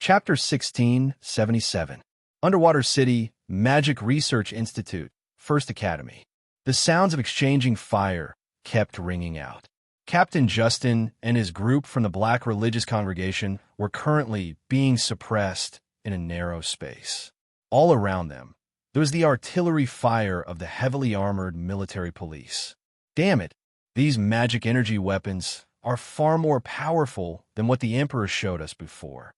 Chapter 1677. Underwater City, Magic Research Institute, First Academy. The sounds of exchanging fire kept ringing out. Captain Justin and his group from the Black religious congregation were currently being suppressed in a narrow space. All around them, there was the artillery fire of the heavily armored military police. Damn it, these magic energy weapons are far more powerful than what the Emperor showed us before.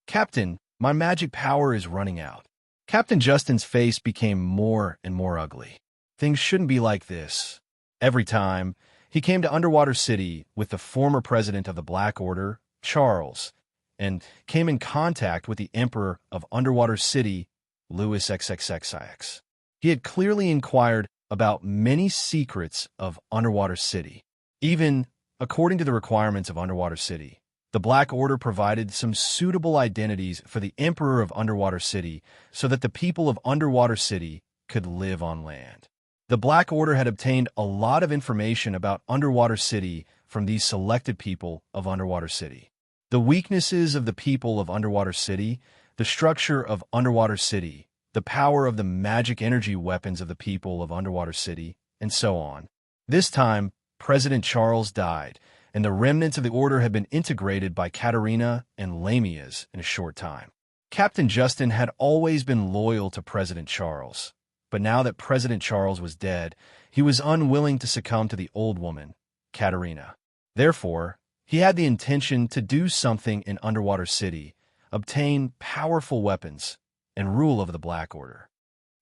Captain, my magic power is running out. Captain Justin's face became more and more ugly. Things shouldn't be like this. Every time, he came to Underwater City with the former president of the Black Order, Charles, and came in contact with the Emperor of Underwater City, Louis XXXIX. He had clearly inquired about many secrets of Underwater City. Even according to the requirements of Underwater City, the Black Order provided some suitable identities for the Emperor of Underwater City so that the people of Underwater City could live on land. The Black Order had obtained a lot of information about Underwater City from these selected people of Underwater City. The weaknesses of the people of Underwater City, the structure of Underwater City, the power of the magic energy weapons of the people of Underwater City, and so on. This time, President Charles died, and the remnants of the order had been integrated by Katerina and Lamias in a short time. Captain Justin had always been loyal to President Charles, but now that President Charles was dead, he was unwilling to succumb to the old woman, Katerina. Therefore, he had the intention to do something in Underwater City, obtain powerful weapons, and rule over the Black Order.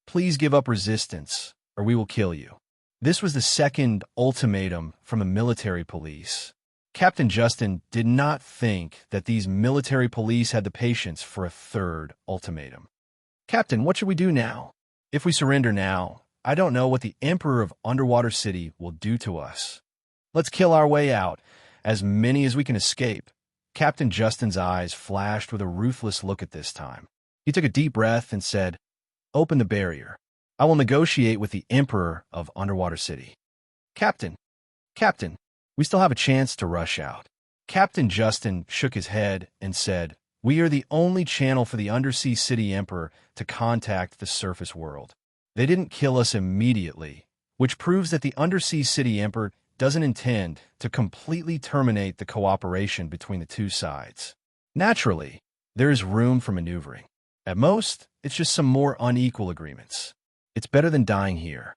Please give up resistance, or we will kill you. This was the second ultimatum from the military police. Captain Justin did not think that these military police had the patience for a third ultimatum. Captain, what should we do now? If we surrender now, I don't know what the Emperor of Underwater City will do to us. Let's kill our way out, as many as we can escape. Captain Justin's eyes flashed with a ruthless look at this time. He took a deep breath and said, "Open the barrier. I will negotiate with the Emperor of Underwater City." Captain, we still have a chance to rush out. Captain Justin shook his head and said, "We are the only channel for the Undersea City Emperor to contact the surface world. They didn't kill us immediately, which proves that the Undersea City Emperor doesn't intend to completely terminate the cooperation between the two sides. Naturally, there is room for maneuvering. At most, it's just some more unequal agreements. It's better than dying here."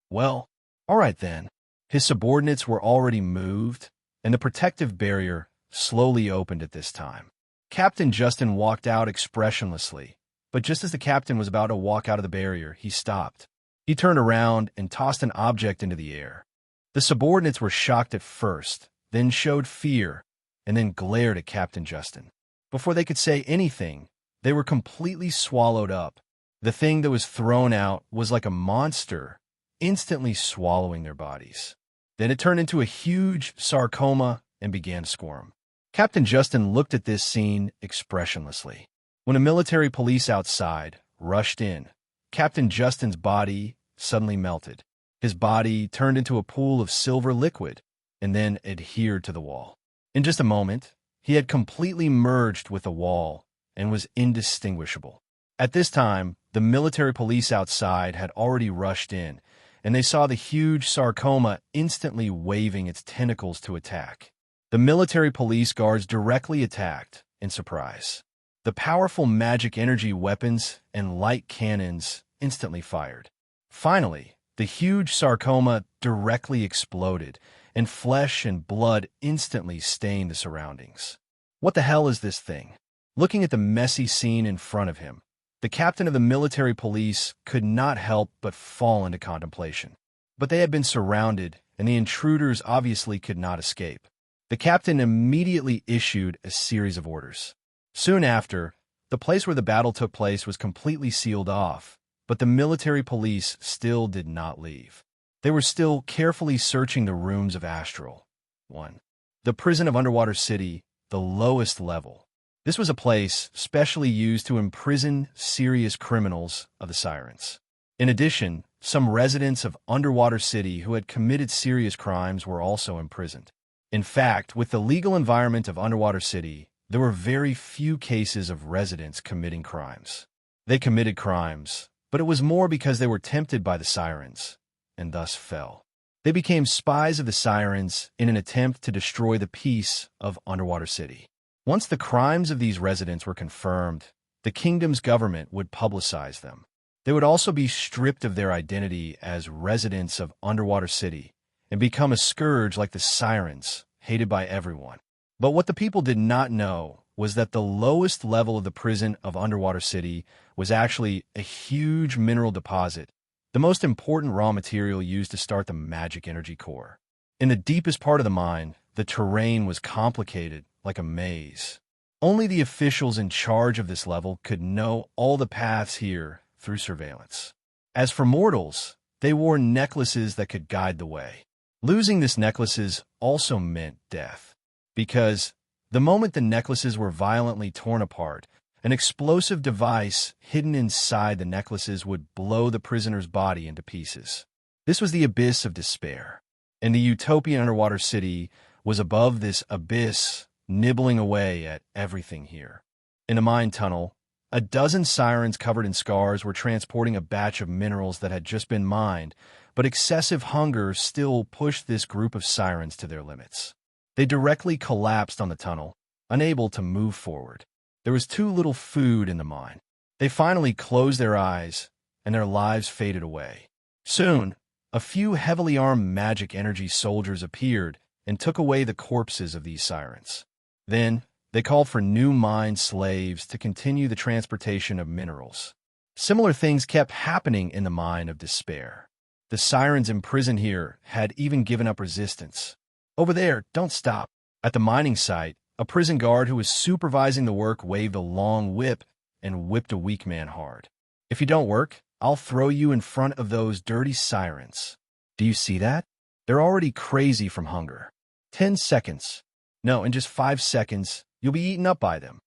Well, all right then. His subordinates were already moved, and the protective barrier slowly opened at this time. Captain Justin walked out expressionlessly, but just as the captain was about to walk out of the barrier, he stopped. He turned around and tossed an object into the air. The subordinates were shocked at first, then showed fear, and then glared at Captain Justin. Before they could say anything, they were completely swallowed up. The thing that was thrown out was like a monster, instantly swallowing their bodies. Then it turned into a huge sarcoma and began to squirm. Captain Justin looked at this scene expressionlessly. When a military police outside rushed in, Captain Justin's body suddenly melted. His body turned into a pool of silver liquid and then adhered to the wall. In just a moment, he had completely merged with the wall and was indistinguishable. At this time, the military police outside had already rushed in, and they saw the huge sarcoma instantly waving its tentacles to attack. The military police guards directly attacked in surprise. The powerful magic energy weapons and light cannons instantly fired. Finally, the huge sarcoma directly exploded, and flesh and blood instantly stained the surroundings. What the hell is this thing? Looking at the messy scene in front of him, the captain of the military police could not help but fall into contemplation. But they had been surrounded, and the intruders obviously could not escape. The captain immediately issued a series of orders. Soon after, the place where the battle took place was completely sealed off, but the military police still did not leave. They were still carefully searching the rooms of Astral 1, the prison of Underwater City, the lowest level. This was a place specially used to imprison serious criminals of the Sirens. In addition, some residents of Underwater City who had committed serious crimes were also imprisoned. In fact, with the legal environment of Underwater City, there were very few cases of residents committing crimes. They committed crimes, but it was more because they were tempted by the sirens, and thus fell. They became spies of the sirens in an attempt to destroy the peace of Underwater City. Once the crimes of these residents were confirmed, the kingdom's government would publicize them. They would also be stripped of their identity as residents of Underwater City and become a scourge like the sirens, hated by everyone. But what the people did not know was that the lowest level of the prison of Underwater City was actually a huge mineral deposit, the most important raw material used to start the magic energy core. In the deepest part of the mine, the terrain was complicated, like a maze. Only the officials in charge of this level could know all the paths here through surveillance. As for mortals, they wore necklaces that could guide the way. Losing these necklaces also meant death, because the moment the necklaces were violently torn apart, an explosive device hidden inside the necklaces would blow the prisoner's body into pieces. This was the abyss of despair, and the utopian underwater city was above this abyss, nibbling away at everything here. In a mine tunnel, a dozen sirens covered in scars were transporting a batch of minerals that had just been mined, but excessive hunger still pushed this group of sirens to their limits. They directly collapsed on the tunnel, unable to move forward. There was too little food in the mine. They finally closed their eyes, and their lives faded away. Soon, a few heavily armed magic energy soldiers appeared and took away the corpses of these sirens. Then, they called for new mine slaves to continue the transportation of minerals. Similar things kept happening in the mine of despair. The sirens imprisoned here had even given up resistance. "Over there, don't stop." At the mining site, a prison guard who was supervising the work waved a long whip and whipped a weak man hard. "If you don't work, I'll throw you in front of those dirty sirens. Do you see that? They're already crazy from hunger. 10 seconds. No, in just 5 seconds, you'll be eaten up by them."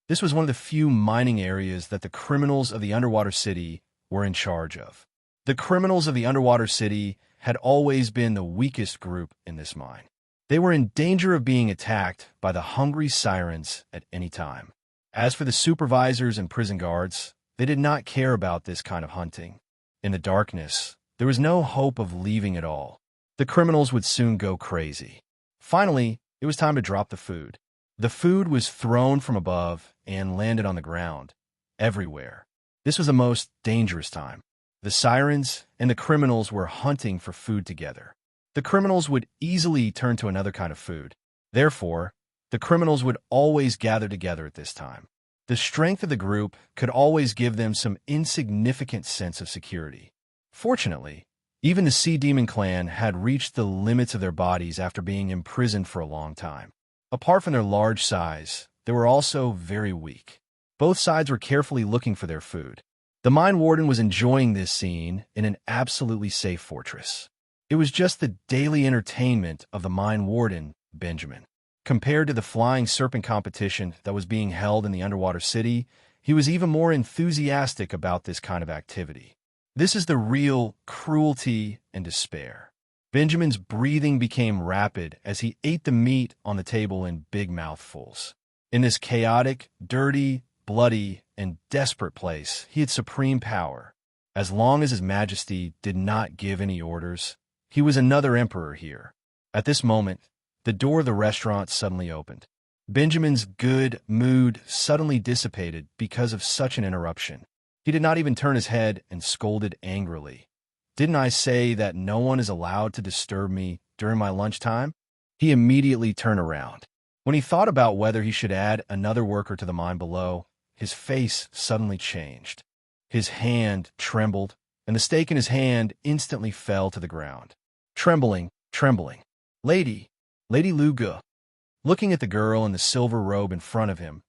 This was one of the few mining areas that the criminals of the underwater city were in charge of. The criminals of the underwater city had always been the weakest group in this mine. They were in danger of being attacked by the hungry sirens at any time. As for the supervisors and prison guards, they did not care about this kind of hunting. In the darkness, there was no hope of leaving at all. The criminals would soon go crazy. Finally, it was time to drop the food. The food was thrown from above and landed on the ground, everywhere. This was the most dangerous time. The sirens and the criminals were hunting for food together. The criminals would easily turn to another kind of food. Therefore, the criminals would always gather together at this time. The strength of the group could always give them some insignificant sense of security. Fortunately, even the Sea Demon clan had reached the limits of their bodies after being imprisoned for a long time. Apart from their large size, they were also very weak. Both sides were carefully looking for their food. The mine warden was enjoying this scene in an absolutely safe fortress. It was just the daily entertainment of the mine warden, Benjamin. Compared to the flying serpent competition that was being held in the underwater city, he was even more enthusiastic about this kind of activity. This is the real cruelty and despair. Benjamin's breathing became rapid as he ate the meat on the table in big mouthfuls. In this chaotic, dirty, bloody, and desperate place, he had supreme power. As long as His Majesty did not give any orders, he was another emperor here. At this moment, the door of the restaurant suddenly opened. Benjamin's good mood suddenly dissipated because of such an interruption. He did not even turn his head and scolded angrily. "Didn't I say that no one is allowed to disturb me during my lunchtime?" He immediately turned around. When he thought about whether he should add another worker to the mine below, his face suddenly changed. His hand trembled, and the steak in his hand instantly fell to the ground. Trembling. Lady Luga." Looking at the girl in the silver robe in front of him,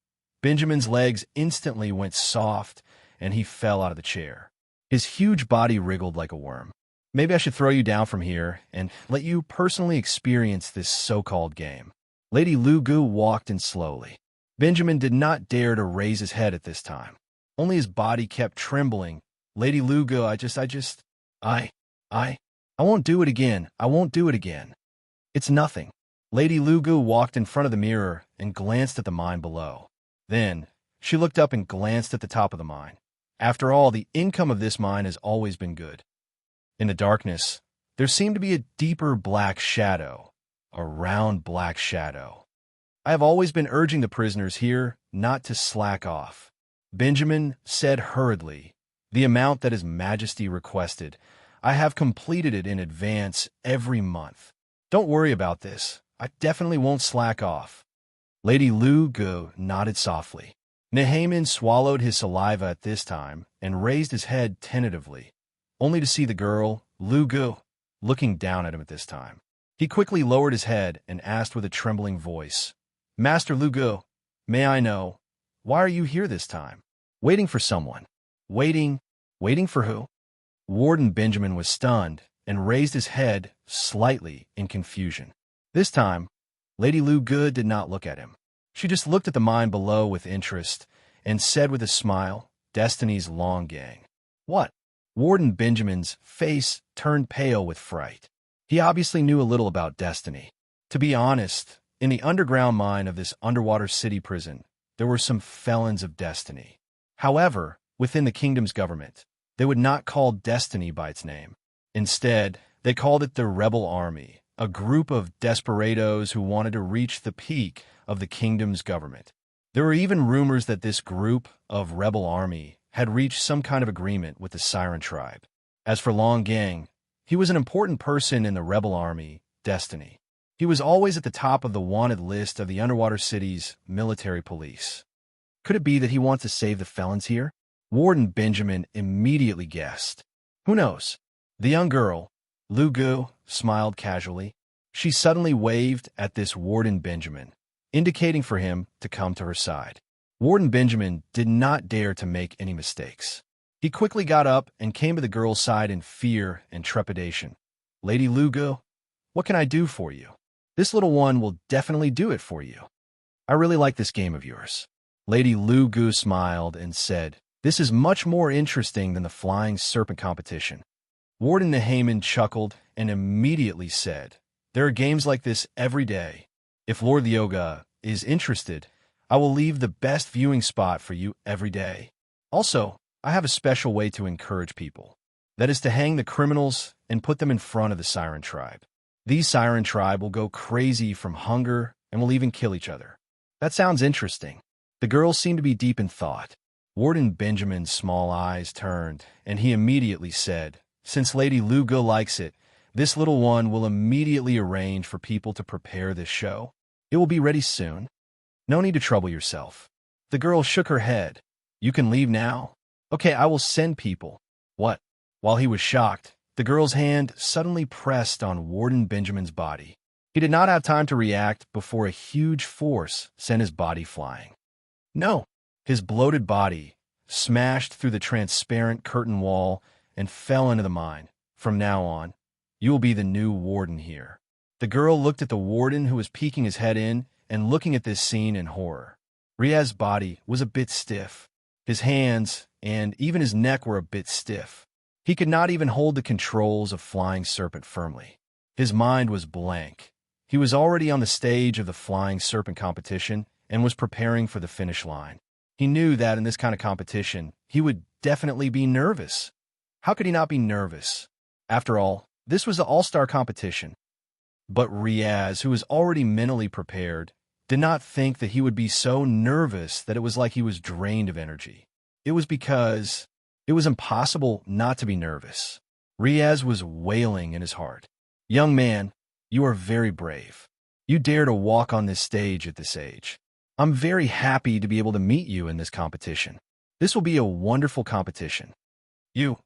Benjamin's legs instantly went soft, and he fell out of the chair. His huge body wriggled like a worm. "Maybe I should throw you down from here and let you personally experience this so-called game." Lady Lugu walked in slowly. Benjamin did not dare to raise his head at this time. Only his body kept trembling. "Lady Lugu, I won't do it again. I won't do it again. It's nothing." Lady Lugu walked in front of the mirror and glanced at the mine below. Then, she looked up and glanced at the top of the mine. After all, the income of this mine has always been good. In the darkness, there seemed to be a deeper black shadow, a round black shadow. I have always been urging the prisoners here not to slack off. Benjamin said hurriedly, the amount that His Majesty requested, I have completed it in advance every month. Don't worry about this. I definitely won't slack off. Lady Lu Gu nodded softly. Nehamin swallowed his saliva at this time and raised his head tentatively, only to see the girl, Lu Gu, looking down at him at this time. He quickly lowered his head and asked with a trembling voice, Master Lu Gu, may I know, why are you here this time? Waiting for someone. Waiting for who? Warden Benjamin was stunned and raised his head slightly in confusion. This time, Lady Lu Gu did not look at him. She just looked at the mine below with interest and said with a smile, Destiny's long gang. What? Warden Benjamin's face turned pale with fright. He obviously knew a little about Destiny. To be honest, in the underground mine of this underwater city prison, there were some felons of Destiny. However, within the kingdom's government, they would not call Destiny by its name. Instead, they called it the Rebel Army, a group of desperados who wanted to reach the peak of the kingdom's government. There were even rumors that this group of Rebel Army had reached some kind of agreement with the Siren tribe. As for Long Gang, he was an important person in the Rebel Army, Destiny. He was always at the top of the wanted list of the underwater city's military police. Could it be that he wants to save the felons here? Warden Benjamin immediately guessed. Who knows? The young girl, Lu Gu, smiled casually. She suddenly waved at this Warden Benjamin, indicating for him to come to her side. Warden Benjamin did not dare to make any mistakes. He quickly got up and came to the girl's side in fear and trepidation. Lady Lu Gu, what can I do for you? This little one will definitely do it for you. I really like this game of yours. Lady Lu Gu smiled and said, This is much more interesting than the flying serpent competition. Warden Nehamin chuckled and immediately said, There are games like this every day. If Lord Yoga is interested, I will leave the best viewing spot for you every day. Also, I have a special way to encourage people. That is to hang the criminals and put them in front of the Siren tribe. These Siren tribe will go crazy from hunger and will even kill each other. That sounds interesting. The girl seemed to be deep in thought. Warden Benjamin's small eyes turned, and he immediately said, Since Lady Lu Gu likes it, this little one will immediately arrange for people to prepare this show. It will be ready soon. No need to trouble yourself. The girl shook her head. You can leave now. Okay, I will send people. What? While he was shocked, the girl's hand suddenly pressed on Warden Benjamin's body. He did not have time to react before a huge force sent his body flying. No, his bloated body smashed through the transparent curtain wall and fell into the mine. From now on, you will be the new warden here. The girl looked at the warden who was peeking his head in and looking at this scene in horror. Riaz's body was a bit stiff. His hands and even his neck were a bit stiff. He could not even hold the controls of Flying Serpent firmly. His mind was blank. He was already on the stage of the Flying Serpent competition and was preparing for the finish line. He knew that in this kind of competition, he would definitely be nervous. How could he not be nervous? After all, this was the all-star competition. But Riaz, who was already mentally prepared, did not think that he would be so nervous that it was like he was drained of energy. It was because it was impossible not to be nervous. Riaz was wailing in his heart. Young man, you are very brave. You dare to walk on this stage at this age. I'm very happy to be able to meet you in this competition. This will be a wonderful competition. You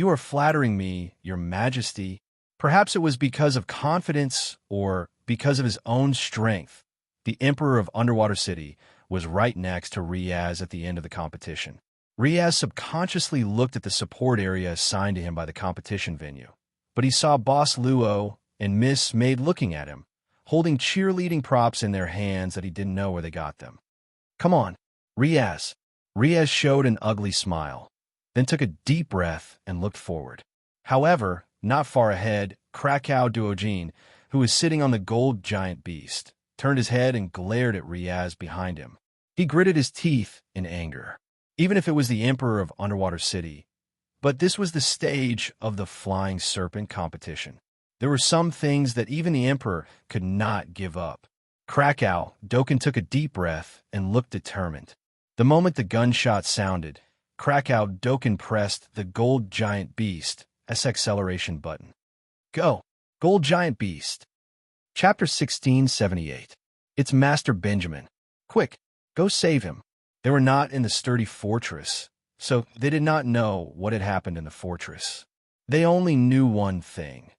are flattering me, Your Majesty. Perhaps it was because of confidence or because of his own strength. The Emperor of Underwater City was right next to Riaz at the end of the competition. Riaz subconsciously looked at the support area assigned to him by the competition venue, but he saw Boss Luo and Miss Maid looking at him, holding cheerleading props in their hands that he didn't know where they got them. Come on, Riaz. Riaz showed an ugly smile, then took a deep breath and looked forward. However, not far ahead, Krakow Duojin, who was sitting on the gold giant beast, turned his head and glared at Riaz behind him. He gritted his teeth in anger. Even if it was the Emperor of Underwater City, but this was the stage of the flying serpent competition. There were some things that even the Emperor could not give up. Krakow, Dokkan took a deep breath and looked determined. The moment the gunshot sounded, Krakow Dokkan pressed the gold giant beast S acceleration button. Go, gold giant beast. Chapter 1678. It's Master Benjamin. Quick, go save him. They were not in the sturdy fortress, so they did not know what had happened in the fortress. They only knew one thing.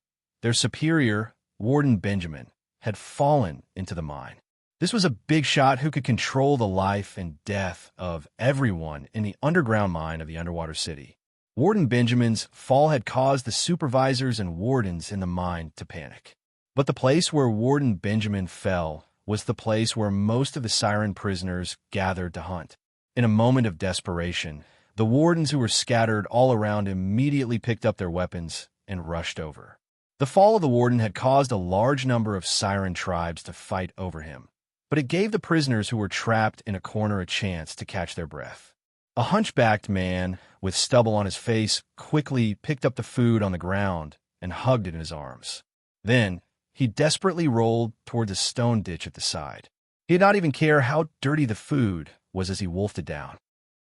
Their superior, Warden Benjamin, had fallen into the mine. This was a big shot who could control the life and death of everyone in the underground mine of the underwater city. Warden Benjamin's fall had caused the supervisors and wardens in the mine to panic. But the place where Warden Benjamin fell was the place where most of the siren prisoners gathered to hunt. In a moment of desperation, the wardens who were scattered all around immediately picked up their weapons and rushed over. The fall of the warden had caused a large number of siren tribes to fight over him, but it gave the prisoners who were trapped in a corner a chance to catch their breath. A hunchbacked man with stubble on his face quickly picked up the food on the ground and hugged it in his arms. Then, he desperately rolled toward the stone ditch at the side. He did not even care how dirty the food was as he wolfed it down.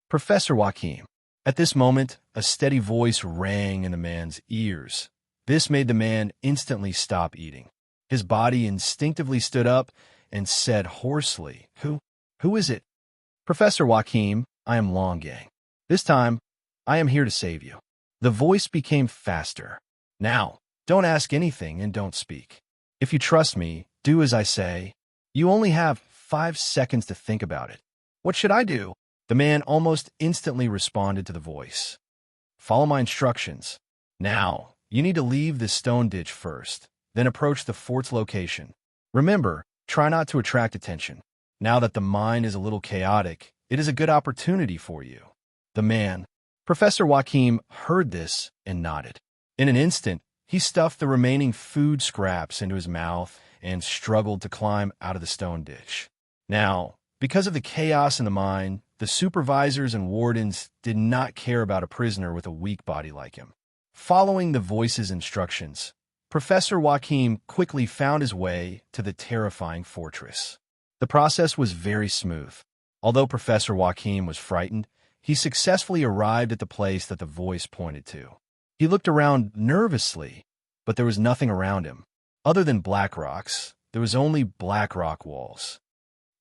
Professor Joachim. At this moment, a steady voice rang in the man's ears. This made the man instantly stop eating. His body instinctively stood up and said hoarsely, Who is it? Professor Joachim, I am Longang. This time, I am here to save you. The voice became faster. Now, don't ask anything and don't speak. If you trust me, do as I say. You only have 5 seconds to think about it. What should I do? The man almost instantly responded to the voice. Follow my instructions. Now, you need to leave the stone ditch first, then approach the fort's location. Remember, try not to attract attention. Now that the mine is a little chaotic, it is a good opportunity for you. The man, Professor Joachim, heard this and nodded. In an instant, he stuffed the remaining food scraps into his mouth and struggled to climb out of the stone ditch. Now, because of the chaos in the mine, the supervisors and wardens did not care about a prisoner with a weak body like him. Following the voice's instructions, Professor Joachim quickly found his way to the terrifying fortress. The process was very smooth. Although Professor Joachim was frightened, he successfully arrived at the place that the voice pointed to. He looked around nervously, but there was nothing around him. Other than black rocks, there was only black rock walls.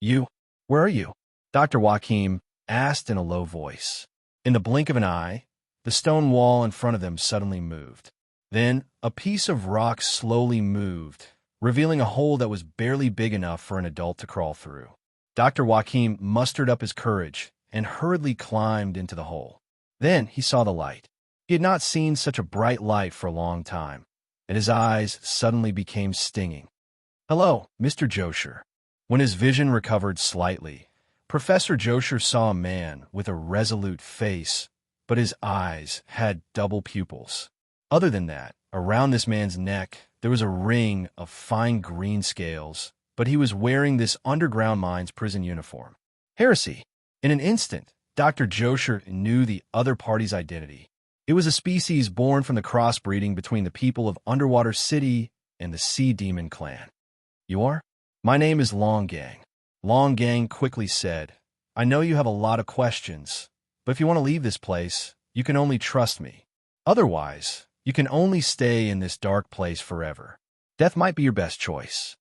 Where are you? Dr. Joachim asked in a low voice. In the blink of an eye, the stone wall in front of them suddenly moved. Then, a piece of rock slowly moved, revealing a hole that was barely big enough for an adult to crawl through. Dr. Joachim mustered up his courage and hurriedly climbed into the hole. Then he saw the light. He had not seen such a bright light for a long time, and his eyes suddenly became stinging. Hello, Mr. Josher. When his vision recovered slightly, Professor Josher saw a man with a resolute face, but his eyes had double pupils. Other than that, around this man's neck, there was a ring of fine green scales, but he was wearing this underground mine's prison uniform. Heresy. In an instant, Dr. Josher knew the other party's identity. It was a species born from the crossbreeding between the people of Underwater City and the Sea Demon clan. You are? My name is Longang. Longang quickly said, I know you have a lot of questions, but if you want to leave this place, you can only trust me. Otherwise, you can only stay in this dark place forever. Death might be your best choice.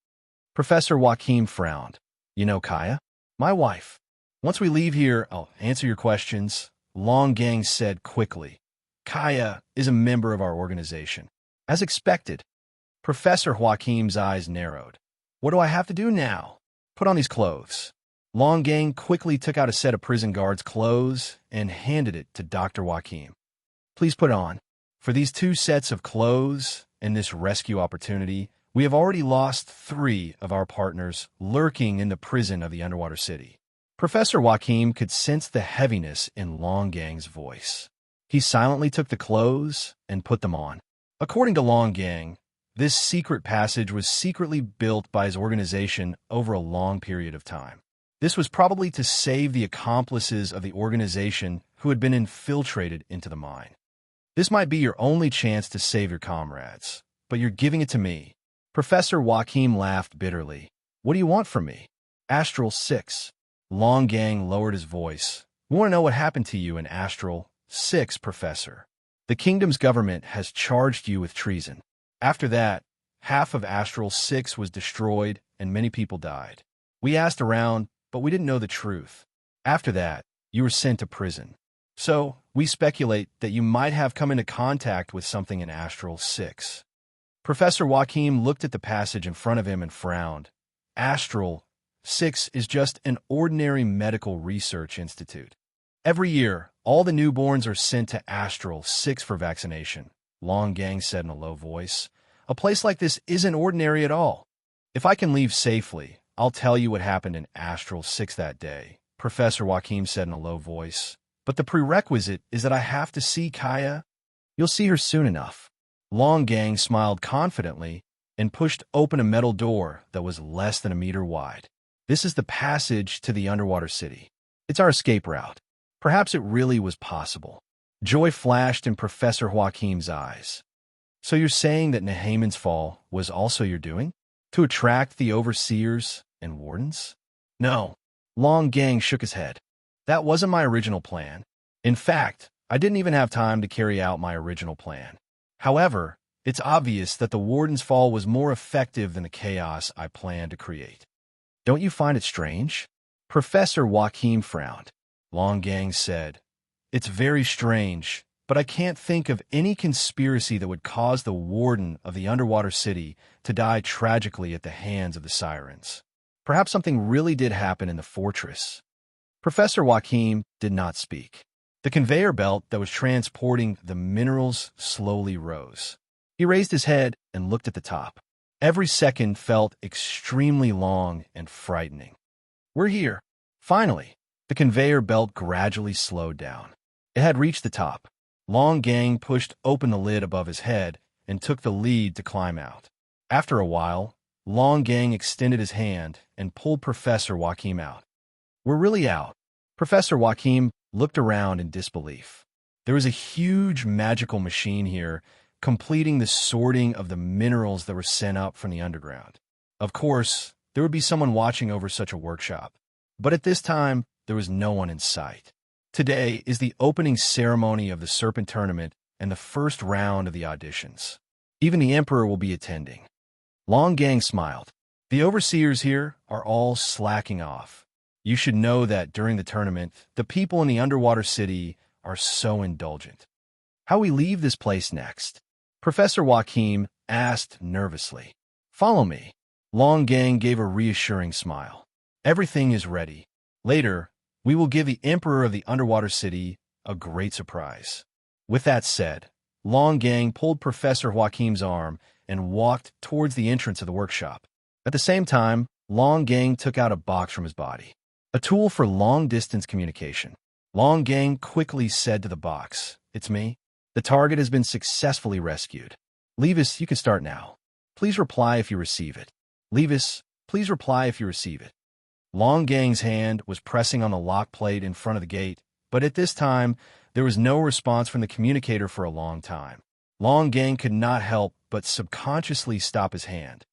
Professor Joachim frowned. You know Kaya? My wife. Once we leave here, I'll answer your questions, Longang said quickly. Kaya is a member of our organization. As expected. Professor Joachim's eyes narrowed. What do I have to do now? Put on these clothes. Longang quickly took out a set of prison guards' clothes and handed it to Dr. Joachim. Please put on. For these 2 sets of clothes and this rescue opportunity, we have already lost 3 of our partners lurking in the prison of the underwater city. Professor Joachim could sense the heaviness in Longang's voice. He silently took the clothes and put them on. According to Longang, This secret passage was secretly built by his organization over a long period of time. This was probably to save the accomplices of the organization who had been infiltrated into the mine. This might be your only chance to save your comrades, but you're giving it to me. Professor Joachim laughed bitterly. What do you want from me? Astral 6. Long Gang lowered his voice. We want to know what happened to you in Astral 6, Professor. The kingdom's government has charged you with treason. After that, half of Astral 6 was destroyed and many people died. We asked around, but we didn't know the truth. After that, you were sent to prison. So, we speculate that you might have come into contact with something in Astral 6. Professor Joachim looked at the passage in front of him and frowned. Astral 6 is just an ordinary medical research institute. Every year, all the newborns are sent to Astral 6 for vaccination, Long Gang said in a low voice. A place like this isn't ordinary at all. If I can leave safely, I'll tell you what happened in Astral 6 that day, Professor Joachim said in a low voice. But the prerequisite is that I have to see Kaya. You'll see her soon enough. Long Gang smiled confidently and pushed open a metal door that was less than a meter wide. This is the passage to the underwater city. It's our escape route. Perhaps it really was possible. Joy flashed in Professor Joachim's eyes. So you're saying that Nehaman's fall was also your doing? To attract the overseers and wardens? No. Long Gang shook his head. That wasn't my original plan. In fact, I didn't even have time to carry out my original plan. However, it's obvious that the warden's fall was more effective than the chaos I planned to create. Don't you find it strange? Professor Joachim frowned. Long Gang said, It's very strange, but I can't think of any conspiracy that would cause the warden of the underwater city to die tragically at the hands of the sirens. Perhaps something really did happen in the fortress. Professor Joachim did not speak. The conveyor belt that was transporting the minerals slowly rose. He raised his head and looked at the top. Every second felt extremely long and frightening. We're here. Finally, the conveyor belt gradually slowed down. It had reached the top. Long Gang pushed open the lid above his head and took the lead to climb out. After a while, Long Gang extended his hand and pulled Professor Joachim out. We're really out. Professor Joachim looked around in disbelief. There was a huge magical machine here, completing the sorting of the minerals that were sent up from the underground. Of course, there would be someone watching over such a workshop. But at this time, there was no one in sight. Today is the opening ceremony of the Serpent Tournament and the first round of the auditions. Even the Emperor will be attending. Long Gang smiled. The overseers here are all slacking off. You should know that during the tournament, the people in the underwater city are so indulgent. How we leave this place next? Professor Joachim asked nervously. Follow me. Long Gang gave a reassuring smile. Everything is ready. Later, we will give the Emperor of the underwater city a great surprise. With that said, Long Gang pulled Professor Joachim's arm and walked towards the entrance of the workshop. At the same time, Long Gang took out a box from his body. A tool for long-distance communication. Long Gang quickly said to the box, It's me. The target has been successfully rescued. Levis, you can start now. Please reply if you receive it. Levis, please reply if you receive it. Long Gang's hand was pressing on the lock plate in front of the gate, but at this time, there was no response from the communicator for a long time. Long Gang could not help but subconsciously stop his hand.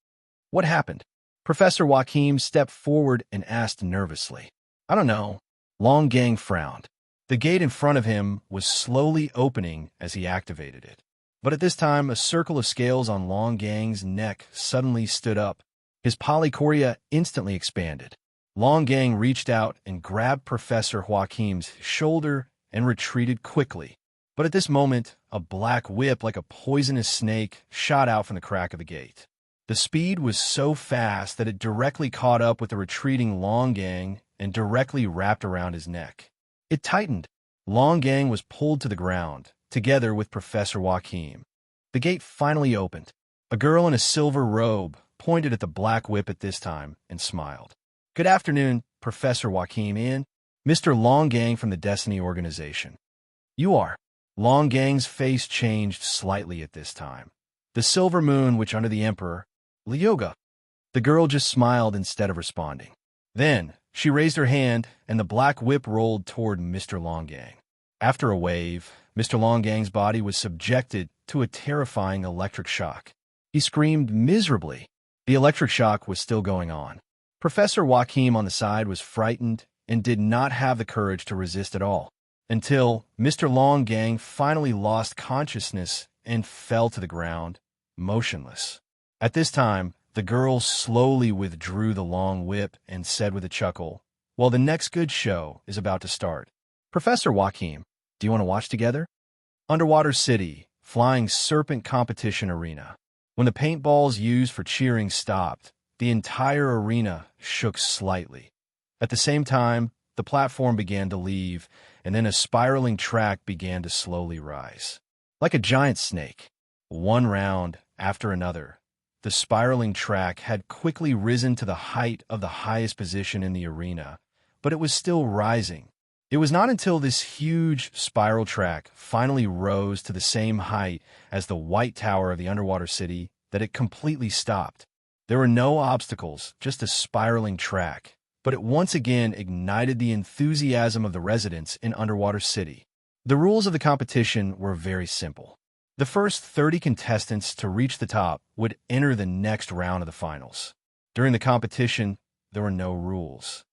What happened? Professor Joachim stepped forward and asked nervously. I don't know. Long Gang frowned. The gate in front of him was slowly opening as he activated it. But at this time, a circle of scales on Long Gang's neck suddenly stood up. His polychoria instantly expanded. Long Gang reached out and grabbed Professor Joachim's shoulder and retreated quickly. But at this moment, a black whip like a poisonous snake shot out from the crack of the gate. The speed was so fast that it directly caught up with the retreating Long Gang and directly wrapped around his neck. It tightened. Long Gang was pulled to the ground, together with Professor Joachim. The gate finally opened. A girl in a silver robe pointed at the black whip at this time and smiled. Good afternoon, Professor Joachim and Mr. Long Gang from the Destiny Organization. You are. Long Gang's face changed slightly at this time. The silver moon which under the emperor, Lyoga. The girl just smiled instead of responding. Then, she raised her hand, and the black whip rolled toward Mr. Longang. After a wave, Mr. Longang's body was subjected to a terrifying electric shock. He screamed miserably. The electric shock was still going on. Professor Joachim on the side was frightened and did not have the courage to resist at all, until Mr. Longang finally lost consciousness and fell to the ground, motionless. At this time, the girl slowly withdrew the long whip and said with a chuckle, "Well, the next good show is about to start. Professor Joachim, do you want to watch together?" Underwater City, Flying Serpent Competition Arena. When the paintballs used for cheering stopped, the entire arena shook slightly. At the same time, the platform began to leave, and then a spiraling track began to slowly rise. Like a giant snake, one round after another, the spiraling track had quickly risen to the height of the highest position in the arena, but it was still rising. It was not until this huge spiral track finally rose to the same height as the White Tower of the underwater city that it completely stopped. There were no obstacles, just a spiraling track, but it once again ignited the enthusiasm of the residents in Underwater City. The rules of the competition were very simple. The first 30 contestants to reach the top would enter the next round of the finals. During the competition, there were no rules.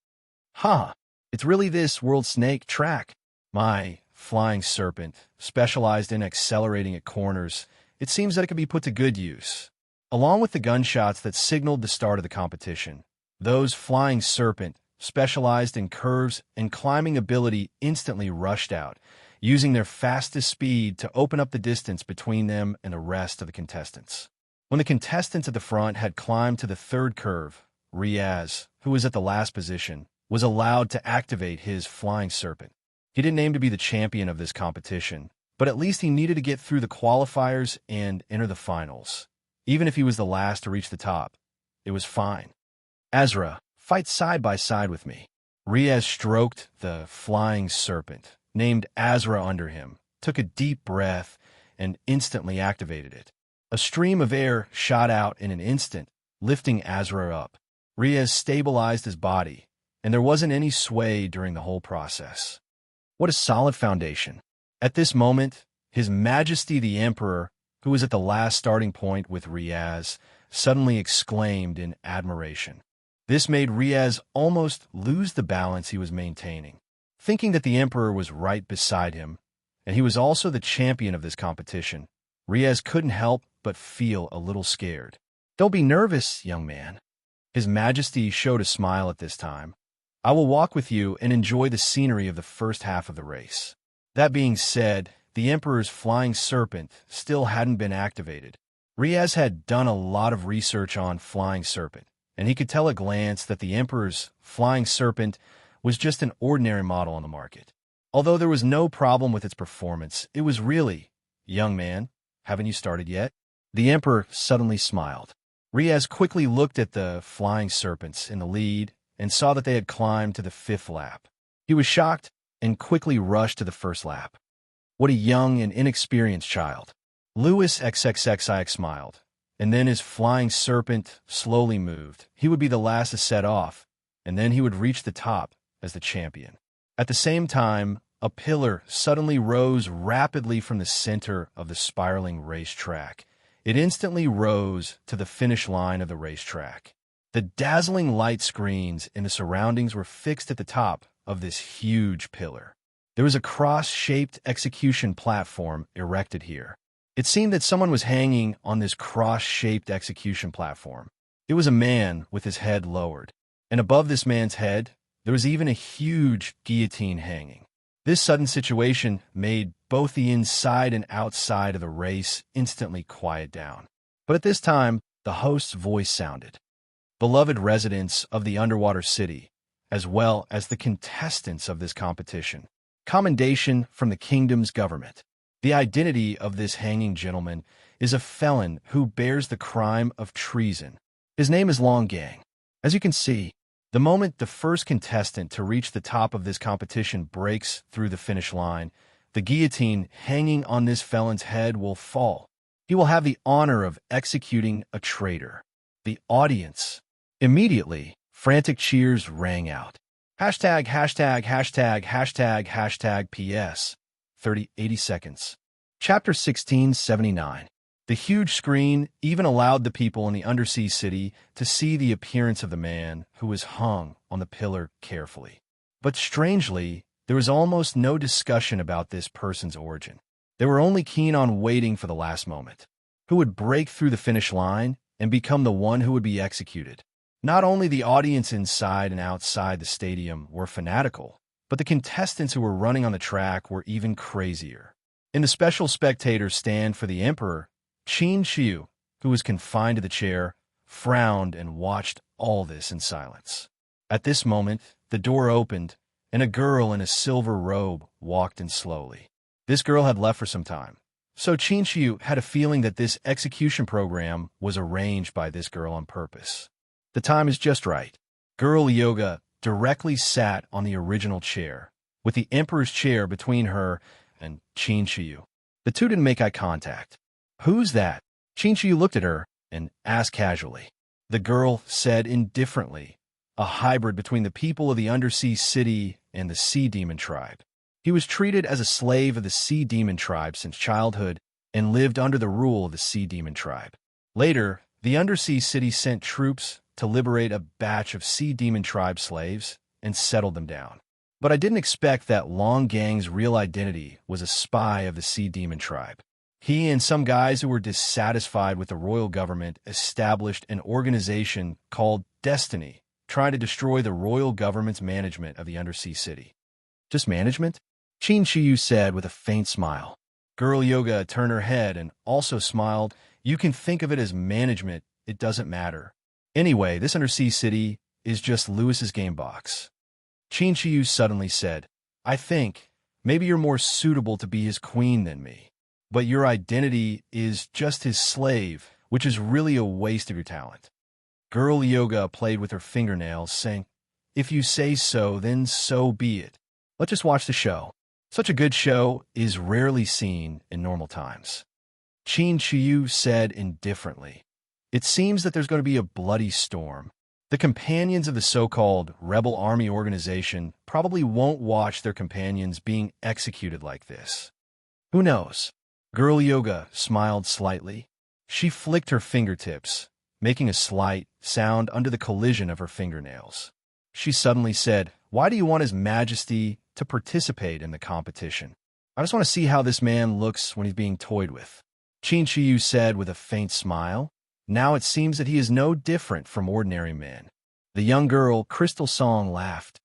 It's really this World Snake track. My flying serpent, specialized in accelerating at corners, it seems that it could be put to good use. Along with the gunshots that signaled the start of the competition, those flying serpent, specialized in curves and climbing ability, instantly rushed out, using their fastest speed to open up the distance between them and the rest of the contestants. When the contestants at the front had climbed to the third curve, Riaz, who was at the last position, was allowed to activate his flying serpent. He didn't aim to be the champion of this competition, but at least he needed to get through the qualifiers and enter the finals. Even if he was the last to reach the top, it was fine. Azra, fight side by side with me. Riaz stroked the flying serpent, named Azra under him, took a deep breath, and instantly activated it. A stream of air shot out in an instant, lifting Azra up. Riaz stabilized his body, and there wasn't any sway during the whole process. What a solid foundation. At this moment, His Majesty the Emperor, who was at the last starting point with Riaz, suddenly exclaimed in admiration. This made Riaz almost lose the balance he was maintaining. Thinking that the Emperor was right beside him, and he was also the champion of this competition, Riaz couldn't help but feel a little scared. "Don't be nervous, young man." His Majesty showed a smile at this time. "I will walk with you and enjoy the scenery of the first half of the race." That being said, the Emperor's flying serpent still hadn't been activated. Riaz had done a lot of research on flying serpent, and he could tell at a glance that the Emperor's flying serpent was just an ordinary model on the market. Although there was no problem with its performance, it was really, "Young man, haven't you started yet?" The Emperor suddenly smiled. Riaz quickly looked at the flying serpents in the lead and saw that they had climbed to the 5th lap. He was shocked and quickly rushed to the 1st lap. What a young and inexperienced child. Louis XXXIX smiled, and then his flying serpent slowly moved. He would be the last to set off, and then he would reach the top as the champion. At the same time, a pillar suddenly rose rapidly from the center of the spiraling racetrack. It instantly rose to the finish line of the racetrack. The dazzling light screens in the surroundings were fixed at the top of this huge pillar. There was a cross-shaped execution platform erected here. It seemed that someone was hanging on this cross-shaped execution platform. It was a man with his head lowered, and above this man's head, there was even a huge guillotine hanging. This sudden situation made both the inside and outside of the race instantly quiet down. But at this time, the host's voice sounded. "Beloved residents of the underwater city, as well as the contestants of this competition, commendation from the kingdom's government. The identity of this hanging gentleman is a felon who bears the crime of treason. His name is Longang. As you can see, the moment the first contestant to reach the top of this competition breaks through the finish line, the guillotine hanging on this felon's head will fall. He will have the honor of executing a traitor. The audience. Immediately, frantic cheers rang out. Hashtag, hashtag, hashtag, hashtag, hashtag PS. 80 seconds. Chapter 1679. The huge screen even allowed the people in the undersea city to see the appearance of the man who was hung on the pillar carefully. But strangely, there was almost no discussion about this person's origin. They were only keen on waiting for the last moment. Who would break through the finish line and become the one who would be executed? Not only the audience inside and outside the stadium were fanatical, but the contestants who were running on the track were even crazier. In the special spectator stand for the emperor, Qin Shiu, who was confined to the chair, frowned and watched all this in silence. At this moment, the door opened, and a girl in a silver robe walked in slowly. This girl had left for some time, so Qin Shiu had a feeling that this execution program was arranged by this girl on purpose. The time is just right. Girl Yoga directly sat on the original chair, with the emperor's chair between her and Qin Shiu. The two didn't make eye contact. "Who's that?" Qin Shiu looked at her and asked casually. The girl said indifferently, "A hybrid between the people of the undersea city and the sea demon tribe. He was treated as a slave of the sea demon tribe since childhood and lived under the rule of the sea demon tribe. Later, the undersea city sent troops to liberate a batch of sea demon tribe slaves and settled them down. But I didn't expect that Long Gang's real identity was a spy of the sea demon tribe. He and some guys who were dissatisfied with the royal government established an organization called Destiny, trying to destroy the royal government's management of the undersea city." "Just management?" Qin Shiyu said with a faint smile. Girl Yoga turned her head and also smiled. "You can think of it as management, it doesn't matter. Anyway, this undersea city is just Lewis's game box." Qin Shiyu suddenly said, "I think maybe you're more suitable to be his queen than me. But your identity is just his slave, which is really a waste of your talent." Girl Yoga played with her fingernails, saying, "If you say so, then so be it. Let's just watch the show. Such a good show is rarely seen in normal times." Qin Shiyu said indifferently, "It seems that there's going to be a bloody storm. The companions of the so-called rebel army organization probably won't watch their companions being executed like this. Who knows?" Girl Yoga smiled slightly. She flicked her fingertips, making a slight sound under the collision of her fingernails. She suddenly said, "Why do you want His Majesty to participate in the competition? I just want to see how this man looks when he's being toyed with." Qin Shiyu said with a faint smile. "Now it seems that he is no different from ordinary men." The young girl, Crystal Song, laughed.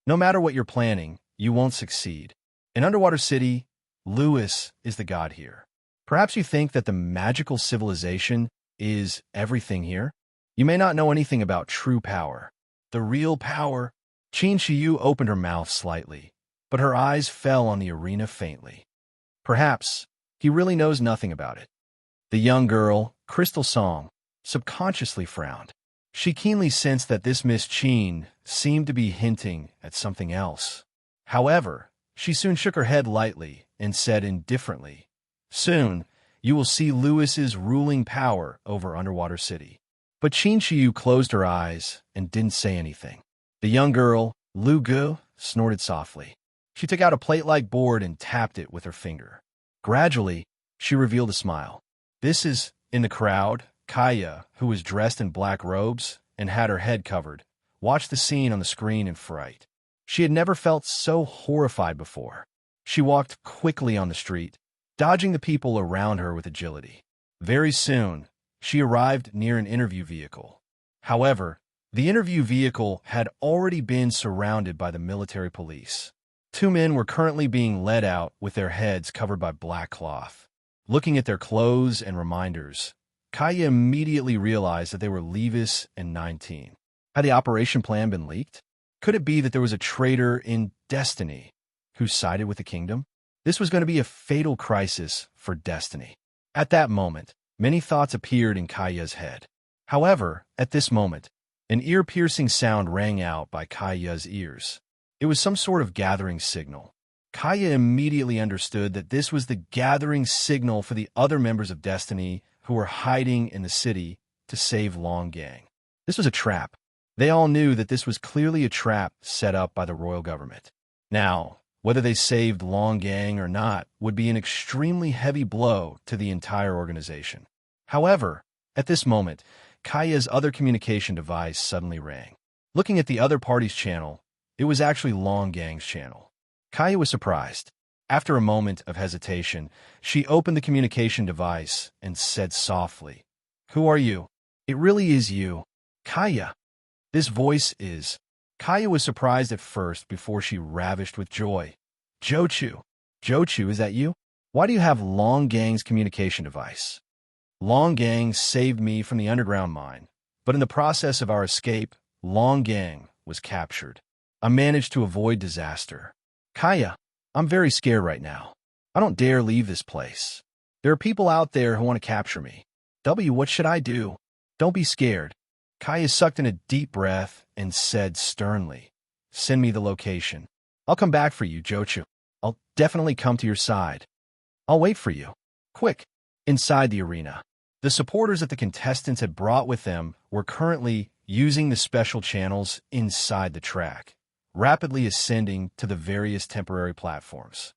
"No matter what you're planning, you won't succeed. In Underwater City, Lewis is the god here. Perhaps you think that the magical civilization is everything here? You may not know anything about true power. The real power." Qin Shiyu opened her mouth slightly, but her eyes fell on the arena faintly. Perhaps he really knows nothing about it. The young girl, Crystal Song, subconsciously frowned. She keenly sensed that this Miss Qin seemed to be hinting at something else. However, she soon shook her head lightly and said indifferently, "Soon, you will see Lewis's ruling power over Underwater City." But Qin Shiyu closed her eyes and didn't say anything. The young girl, Lu Gu, snorted softly. She took out a plate-like board and tapped it with her finger. Gradually, she revealed a smile. This is, in the crowd, Kaya, who was dressed in black robes and had her head covered, watched the scene on the screen in fright. She had never felt so horrified before. She walked quickly on the street, dodging the people around her with agility. Very soon, she arrived near an interview vehicle. However, the interview vehicle had already been surrounded by the military police. Two men were currently being led out with their heads covered by black cloth. Looking at their clothes and reminders, Kaya immediately realized that they were Levis and 19. Had the operation plan been leaked? Could it be that there was a traitor in Destiny who sided with the kingdom? This was going to be a fatal crisis for Destiny. At that moment, many thoughts appeared in Kaya's head. However, at this moment, an ear-piercing sound rang out by Kaya's ears. It was some sort of gathering signal. Kaya immediately understood that this was the gathering signal for the other members of Destiny who were hiding in the city to save Long Gang. This was a trap. They all knew that this was clearly a trap set up by the royal government. Now, whether they saved Long Gang or not would be an extremely heavy blow to the entire organization. However, at this moment, Kaya's other communication device suddenly rang. Looking at the other party's channel, it was actually Long Gang's channel. Kaya was surprised. After a moment of hesitation, she opened the communication device and said softly, "Who are you?" "It really is you, Kaya." This voice is. Kaya was surprised at first before she ravished with joy. "Jochu. Jochu, is that you? Why do you have Long Gang's communication device?" "Long Gang saved me from the underground mine, but in the process of our escape, Long Gang was captured. I managed to avoid disaster. Kaya, I'm very scared right now. I don't dare leave this place. There are people out there who want to capture me. What should I do?" "Don't be scared." Kaya sucked in a deep breath and said sternly, "Send me the location. I'll come back for you, Jochu. I'll definitely come to your side. I'll wait for you. Quick." Inside the arena, the supporters that the contestants had brought with them were currently using the special channels inside the track, rapidly ascending to the various temporary platforms.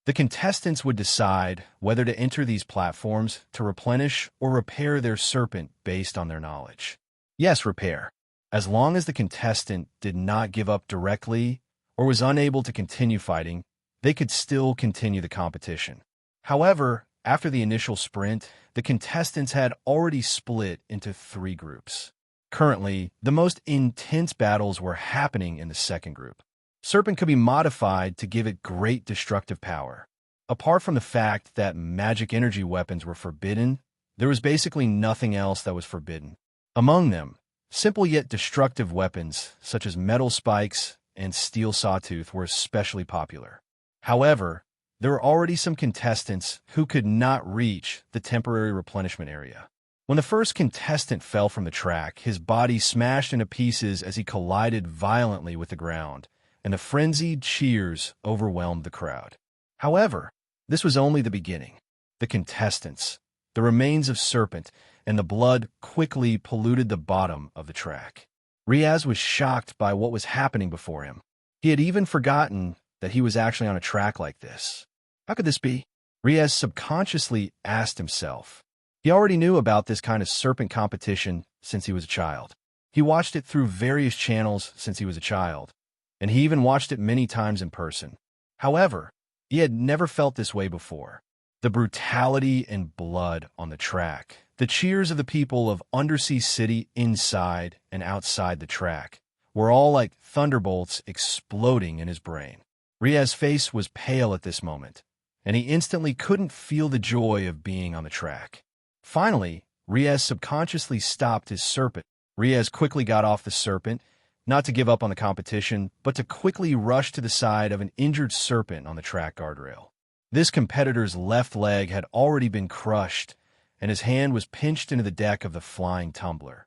The contestants would decide whether to enter these platforms to replenish or repair their serpent based on their knowledge. Yes, repair. As long as the contestant did not give up directly or was unable to continue fighting, they could still continue the competition. However, after the initial sprint, the contestants had already split into 3 groups. Currently, the most intense battles were happening in the second group. Serpent could be modified to give it great destructive power. Apart from the fact that magic energy weapons were forbidden, there was basically nothing else that was forbidden. Among them, simple yet destructive weapons such as metal spikes and steel sawtooth were especially popular. However, there were already some contestants who could not reach the temporary replenishment area. When the first contestant fell from the track, his body smashed into pieces as he collided violently with the ground, and the frenzied cheers overwhelmed the crowd. However, this was only the beginning. The contestants, the remains of Serpent, and the blood quickly polluted the bottom of the track. Riaz was shocked by what was happening before him. He had even forgotten that he was actually on a track like this. How could this be? Riaz subconsciously asked himself. He already knew about this kind of serpent competition since he was a child. He watched it through various channels since he was a child, and he even watched it many times in person. However, he had never felt this way before. The brutality and blood on the track, the cheers of the people of Undersea City inside and outside the track, were all like thunderbolts exploding in his brain. Riaz's face was pale at this moment, and he instantly couldn't feel the joy of being on the track. Finally, Riaz subconsciously stopped his serpent. Riaz quickly got off the serpent, not to give up on the competition, but to quickly rush to the side of an injured serpent on the track guardrail. This competitor's left leg had already been crushed, and his hand was pinched into the deck of the flying tumbler.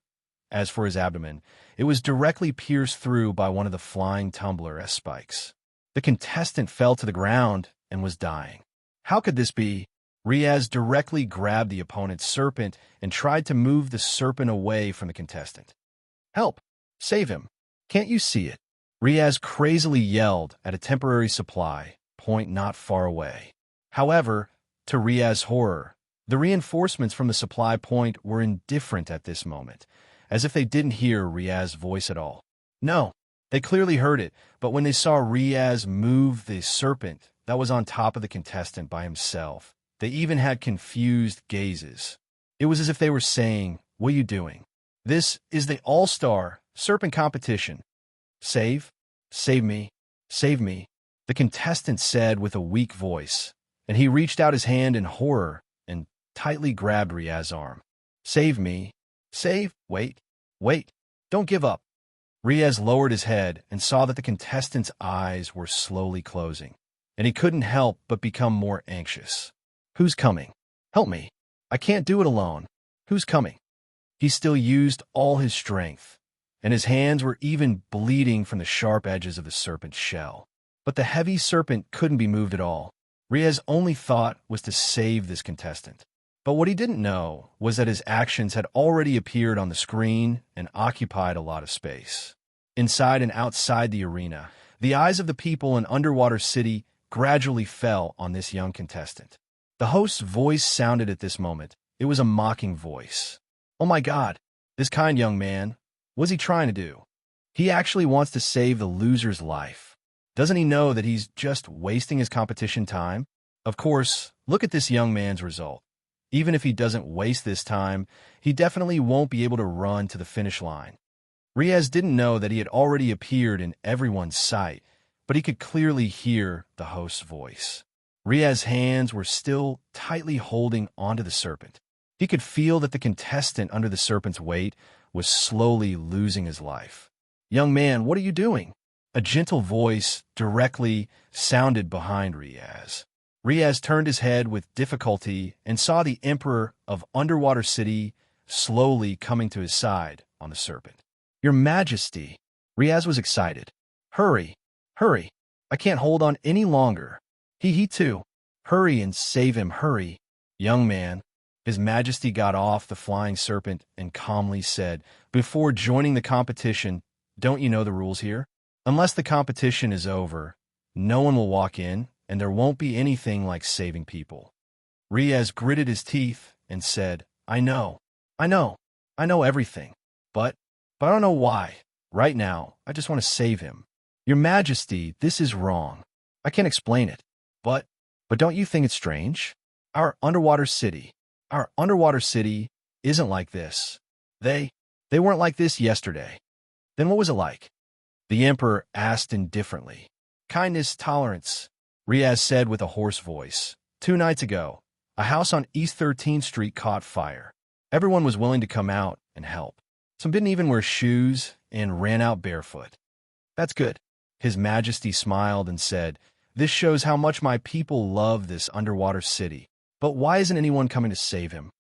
As for his abdomen, it was directly pierced through by one of the flying tumbler spikes. The contestant fell to the ground and was dying. How could this be? Riaz directly grabbed the opponent's serpent and tried to move the serpent away from the contestant. "Help! Save him! Can't you see it?" Riaz crazily yelled at a temporary supply point not far away. However, to Riaz's horror, the reinforcements from the supply point were indifferent at this moment, as if they didn't hear Riaz's voice at all. No, they clearly heard it, but when they saw Riaz move the serpent that was on top of the contestant by himself, they even had confused gazes. It was as if they were saying, "What are you doing? This is the all-star serpent competition. Save me, save me," the contestant said with a weak voice, and he reached out his hand in horror and tightly grabbed Riaz's arm. "Save me, wait, don't give up." Riaz lowered his head and saw that the contestant's eyes were slowly closing, and he couldn't help but become more anxious. "Who's coming? Help me. I can't do it alone. Who's coming?" He still used all his strength, and his hands were even bleeding from the sharp edges of the serpent's shell. But the heavy serpent couldn't be moved at all. Riaz's only thought was to save this contestant. But what he didn't know was that his actions had already appeared on the screen and occupied a lot of space. Inside and outside the arena, the eyes of the people in Underwater City gradually fell on this young contestant. The host's voice sounded at this moment. It was a mocking voice. "Oh my God, this kind young man, what's he trying to do? He actually wants to save the loser's life. Doesn't he know that he's just wasting his competition time? Of course, look at this young man's result. Even if he doesn't waste this time, he definitely won't be able to run to the finish line." Riaz didn't know that he had already appeared in everyone's sight, but he could clearly hear the host's voice. Riaz's hands were still tightly holding onto the serpent. He could feel that the contestant under the serpent's weight was slowly losing his life. "Young man, what are you doing?" A gentle voice directly sounded behind Riaz. Riaz turned his head with difficulty and saw the Emperor of Underwater City slowly coming to his side on the serpent. "Your Majesty!" Riaz was excited. "Hurry, hurry! I can't hold on any longer. He too. Hurry and save him, hurry!" "Young man," His Majesty got off the flying serpent and calmly said, "Before joining the competition, don't you know the rules here? Unless the competition is over, no one will walk in, and there won't be anything like saving people." Riaz gritted his teeth and said, I know everything, but I don't know why. Right now, I just want to save him. Your Majesty, this is wrong. I can't explain it, but don't you think it's strange? Our underwater city isn't like this. They weren't like this yesterday. Then what was it like?" The Emperor asked indifferently. "Kindness, tolerance," Riaz said with a hoarse voice. 2 nights ago, a house on East 13th Street caught fire. Everyone was willing to come out and help. Some didn't even wear shoes and ran out barefoot. That's good. His Majesty smiled and said, "This shows how much my people love this underwater city. But why isn't anyone coming to save him?"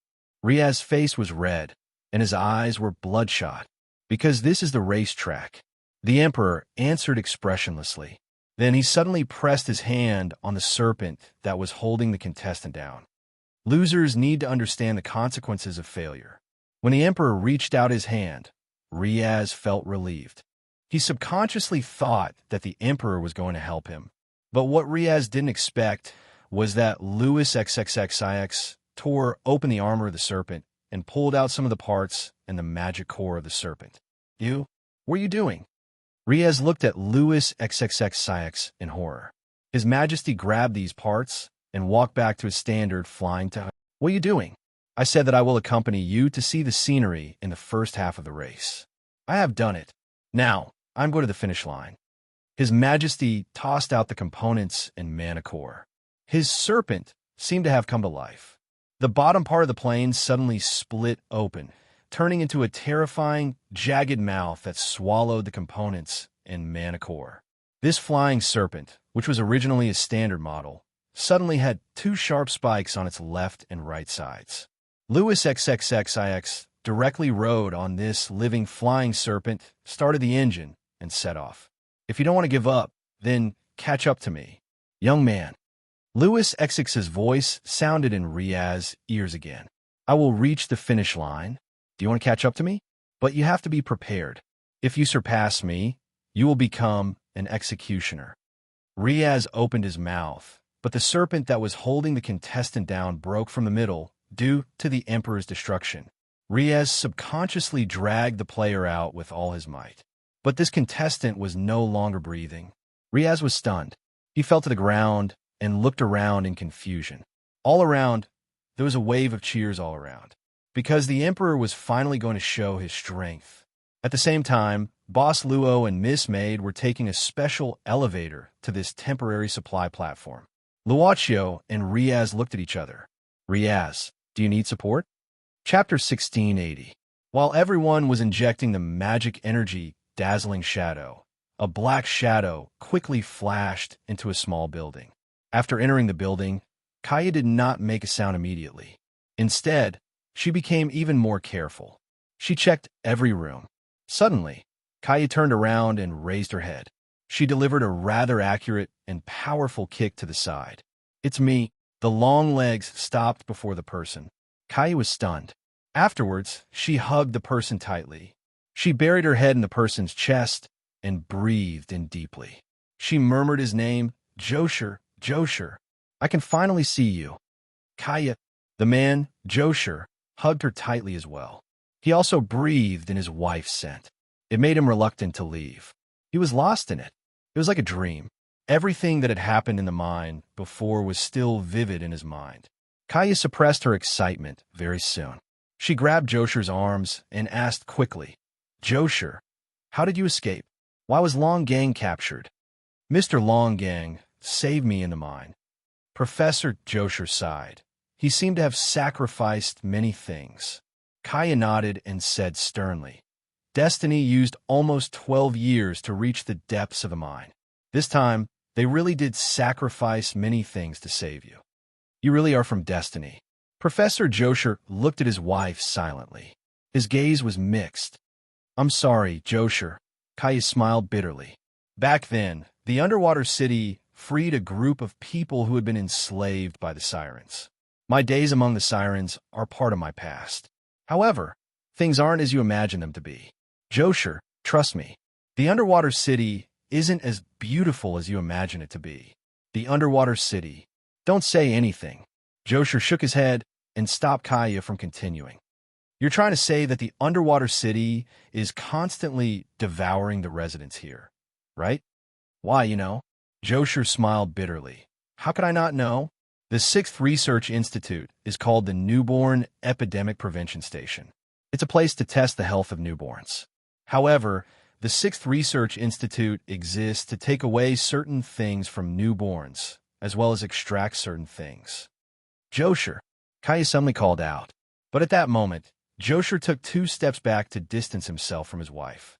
Riaz's face was red, and his eyes were bloodshot. "Because this is the racetrack," the Emperor answered expressionlessly. Then he suddenly pressed his hand on the serpent that was holding the contestant down. Losers need to understand the consequences of failure. When the Emperor reached out his hand, Riaz felt relieved. He subconsciously thought that the Emperor was going to help him. But what Riaz didn't expect was that Louis XXXIX tore open the armor of the serpent and pulled out some of the parts and the magic core of the serpent. What are you doing?" Riaz looked at Louis XXXIX in horror. His Majesty grabbed these parts and walked back to his standard, flying to him. "What are you doing?" "I said that I will accompany you to see the scenery in the first half of the race. I have done it. Now, I'm going to the finish line." His Majesty tossed out the components and mana core. His serpent seemed to have come to life. The bottom part of the plane suddenly split open, turning into a terrifying, jagged mouth that swallowed the components and mana core. This flying serpent, which was originally a standard model, suddenly had 2 sharp spikes on its left and right sides. Louis XXXIX directly rode on this living flying serpent, started the engine, and set off. "If you don't want to give up, then catch up to me. Young man." Louis XXX's voice sounded in Riaz's ears again. "I will reach the finish line. Do you want to catch up to me? But you have to be prepared. If you surpass me, you will become an executioner." Riaz opened his mouth, but the serpent that was holding the contestant down broke from the middle due to the Emperor's destruction. Riaz subconsciously dragged the player out with all his might. But this contestant was no longer breathing. Riaz was stunned. He fell to the ground and looked around in confusion. All around, there was a wave of cheers all around, because the Emperor was finally going to show his strength. At the same time, Boss Luo and Miss Maid were taking a special elevator to this temporary supply platform. Luocio and Riaz looked at each other. "Riaz, do you need support?" Chapter 1680. While everyone was injecting the magic energy dazzling shadow, a black shadow quickly flashed into a small building. After entering the building, Kaya did not make a sound immediately. Instead, she became even more careful. She checked every room. Suddenly, Kaya turned around and raised her head. She delivered a rather accurate and powerful kick to the side. It's me. The long legs stopped before the person. Kaya was stunned. Afterwards, she hugged the person tightly. She buried her head in the person's chest and breathed in deeply. She murmured his name, Josher, Josher. I can finally see you. Kaya, the man, Josher, hugged her tightly as well. He also breathed in his wife's scent. It made him reluctant to leave. He was lost in it. It was like a dream. Everything that had happened in the mine before was still vivid in his mind. Kaya suppressed her excitement very soon. She grabbed Josher's arms and asked quickly, Josher, how did you escape? Why was Longgang captured? Mr. Longgang saved me in the mine. Professor Josher sighed. He seemed to have sacrificed many things. Kaya nodded and said sternly, Destiny used almost 12 years to reach the depths of the mine. This time, they really did sacrifice many things to save you. You really are from Destiny. Professor Josher looked at his wife silently. His gaze was mixed. I'm sorry, Josher. Kaya smiled bitterly. Back then, the underwater city freed a group of people who had been enslaved by the sirens. My days among the sirens are part of my past. However, things aren't as you imagine them to be. Josher, trust me, the underwater city isn't as beautiful as you imagine it to be. The underwater city. Don't say anything. Josher shook his head and stopped Kaya from continuing. You're trying to say that the underwater city is constantly devouring the residents here, right? Why, Josher smiled bitterly. How could I not know? The 6th Research Institute is called the Newborn Epidemic Prevention Station. It's a place to test the health of newborns. However, the 6th Research Institute exists to take away certain things from newborns, as well as extract certain things. Josher, Kaya suddenly called out. But at that moment, Josher took 2 steps back to distance himself from his wife.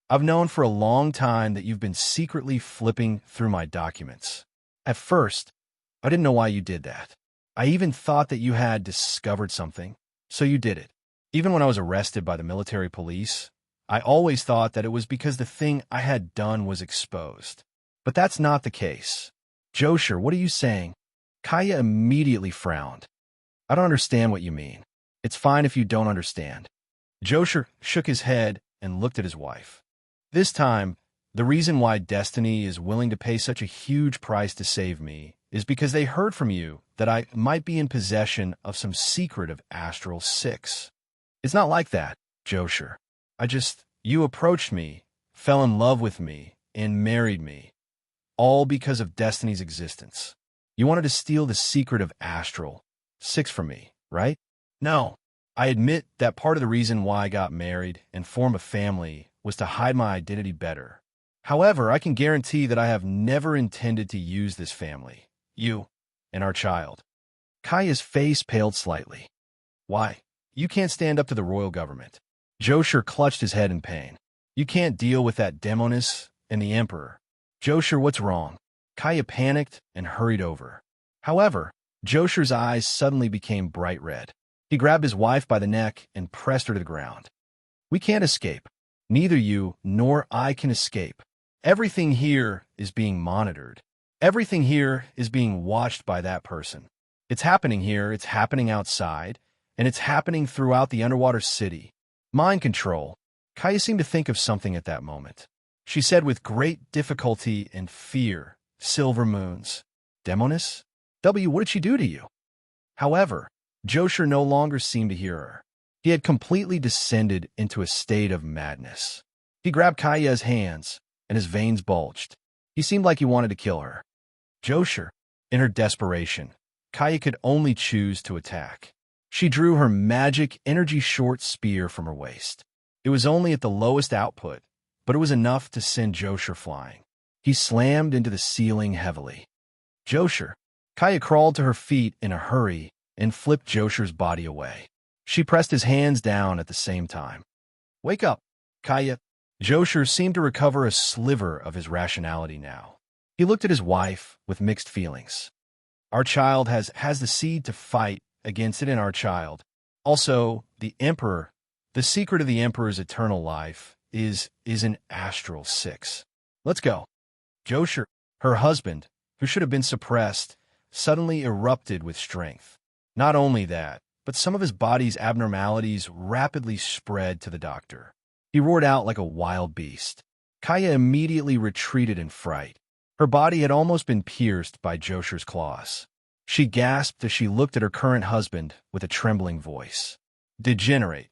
I've known for a long time that you've been secretly flipping through my documents. At first, I didn't know why you did that. I even thought that you had discovered something, so you did it. Even when I was arrested by the military police, I always thought that it was because the thing I had done was exposed. But that's not the case. Josher, what are you saying? Kaya immediately frowned. I don't understand what you mean. It's fine if you don't understand. Josher shook his head and looked at his wife. This time, the reason why Destiny is willing to pay such a huge price to save me is because they heard from you that I might be in possession of some secret of Astral 6. It's not like that, Josher. You approached me, fell in love with me, and married me, all because of Destiny's existence. You wanted to steal the secret of Astral 6 from me, right? No. I admit that part of the reason why I got married and formed a family was to hide my identity better. However, I can guarantee that I have never intended to use this family, you, and our child. Kaya's face paled slightly. Why? You can't stand up to the royal government. Josher clutched his head in pain. You can't deal with that demoness and the emperor. Josher, what's wrong? Kaya panicked and hurried over. However, Josher's eyes suddenly became bright red. He grabbed his wife by the neck and pressed her to the ground. We can't escape. Neither you nor I can escape. Everything here is being monitored. Everything here is being watched by that person. It's happening here, it's happening outside, and it's happening throughout the underwater city. Mind control. Kaya seemed to think of something at that moment. She said with great difficulty and fear, Silver moons. Demoness? What did she do to you? However, Josher no longer seemed to hear her. He had completely descended into a state of madness. He grabbed Kaya's hands, and his veins bulged. He seemed like he wanted to kill her. Josher, in her desperation, Kaya could only choose to attack. She drew her magic energy short spear from her waist. It was only at the lowest output, but it was enough to send Josher flying. He slammed into the ceiling heavily. Josher. Kaya crawled to her feet in a hurry and flipped Josher's body away. She pressed his hands down at the same time. Wake up, Kaya. Josher seemed to recover a sliver of his rationality now. He looked at his wife with mixed feelings. Our child has the seed to fight against it in our child. Also, the Emperor, the secret of the Emperor's eternal life is in Astral 6. Let's go. Josher, her husband, who should have been suppressed, suddenly erupted with strength. Not only that, but some of his body's abnormalities rapidly spread to the doctor. He roared out like a wild beast. Kaya immediately retreated in fright. Her body had almost been pierced by Josher's claws. She gasped as she looked at her current husband with a trembling voice. Degenerate.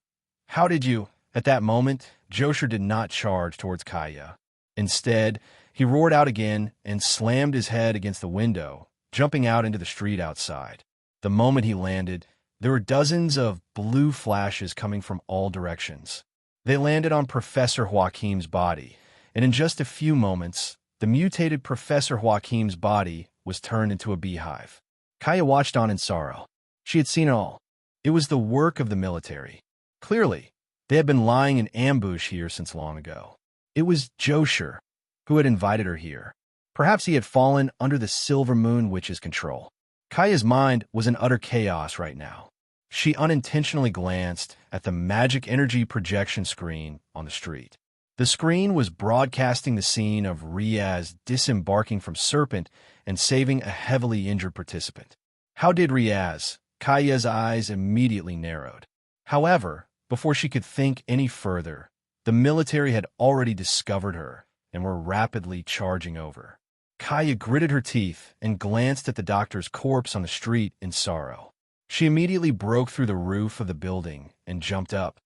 How did you? At that moment, Josher did not charge towards Kaya. Instead, he roared out again and slammed his head against the window, jumping out into the street outside. The moment he landed, there were dozens of blue flashes coming from all directions. They landed on Professor Joachim's body, and in just a few moments, the mutated Professor Joachim's body was turned into a beehive. Kaya watched on in sorrow. She had seen it all. It was the work of the military. Clearly, they had been lying in ambush here since long ago. It was Josher who had invited her here. Perhaps he had fallen under the Silver Moon Witch's control. Kaya's mind was in utter chaos right now. She unintentionally glanced at the magic energy projection screen on the street. The screen was broadcasting the scene of Riaz disembarking from Serpent and saving a heavily injured participant. How did Riaz? Kaya's eyes immediately narrowed. However, before she could think any further, the military had already discovered her and were rapidly charging over. Kaya gritted her teeth and glanced at the doctor's corpse on the street in sorrow. She immediately broke through the roof of the building and jumped up.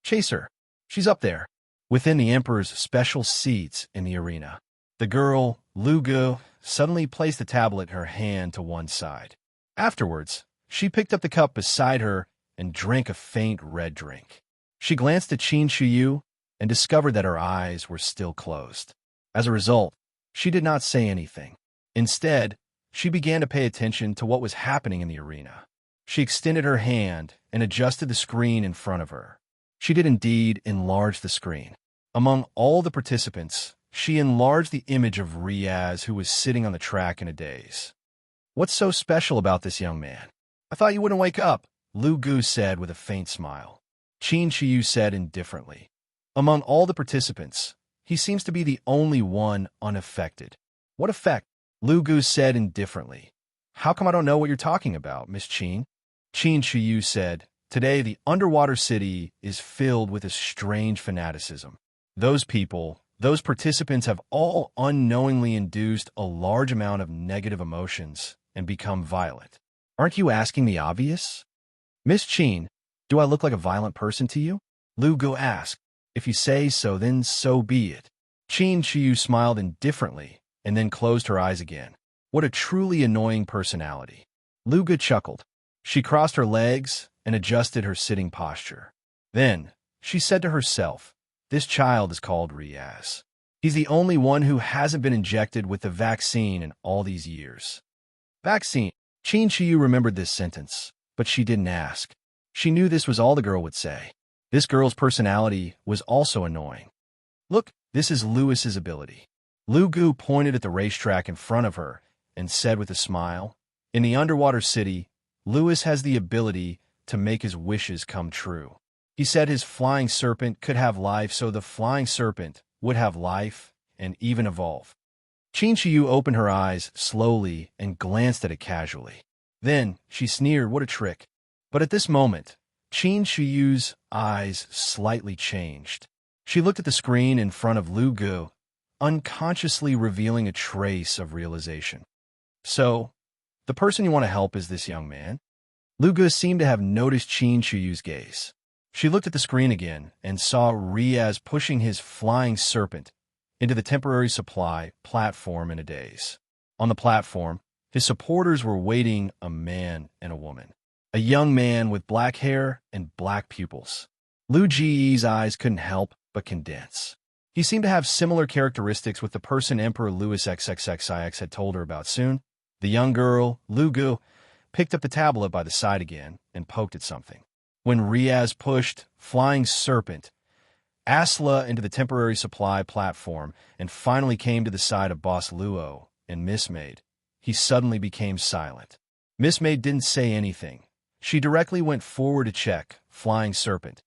Chase her. She's up there, within the Emperor's special seats in the arena. The girl, Lugu, suddenly placed the tablet in her hand to one side. Afterwards, she picked up the cup beside her and drank a faint red drink. She glanced at Qin Shuyu and discovered that her eyes were still closed. As a result, she did not say anything. Instead, she began to pay attention to what was happening in the arena. She extended her hand and adjusted the screen in front of her. She did indeed enlarge the screen. Among all the participants, she enlarged the image of Riaz, who was sitting on the track in a daze. What's so special about this young man? I thought you wouldn't wake up, Lu Gu said with a faint smile. Qin Shiyu said indifferently. Among all the participants, he seems to be the only one unaffected. What effect? Lu Gu said indifferently. How come I don't know what you're talking about, Miss Qin? Qin Shiyu said, today the underwater city is filled with a strange fanaticism. Those people, those participants have all unknowingly induced a large amount of negative emotions and become violent. Aren't you asking the obvious? Miss Qin, do I look like a violent person to you? Lu Gu asked. If you say so, then so be it. Qin Shiyu smiled indifferently and then closed her eyes again. What a truly annoying personality. Lu Gu chuckled. She crossed her legs and adjusted her sitting posture. Then, she said to herself, this child is called Riaz. He's the only one who hasn't been injected with the vaccine in all these years. Vaccine. Qin Shiyu remembered this sentence, but she didn't ask. She knew this was all the girl would say. This girl's personality was also annoying. Look, this is Lewis's ability. Lu Gu pointed at the racetrack in front of her and said with a smile, in the underwater city, Lewis has the ability to make his wishes come true. He said his flying serpent could have life, so the flying serpent would have life and even evolve. Qin Shiyu opened her eyes slowly and glanced at it casually. Then she sneered, what a trick. But at this moment, Qin Shiyu's eyes slightly changed. She looked at the screen in front of Lu Gu, unconsciously revealing a trace of realization. So, the person you want to help is this young man? Lu Gu seemed to have noticed Qin Shiyu's gaze. She looked at the screen again and saw Riaz pushing his flying serpent into the temporary supply platform in a daze. On the platform, his supporters were waiting, a man and a woman. A young man with black hair and black pupils. Lu Ji's eyes couldn't help but condense. He seemed to have similar characteristics with the person Emperor Louis XXXIX had told her about soon. The young girl, Lu Gu, picked up the tablet by the side again and poked at something. When Riaz pushed Flying Serpent, Asla into the temporary supply platform and finally came to the side of Boss Luo and Miss Maid, he suddenly became silent. Miss Maid didn't say anything. She directly went forward to check Flying Serpent,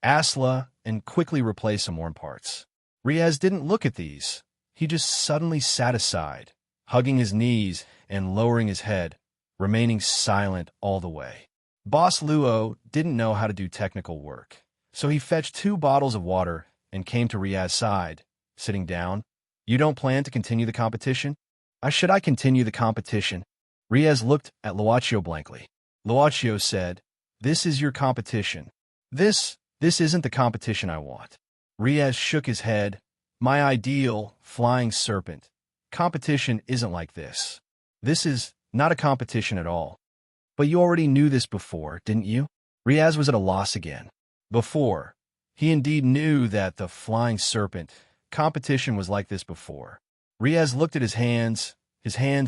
Asla, and quickly replaced some worn parts. Riaz didn't look at these. he just suddenly sat aside, hugging his knees and lowering his head, remaining silent all the way. Boss Luo didn't know how to do technical work, so he fetched 2 bottles of water and came to Riaz's side, sitting down. "You don't plan to continue the competition?" Should I continue the competition?" Riaz looked at Luocio blankly. Luocio said, "This is your competition. This isn't the competition I want." Riaz shook his head. "My ideal flying serpent competition isn't like this. This is not a competition at all." "But you already knew this before, didn't you?" Riaz was at a loss again. Before, he indeed knew that the flying serpent competition was like this before. Riaz looked at his hands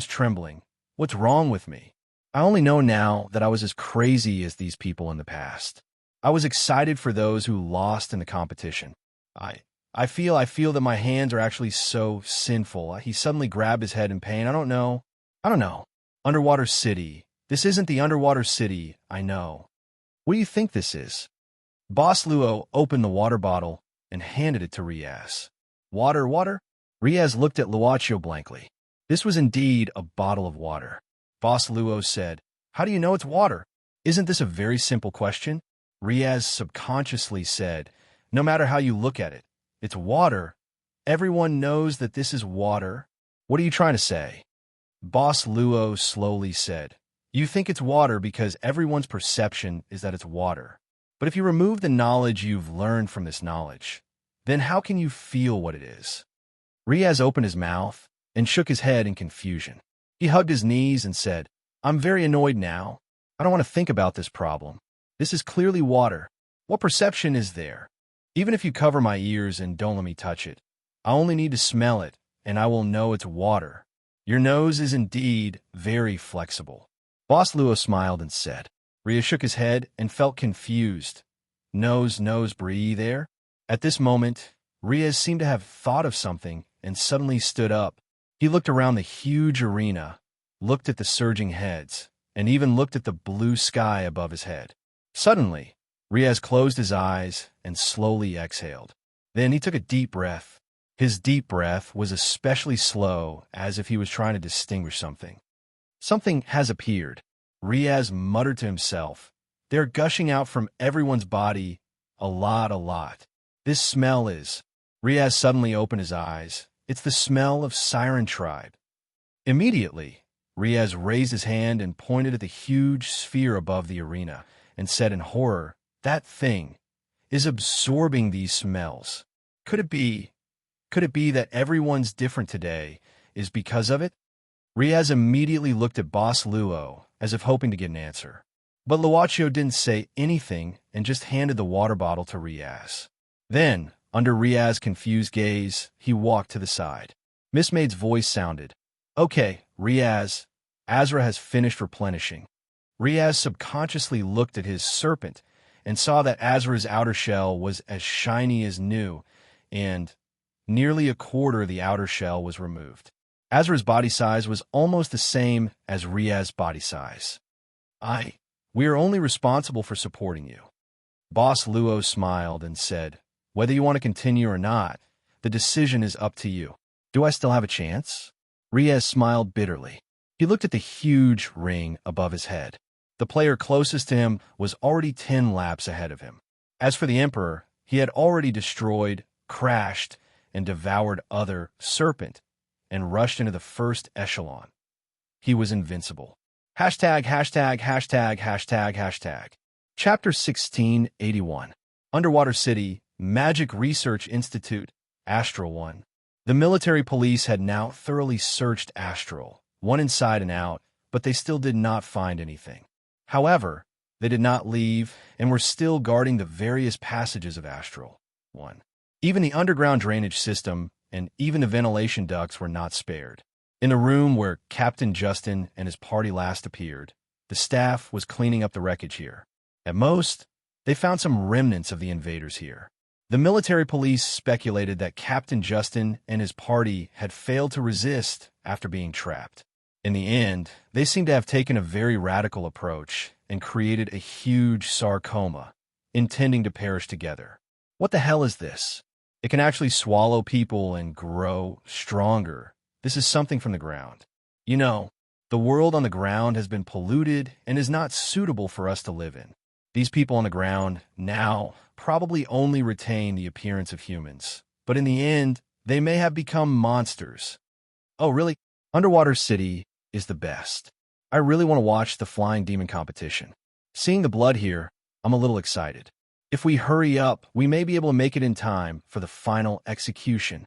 trembling. "What's wrong with me? I only know now that I was as crazy as these people in the past. I was excited for those who lost in the competition. I feel that my hands are actually so sinful." He suddenly grabbed his head in pain. I don't know. Underwater city. This isn't the underwater city, I know. What do you think this is?" Boss Luo opened the water bottle and handed it to Riaz. Water? Riaz looked at Luocio blankly. This was indeed a bottle of water. Boss Luo said, "How do you know it's water?" "Isn't this a very simple question?" Riaz subconsciously said, "No matter how you look at it, it's water. Everyone knows that this is water." "What are you trying to say?" Boss Luo slowly said, "You think it's water because everyone's perception is that it's water. But if you remove the knowledge you've learned from this knowledge, then how can you feel what it is?" Riaz opened his mouth and shook his head in confusion. He hugged his knees and said, "I'm very annoyed now. I don't want to think about this problem. This is clearly water. What perception is there? Even if you cover my ears and don't let me touch it, I only need to smell it, and I will know it's water. Your nose is indeed very flexible." Boss Luo smiled and said. Riaz shook his head and felt confused. Nose, breathe there. At this moment, Riaz seemed to have thought of something and suddenly stood up. He looked around the huge arena, looked at the surging heads, and even looked at the blue sky above his head. Suddenly, Riaz closed his eyes and slowly exhaled. Then he took a deep breath. His deep breath was especially slow, as if he was trying to distinguish something. "Something has appeared," Riaz muttered to himself. "They're gushing out from everyone's body, a lot. This smell is..." Riaz suddenly opened his eyes. "It's the smell of Siren tribe." Immediately, Riaz raised his hand and pointed at the huge sphere above the arena and said in horror, "That thing is absorbing these smells. Could it be that everyone's different today is because of it?" Riaz immediately looked at Boss Luo as if hoping to get an answer. But Luocio didn't say anything and just handed the water bottle to Riaz. Then, under Riaz's confused gaze, he walked to the side. Miss Maid's voice sounded, "Okay, Riaz, Azra has finished replenishing." Riaz subconsciously looked at his serpent and saw that Azra's outer shell was as shiny as new, and nearly a quarter of the outer shell was removed. Azra's body size was almost the same as Riaz's body size. We are only responsible for supporting you." Boss Luo smiled and said, "Whether you want to continue or not, the decision is up to you." "Do I still have a chance?" Riaz smiled bitterly. He looked at the huge ring above his head. The player closest to him was already 10 laps ahead of him. As for the Emperor, he had already destroyed, crashed, and devoured other serpent and rushed into the first echelon. He was invincible. Hashtag. Chapter 1681. Underwater City, Magic Research Institute, Astral 1. The military police had now thoroughly searched Astral, one inside and out, but they still did not find anything. However, they did not leave and were still guarding the various passages of Astral 1. Even the underground drainage system and even the ventilation ducts were not spared. In the room where Captain Justin and his party last appeared, the staff was cleaning up the wreckage here. At most, they found some remnants of the invaders here. The military police speculated that Captain Justin and his party had failed to resist after being trapped. In the end, they seem to have taken a very radical approach and created a huge sarcoma, intending to perish together. What the hell is this? It can actually swallow people and grow stronger. This is something from the ground. You know, the world on the ground has been polluted and is not suitable for us to live in. These people on the ground now probably only retain the appearance of humans, but in the end, they may have become monsters. Oh, really? Underwater City is the best. I really want to watch the flying demon competition. Seeing the blood here, I'm a little excited. If we hurry up, we may be able to make it in time for the final execution.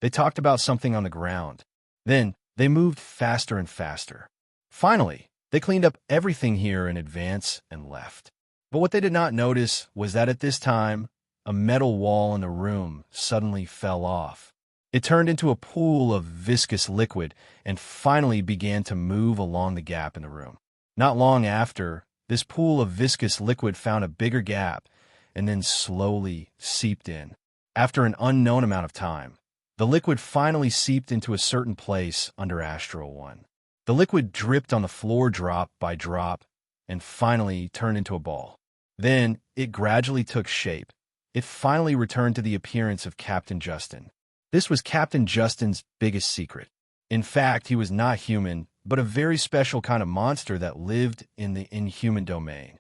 They talked about something on the ground. Then, they moved faster and faster. Finally, they cleaned up everything here in advance and left. But what they did not notice was that at this time, a metal wall in the room suddenly fell off. It turned into a pool of viscous liquid and finally began to move along the gap in the room. Not long after, this pool of viscous liquid found a bigger gap and then slowly seeped in. After an unknown amount of time, the liquid finally seeped into a certain place under Astral 1. The liquid dripped on the floor drop by drop and finally turned into a ball. Then, it gradually took shape. It finally returned to the appearance of Captain Justin. This was Captain Justin's biggest secret. In fact, he was not human, but a very special kind of monster that lived in the inhuman domain.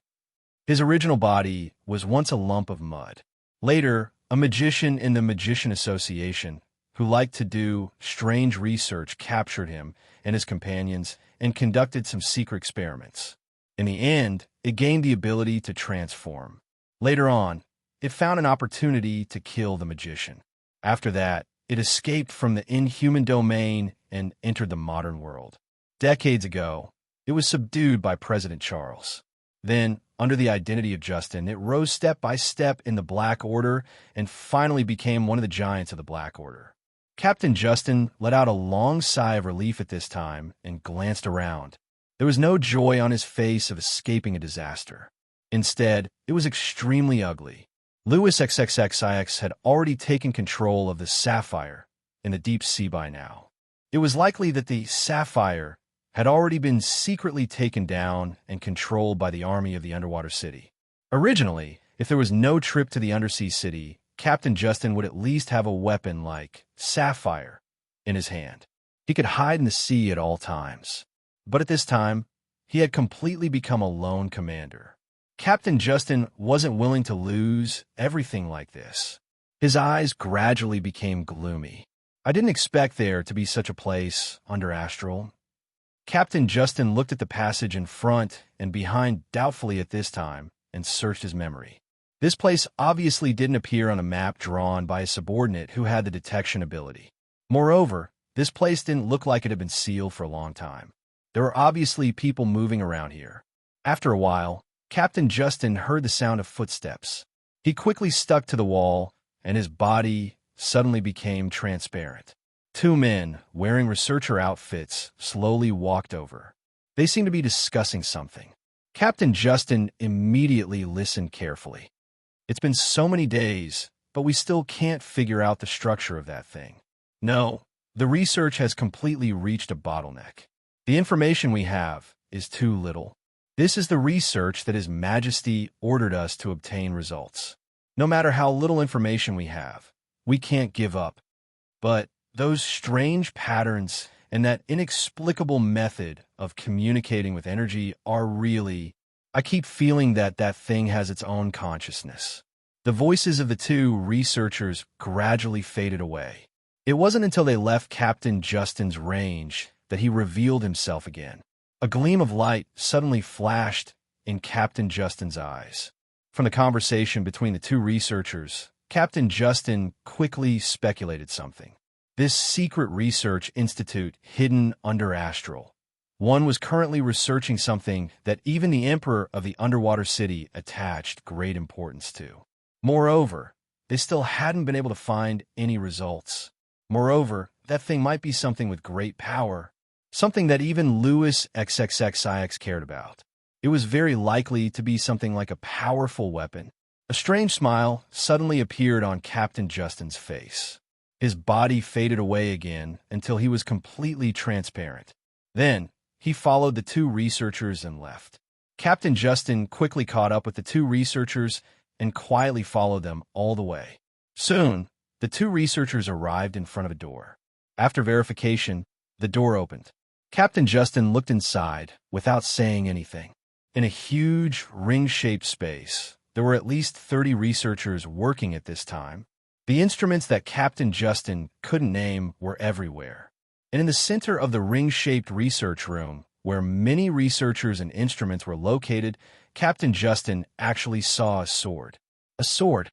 His original body was once a lump of mud. Later, a magician in the Magician Association, who liked to do strange research, captured him and his companions and conducted some secret experiments. In the end, it gained the ability to transform. Later on, it found an opportunity to kill the magician. After that, it escaped from the inhuman domain and entered the modern world. Decades ago, it was subdued by President Charles. Then, under the identity of Justin, it rose step by step in the Black Order and finally became one of the giants of the Black Order. Captain Justin let out a long sigh of relief at this time and glanced around. There was no joy on his face of escaping a disaster. Instead, it was extremely ugly. Lewis XXXIX had already taken control of the Sapphire in the deep sea by now. It was likely that the Sapphire had already been secretly taken down and controlled by the army of the underwater city. Originally, if there was no trip to the undersea city, Captain Justin would at least have a weapon like Sapphire in his hand. He could hide in the sea at all times. But at this time, he had completely become a lone commander. Captain Justin wasn't willing to lose everything like this. His eyes gradually became gloomy. I didn't expect there to be such a place under Astral. Captain Justin looked at the passage in front and behind doubtfully at this time and searched his memory. This place obviously didn't appear on a map drawn by a subordinate who had the detection ability. Moreover, this place didn't look like it had been sealed for a long time. There were obviously people moving around here. After a while, Captain Justin heard the sound of footsteps. He quickly stuck to the wall, and his body suddenly became transparent. Two men, wearing researcher outfits, slowly walked over. They seemed to be discussing something. Captain Justin immediately listened carefully. It's been so many days, but we still can't figure out the structure of that thing. No, the research has completely reached a bottleneck. The information we have is too little. This is the research that His Majesty ordered us to obtain results. No matter how little information we have, we can't give up. But those strange patterns and that inexplicable method of communicating with energy are really... I keep feeling that that thing has its own consciousness. The voices of the two researchers gradually faded away. It wasn't until they left Captain Justin's range that he revealed himself again. A gleam of light suddenly flashed in Captain Justin's eyes. From the conversation between the two researchers, Captain Justin quickly speculated something. This secret research institute hidden under Astral. One was currently researching something that even the Emperor of the underwater city attached great importance to. Moreover, they still hadn't been able to find any results. Moreover, that thing might be something with great power, something that even Lewis XXXIX cared about. It was very likely to be something like a powerful weapon. A strange smile suddenly appeared on Captain Justin's face. His body faded away again until he was completely transparent. Then, he followed the two researchers and left. Captain Justin quickly caught up with the two researchers and quietly followed them all the way. Soon, The two researchers arrived in front of a door. After verification, the door opened. Captain Justin looked inside without saying anything. In a huge, ring-shaped space, there were at least 30 researchers working at this time. The instruments that Captain Justin couldn't name were everywhere. And in the center of the ring-shaped research room, where many researchers and instruments were located, Captain Justin actually saw a sword. A sword.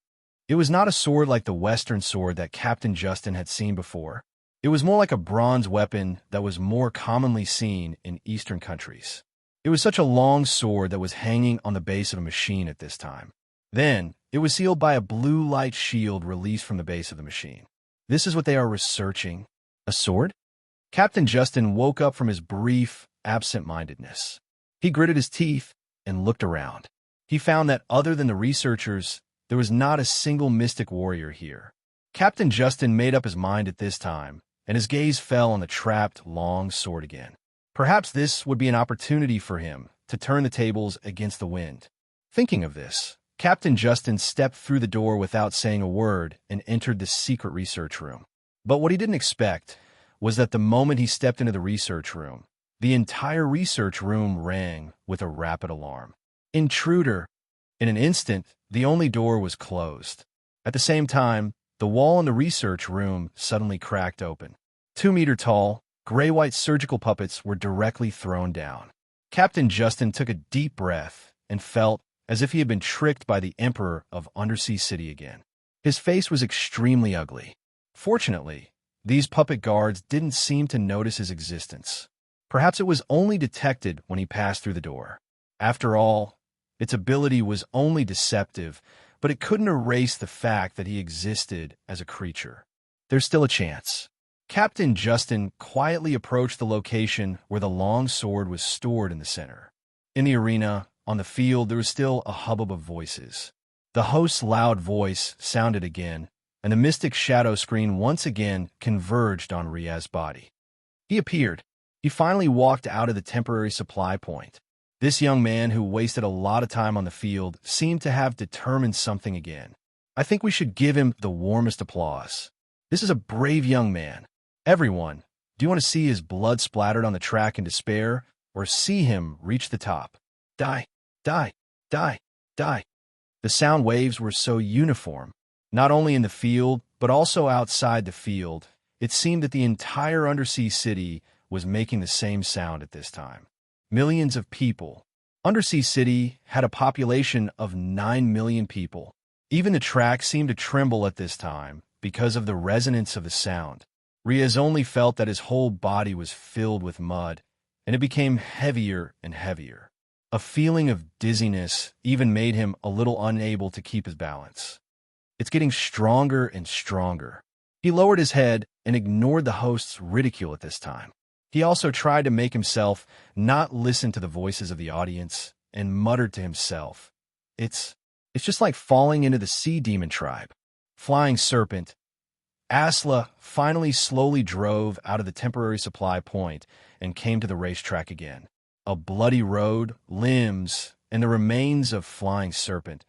It was not a sword like the Western sword that Captain Justin had seen before. It was more like a bronze weapon that was more commonly seen in Eastern countries. It was such a long sword that was hanging on the base of a machine at this time. Then, it was sealed by a blue light shield released from the base of the machine. This is what they are researching. A sword? Captain Justin woke up from his brief absent-mindedness. He gritted his teeth and looked around. He found that other than the researchers, there was not a single mystic warrior here. Captain Justin made up his mind at this time, and his gaze fell on the trapped long sword again. Perhaps this would be an opportunity for him to turn the tables against the wind. Thinking of this, Captain Justin stepped through the door without saying a word and entered the secret research room. But what he didn't expect was that the moment he stepped into the research room, the entire research room rang with a rapid alarm. Intruder! In an instant, the only door was closed. At the same time, the wall in the research room suddenly cracked open. 2-meter-tall, gray-white surgical puppets were directly thrown down. Captain Justin took a deep breath and felt as if he had been tricked by the Emperor of Undersea City again. His face was extremely ugly. Fortunately, these puppet guards didn't seem to notice his existence. Perhaps it was only detected when he passed through the door. After all, its ability was only deceptive, but it couldn't erase the fact that he existed as a creature. There's still a chance. Captain Justin quietly approached the location where the long sword was stored in the center. In the arena, on the field, there was still a hubbub of voices. The host's loud voice sounded again, and the mystic shadow screen once again converged on Riaz's body. He appeared. He finally walked out of the temporary supply point. This young man who wasted a lot of time on the field seemed to have determined something again. I think we should give him the warmest applause. This is a brave young man. Everyone, do you want to see his blood splattered on the track in despair, or see him reach the top? Die, die, die, die. The sound waves were so uniform, not only in the field, but also outside the field. It seemed that the entire undersea city was making the same sound at this time. Millions of people. Undersea City had a population of 9 million people. Even the track seemed to tremble at this time because of the resonance of the sound. Riaz only felt that his whole body was filled with mud, and it became heavier and heavier. A feeling of dizziness even made him a little unable to keep his balance. It's getting stronger and stronger. He lowered his head and ignored the host's ridicule at this time. He also tried to make himself not listen to the voices of the audience and muttered to himself, It's just like falling into the sea demon tribe. Flying serpent. Asla finally slowly drove out of the temporary supply point and came to the racetrack again. A bloody road, limbs, and the remains of Flying Serpent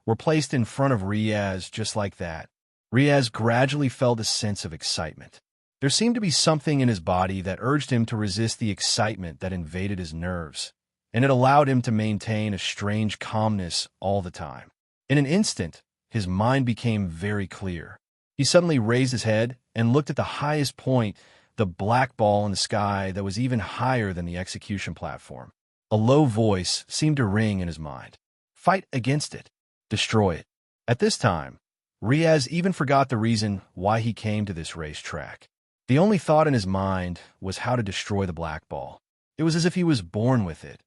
were placed in front of Riaz just like that. Riaz gradually felt a sense of excitement. There seemed to be something in his body that urged him to resist the excitement that invaded his nerves, and it allowed him to maintain a strange calmness all the time. In an instant, his mind became very clear. He suddenly raised his head and looked at the highest point, the black ball in the sky that was even higher than the execution platform. A low voice seemed to ring in his mind. Fight against it. Destroy it. At this time, Riaz even forgot the reason why he came to this racetrack. The only thought in his mind was how to destroy the black ball. It was as if he was born with it,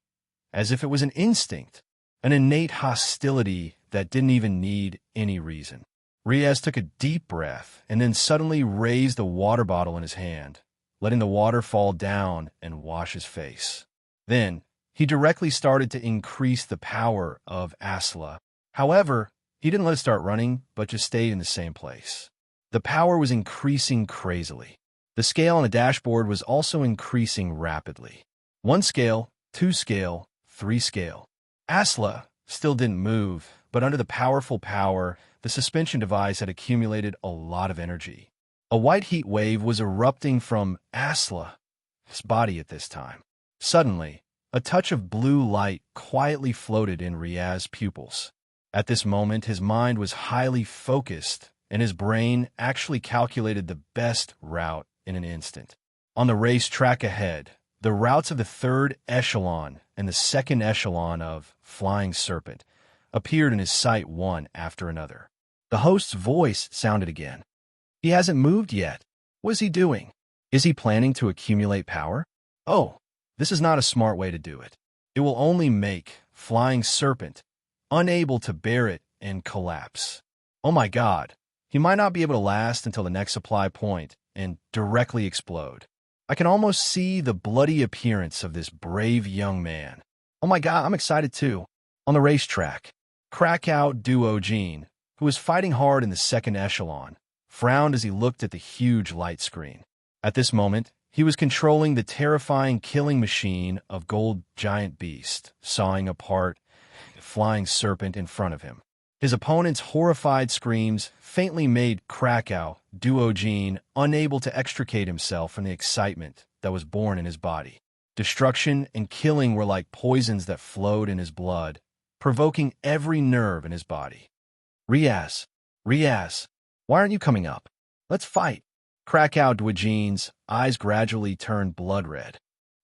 as if it was an instinct, an innate hostility that didn't even need any reason. Riaz took a deep breath and then suddenly raised the water bottle in his hand, letting the water fall down and wash his face. Then, he directly started to increase the power of Asla. However, he didn't let it start running, but just stayed in the same place. The power was increasing crazily. The scale on the dashboard was also increasing rapidly. 1 scale, 2 scale, 3 scale. Asla still didn't move, but under the powerful power, the suspension device had accumulated a lot of energy. A white heat wave was erupting from Asla's body at this time. Suddenly, a touch of blue light quietly floated in Riaz's pupils. At this moment, his mind was highly focused, and his brain actually calculated the best route in an instant. On the race track ahead, the routes of the third echelon and the second echelon of Flying Serpent appeared in his sight one after another. The host's voice sounded again. He hasn't moved yet. What is he doing? Is he planning to accumulate power? Oh, this is not a smart way to do it. It will only make Flying Serpent unable to bear it and collapse. Oh my God, he might not be able to last until the next supply point and directly explode. I can almost see the bloody appearance of this brave young man. Oh my God, I'm excited too. On the racetrack, Krakow Duo Gene, who was fighting hard in the second echelon, frowned as he looked at the huge light screen. At this moment, he was controlling the terrifying killing machine of Gold Giant Beast, sawing apart the Flying Serpent in front of him. His opponent's horrified screams faintly made Krakow Duo Gene unable to extricate himself from the excitement that was born in his body. Destruction and killing were like poisons that flowed in his blood, provoking every nerve in his body. Riaz, why aren't you coming up? Let's fight. Krakow Duo Gene's eyes gradually turned blood red.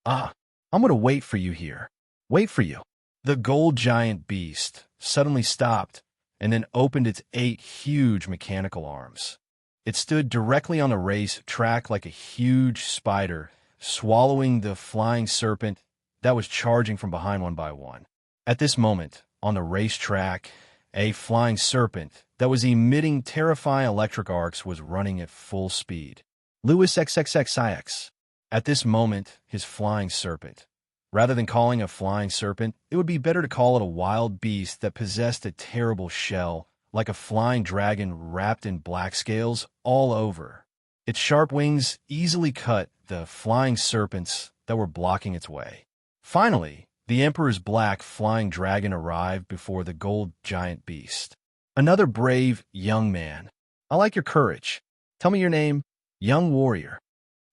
I'm going to wait for you here. Wait for you. The Gold Giant Beast suddenly stopped and then opened its 8 huge mechanical arms. It stood directly on the race track like a huge spider, swallowing the Flying Serpent that was charging from behind one by one. At this moment, on the racetrack, a Flying Serpent that was emitting terrifying electric arcs was running at full speed. Lewis XXXIX. At this moment, his Flying Serpent. Rather than calling a flying serpent, it would be better to call it a wild beast that possessed a terrible shell, like a flying dragon wrapped in black scales all over. Its sharp wings easily cut the flying serpents that were blocking its way. Finally, the Emperor's black flying dragon arrived before the Gold Giant Beast. Another brave young man. I like your courage. Tell me your name. Young warrior.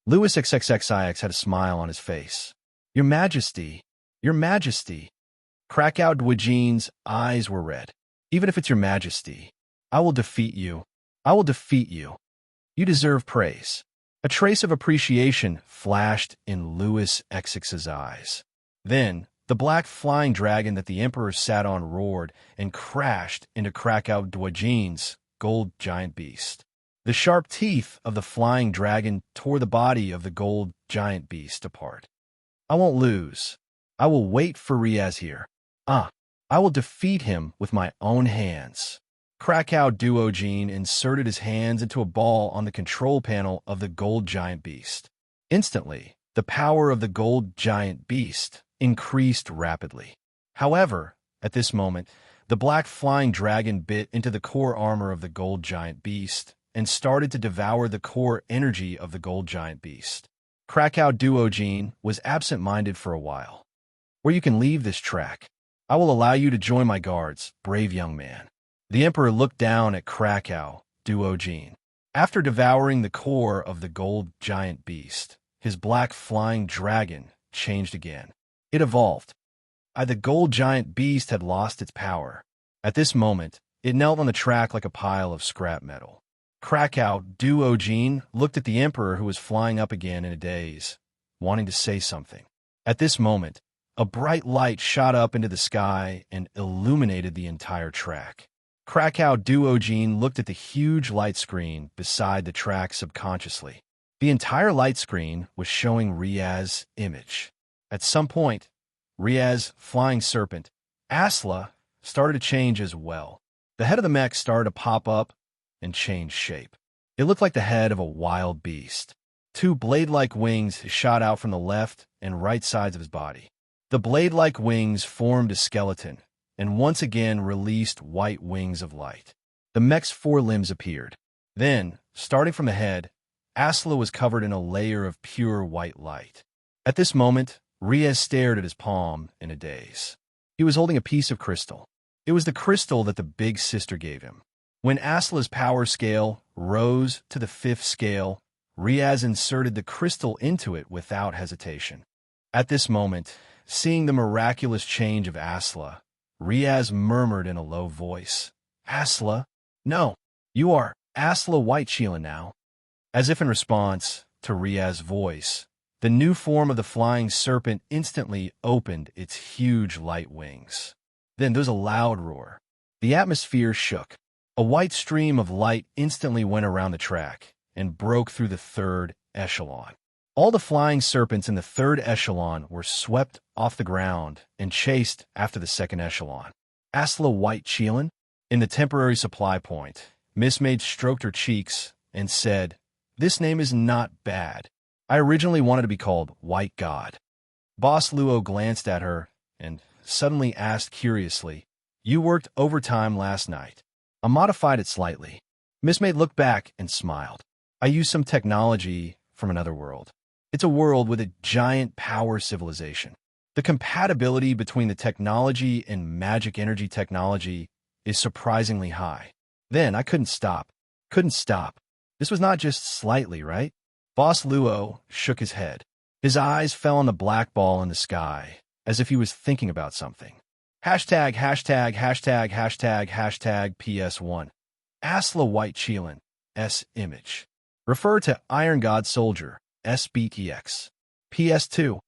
Lewis XXXIX had a smile on his face. Your Majesty, Your Majesty. Krakow Duo Gene's eyes were red. Even if it's Your Majesty, I will defeat you. I will defeat you. You deserve praise. A trace of appreciation flashed in Lewis XXX's eyes. Then, the black flying dragon that the Emperor sat on roared and crashed into Krakow Duo Gene's Gold Giant Beast. The sharp teeth of the flying dragon tore the body of the Gold Giant Beast apart. I won't lose. I will wait for Riaz here. I will defeat him with my own hands. Krakow Duo Gene inserted his hands into a ball on the control panel of the Gold Giant Beast. Instantly, the power of the Gold Giant Beast increased rapidly. However, at this moment, the black flying dragon bit into the core armor of the Gold Giant Beast and started to devour the core energy of the Gold Giant Beast. Krakow Duo Gene was absent-minded for a while. Where you can leave this track. I will allow you to join my guards, brave young man. The Emperor looked down at Krakow Duo Gene. After devouring the core of the Gold Giant Beast, his black flying dragon changed again. It evolved. The Gold Giant Beast had lost its power. At this moment, it knelt on the track like a pile of scrap metal. Krakow Duo Gene looked at the Emperor, who was flying up again in a daze, wanting to say something. At this moment, a bright light shot up into the sky and illuminated the entire track. Krakow Duo Gene looked at the huge light screen beside the track subconsciously. The entire light screen was showing Riaz's image. At some point, Riaz's flying serpent, Asla, started to change as well. The head of the mech started to pop up and change shape. It looked like the head of a wild beast. 2 blade-like wings shot out from the left and right sides of his body. The blade-like wings formed a skeleton and once again released white wings of light. The mech's 4 limbs appeared. Then, starting from the head, Asla was covered in a layer of pure white light. At this moment, Riaz stared at his palm in a daze. He was holding a piece of crystal. It was the crystal that the big sister gave him. When Asla's power scale rose to the 5th scale, Riaz inserted the crystal into it without hesitation. At this moment, seeing the miraculous change of Asla, Riaz murmured in a low voice, "Asla? No, you are Asla Whiteshielan now." As if in response to Riaz's voice, the new form of the flying serpent instantly opened its huge light wings. Then there was a loud roar. The atmosphere shook. A white stream of light instantly went around the track and broke through the 3rd echelon. All the flying serpents in the 3rd echelon were swept off the ground and chased after the 2nd echelon. Asla Whiteshielan, in the temporary supply point, Miss Maid stroked her cheeks and said, "This name is not bad. I originally wanted to be called White God." Boss Luo glanced at her and suddenly asked curiously, "You worked overtime last night?" I modified it slightly. Miss Maid looked back and smiled. "I used some technology from another world. It's a world with a giant power civilization. The compatibility between the technology and magic energy technology is surprisingly high." Then I couldn't stop. Couldn't stop. This was not just slightly, right? Boss Luo shook his head. His eyes fell on the black ball in the sky, as if he was thinking about something. Hashtag, hashtag, hashtag, hashtag, hashtag PS1. Asla Whiteshielan, S image. Refer to Iron God Soldier, SBTX. PS2.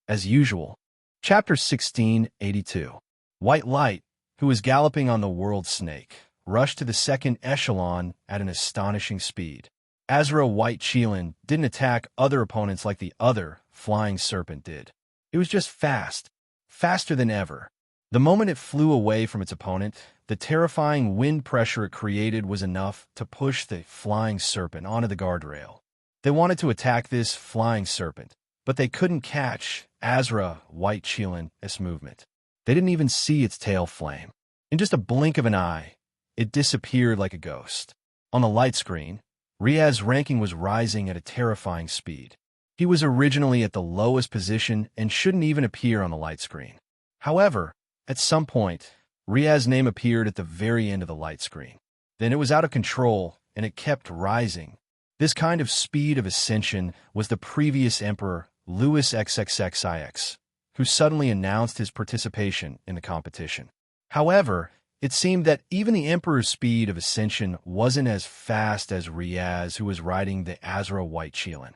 As usual. Chapter 1682. White Light, who was galloping on the world snake, rushed to the 2nd echelon at an astonishing speed. Asra Whiteshielan didn't attack other opponents like the other flying serpent did. It was just fast. Faster than ever. The moment it flew away from its opponent, the terrifying wind pressure it created was enough to push the flying serpent onto the guardrail. They wanted to attack this flying serpent, but they couldn't catch Asra Whiteshielan's movement. They didn't even see its tail flame. In just a blink of an eye, it disappeared like a ghost. On the light screen, Riaz's ranking was rising at a terrifying speed. He was originally at the lowest position and shouldn't even appear on the light screen. However, at some point, Riaz's name appeared at the very end of the light screen. Then it was out of control, and it kept rising. This kind of speed of ascension was the previous emperor, Louis XXXIX, who suddenly announced his participation in the competition. However, it seemed that even the emperor's speed of ascension wasn't as fast as Riaz, who was riding the Asra Whiteshielan.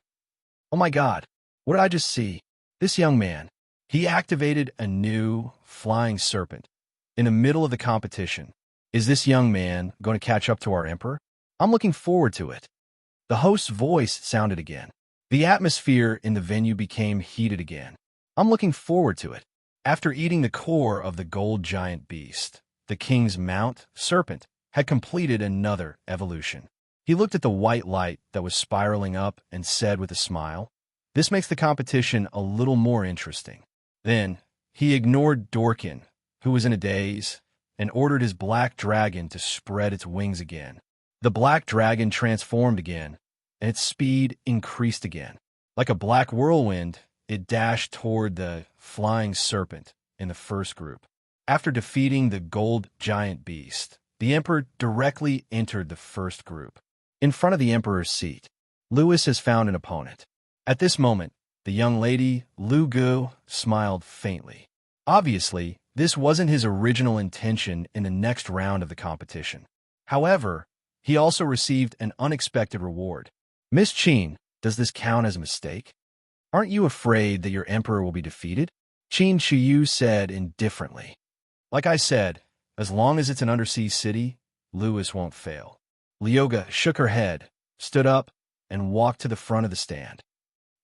Oh my God, what did I just see? This young man. He activated a new flying serpent in the middle of the competition. Is this young man going to catch up to our emperor? I'm looking forward to it. The host's voice sounded again. The atmosphere in the venue became heated again. I'm looking forward to it. After eating the core of the gold giant beast, the king's mount, serpent, had completed another evolution. He looked at the white light that was spiraling up and said with a smile, "This makes the competition a little more interesting." Then, he ignored Dorkin, who was in a daze, and ordered his black dragon to spread its wings again. The black dragon transformed again, and its speed increased again. Like a black whirlwind, it dashed toward the flying serpent in the first group. After defeating the gold giant beast, the emperor directly entered the first group. In front of the emperor's seat, Louis has found an opponent. At this moment, the young lady, Lu Gu, smiled faintly. Obviously, this wasn't his original intention in the next round of the competition. However, he also received an unexpected reward. "Miss Qin, does this count as a mistake? Aren't you afraid that your emperor will be defeated?" Qin Shiyu said indifferently. "Like I said, as long as it's an undersea city, Louis won't fail." Lyoga shook her head, stood up, and walked to the front of the stand.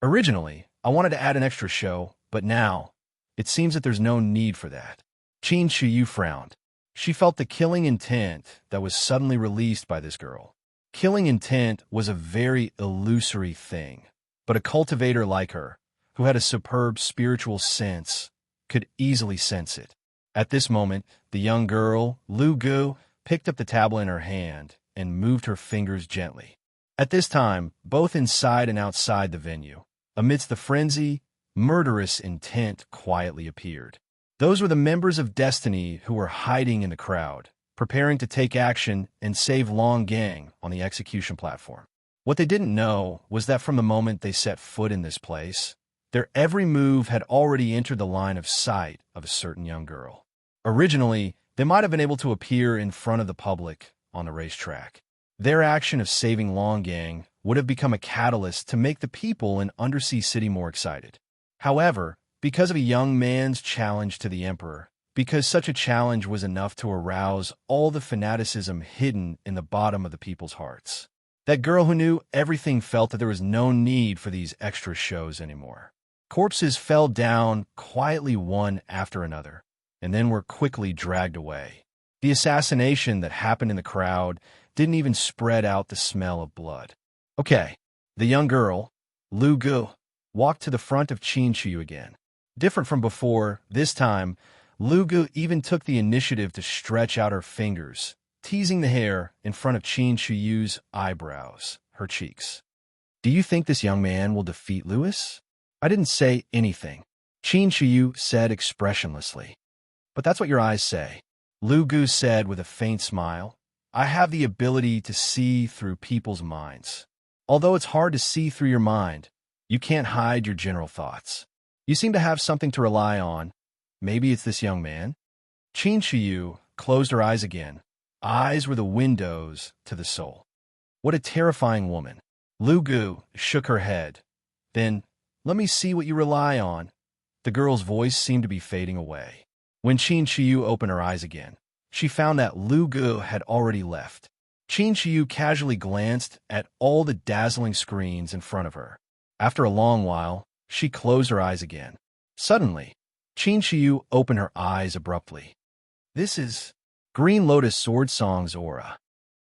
"Originally, I wanted to add an extra show, but now, it seems that there's no need for that." Qin Shiyu frowned. She felt the killing intent that was suddenly released by this girl. Killing intent was a very illusory thing, but a cultivator like her, who had a superb spiritual sense, could easily sense it. At this moment, the young girl, Lu Gu, picked up the tablet in her hand and moved her fingers gently. At this time, both inside and outside the venue, amidst the frenzy, murderous intent quietly appeared. Those were the members of Destiny who were hiding in the crowd, preparing to take action and save Long Gang on the execution platform. What they didn't know was that from the moment they set foot in this place, their every move had already entered the line of sight of a certain young girl. Originally, they might have been able to appear in front of the public on the racetrack. Their action of saving Long Gang would have become a catalyst to make the people in Undersea City more excited. However, because of a young man's challenge to the Emperor, because such a challenge was enough to arouse all the fanaticism hidden in the bottom of the people's hearts, that girl who knew everything felt that there was no need for these extra shows anymore. Corpses fell down quietly one after another, and then were quickly dragged away. The assassination that happened in the crowd didn't even spread out the smell of blood. Okay, the young girl, Lu Gu, walked to the front of Qin Shiyu again. Different from before, this time, Lu Gu even took the initiative to stretch out her fingers, teasing the hair in front of Qin Shiyu's eyebrows, her cheeks. Do you think this young man will defeat Lewis? I didn't say anything, Qin Shiyu said expressionlessly. But that's what your eyes say, Lu Gu said with a faint smile. I have the ability to see through people's minds. Although it's hard to see through your mind, you can't hide your general thoughts. You seem to have something to rely on. Maybe it's this young man? Qin Shiyu closed her eyes again. Eyes were the windows to the soul. What a terrifying woman. Lu Gu shook her head. Then, let me see what you rely on. The girl's voice seemed to be fading away. When Qin Shiyu opened her eyes again, she found that Lu Gu had already left. Qin Shiyu casually glanced at all the dazzling screens in front of her. After a long while, she closed her eyes again. Suddenly, Qin Shiyu opened her eyes abruptly. This is Green Lotus Sword Song's aura.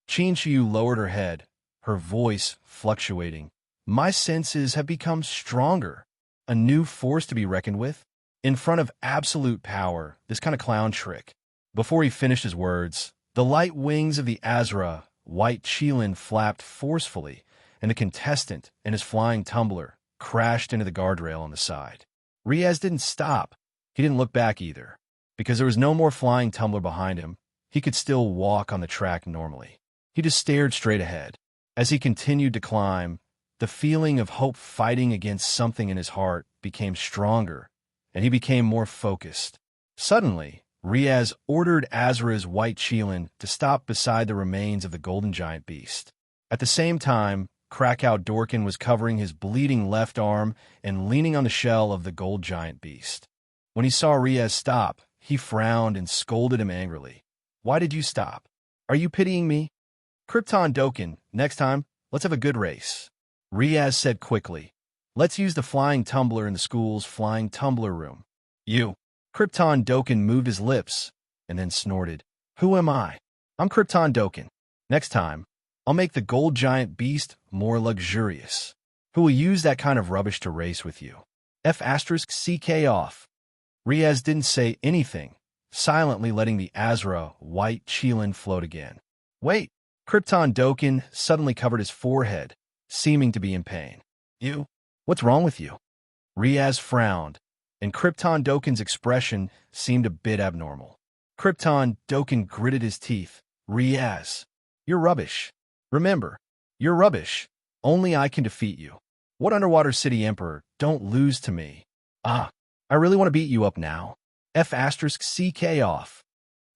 Qin Shiyu lowered her head, her voice fluctuating. My senses have become stronger. A new force to be reckoned with? In front of absolute power, this kind of clown trick. Before he finished his words, the light wings of the Azra, white Qilin, flapped forcefully, and the contestant and his flying tumbler crashed into the guardrail on the side. Riaz didn't stop. He didn't look back either. Because there was no more flying tumbler behind him, he could still walk on the track normally. He just stared straight ahead. As he continued to climb, the feeling of hope fighting against something in his heart became stronger, and he became more focused. Suddenly, Riaz ordered Azra's white Qilin to stop beside the remains of the golden giant beast. At the same time, Krakow Dorkin was covering his bleeding left arm and leaning on the shell of the gold giant beast. When he saw Riaz stop, he frowned and scolded him angrily. Why did you stop? Are you pitying me? Krypton Dorkin, next time, let's have a good race. Riaz said quickly. Let's use the flying tumbler in the school's flying tumbler room. You. Krypton Dorkin moved his lips and then snorted. Who am I? I'm Krypton Dorkin. Next time, I'll make the gold giant beast more luxurious. Who will use that kind of rubbish to race with you? F***CK off. Riaz didn't say anything, silently letting the Azra white Qilin float again. Wait, Krypton Dorkin suddenly covered his forehead, seeming to be in pain. You? What's wrong with you? Riaz frowned, and Krypton Dorkin's expression seemed a bit abnormal. Krypton Dorkin gritted his teeth. Riaz, you're rubbish. Remember, you're rubbish. Only I can defeat you. What Underwater City Emperor, don't lose to me. I really want to beat you up now. F***CK off.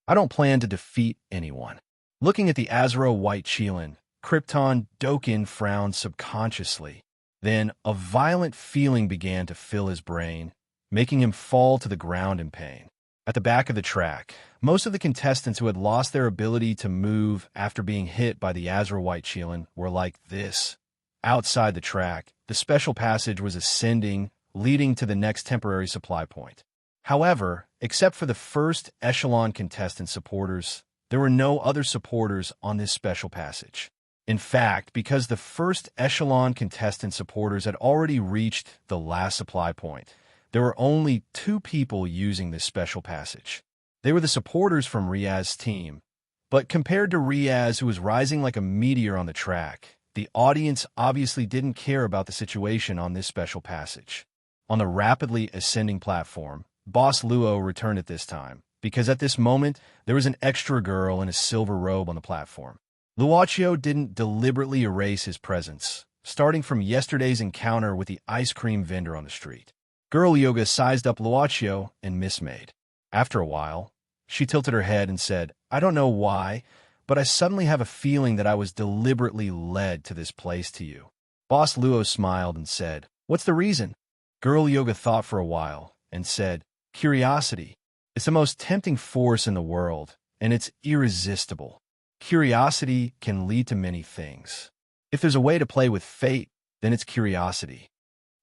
I don't plan to defeat anyone. Looking at the Azra white Qilin, Krypton Dorkin frowned subconsciously. Then a violent feeling began to fill his brain, making him fall to the ground in pain. At the back of the track, most of the contestants who had lost their ability to move after being hit by the Azra white Qilin were like this. Outside the track, the special passage was ascending, leading to the next temporary supply point. However, except for the first echelon contestant supporters, there were no other supporters on this special passage. In fact, because the first echelon contestant supporters had already reached the last supply point, there were only 2 people using this special passage. They were the supporters from Riaz's team. But compared to Riaz, who was rising like a meteor on the track, the audience obviously didn't care about the situation on this special passage. On the rapidly ascending platform, Boss Luo returned at this time, because at this moment, there was an extra girl in a silver robe on the platform. Luaccio didn't deliberately erase his presence, starting from yesterday's encounter with the ice cream vendor on the street. Girl Yoga sized up Luaccio and mismade. After a while, she tilted her head and said, I don't know why, but I suddenly have a feeling that I was deliberately led to this place to you. Boss Luo smiled and said, What's the reason? Girl Yoga thought for a while and said, Curiosity. It's the most tempting force in the world, and it's irresistible. Curiosity can lead to many things. If there's a way to play with fate, then it's curiosity.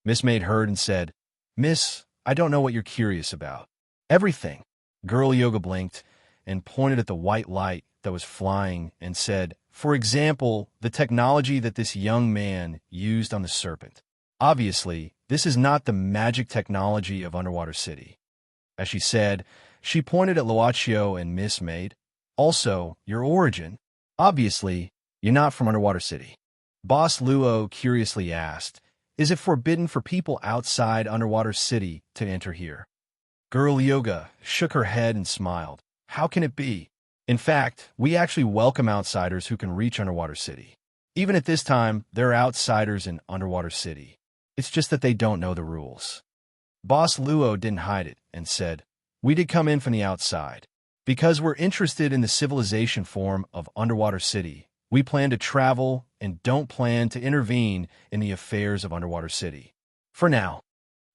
Miss Maid heard and said, Miss, I don't know what you're curious about. Everything. Girl Yoga blinked and pointed at the white light that was flying and said, For example, the technology that this young man used on the serpent. Obviously, this is not the magic technology of Underwater City. As she said, she pointed at Luaccio and Miss Maid. Also, your origin. Obviously, you're not from Underwater City. Boss Luo curiously asked, Is it forbidden for people outside Underwater City to enter here? Girl Yoga shook her head and smiled. How can it be? In fact, we actually welcome outsiders who can reach Underwater City. Even at this time, there are outsiders in Underwater City. It's just that they don't know the rules. Boss Luo didn't hide it and said, We did come in from the outside. Because we're interested in the civilization form of Underwater City, we plan to travel and don't plan to intervene in the affairs of Underwater City. For now.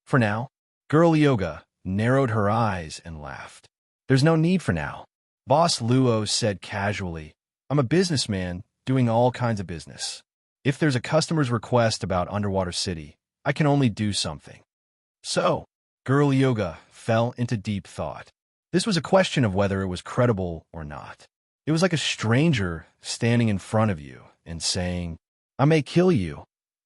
For now? Girl Yoga narrowed her eyes and laughed. There's no need for now. Boss Luo said casually, I'm a businessman doing all kinds of business. If there's a customer's request about Underwater City, I can only do something. So, Girl Yoga fell into deep thought. This was a question of whether it was credible or not. It was like a stranger standing in front of you and saying, I may kill you,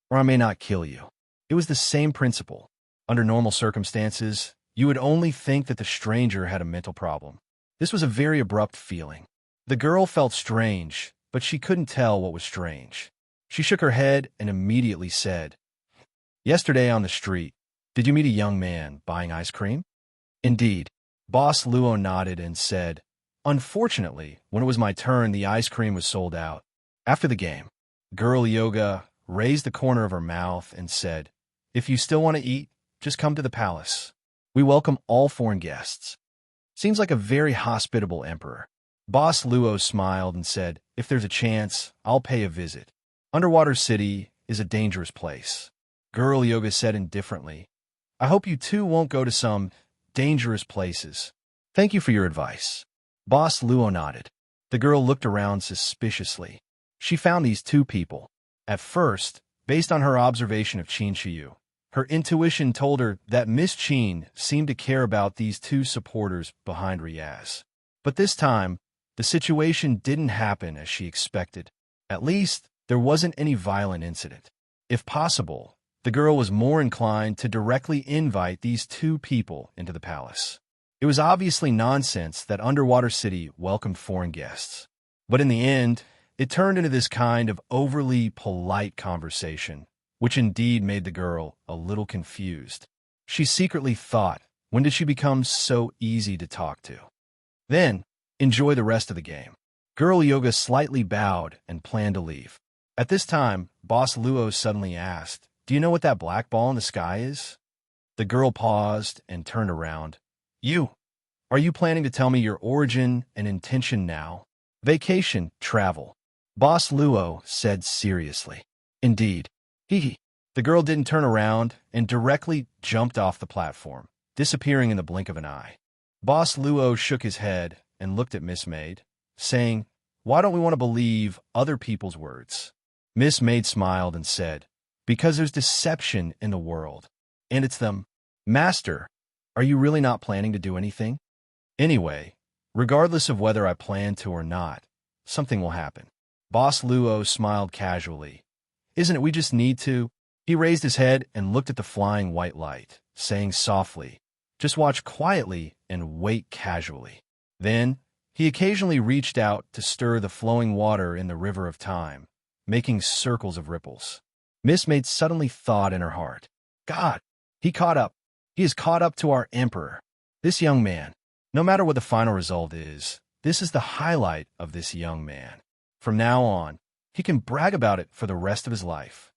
or I may not kill you. It was the same principle. Under normal circumstances, you would only think that the stranger had a mental problem. This was a very abrupt feeling. The girl felt strange, but she couldn't tell what was strange. She shook her head and immediately said, Yesterday on the street, did you meet a young man buying ice cream? Indeed. Boss Luo nodded and said, Unfortunately, when it was my turn, the ice cream was sold out. After the game, Girl Yoga raised the corner of her mouth and said, If you still want to eat, just come to the palace. We welcome all foreign guests. Seems like a very hospitable emperor. Boss Luo smiled and said, If there's a chance, I'll pay a visit. Underwater City is a dangerous place. Girl Yoga said indifferently, I hope you too won't go to some dangerous places. Thank you for your advice. Boss Luo nodded. The girl looked around suspiciously. She found these two people. At first, based on her observation of Qin Shiyu, her intuition told her that Miss Qin seemed to care about these two supporters behind Riaz. But this time, the situation didn't happen as she expected. At least, there wasn't any violent incident. If possible, the girl was more inclined to directly invite these two people into the palace. It was obviously nonsense that Underwater City welcomed foreign guests. But in the end, it turned into this kind of overly polite conversation, which indeed made the girl a little confused. She secretly thought, when did she become so easy to talk to? Then, enjoy the rest of the game. Girl Yoga slightly bowed and planned to leave. At this time, Boss Luo suddenly asked, Do you know what that black ball in the sky is? The girl paused and turned around. Are you planning to tell me your origin and intention now? Vacation, travel. Boss Luo said seriously. Indeed. Hee. The girl didn't turn around and directly jumped off the platform, disappearing in the blink of an eye. Boss Luo shook his head and looked at Miss Maid, saying, Why don't we want to believe other people's words? Miss Maid smiled and said, Because there's deception in the world, and it's them. Master, are you really not planning to do anything? Anyway, regardless of whether I plan to or not, something will happen. Boss Luo smiled casually. Isn't it we just need to? He raised his head and looked at the flying white light, saying softly, Just watch quietly and wait casually. Then, he occasionally reached out to stir the flowing water in the river of time, making circles of ripples. Miss Maid suddenly thought in her heart, God, he caught up. He is caught up to our emperor. This young man. No matter what the final result is, this is the highlight of this young man. From now on, he can brag about it for the rest of his life.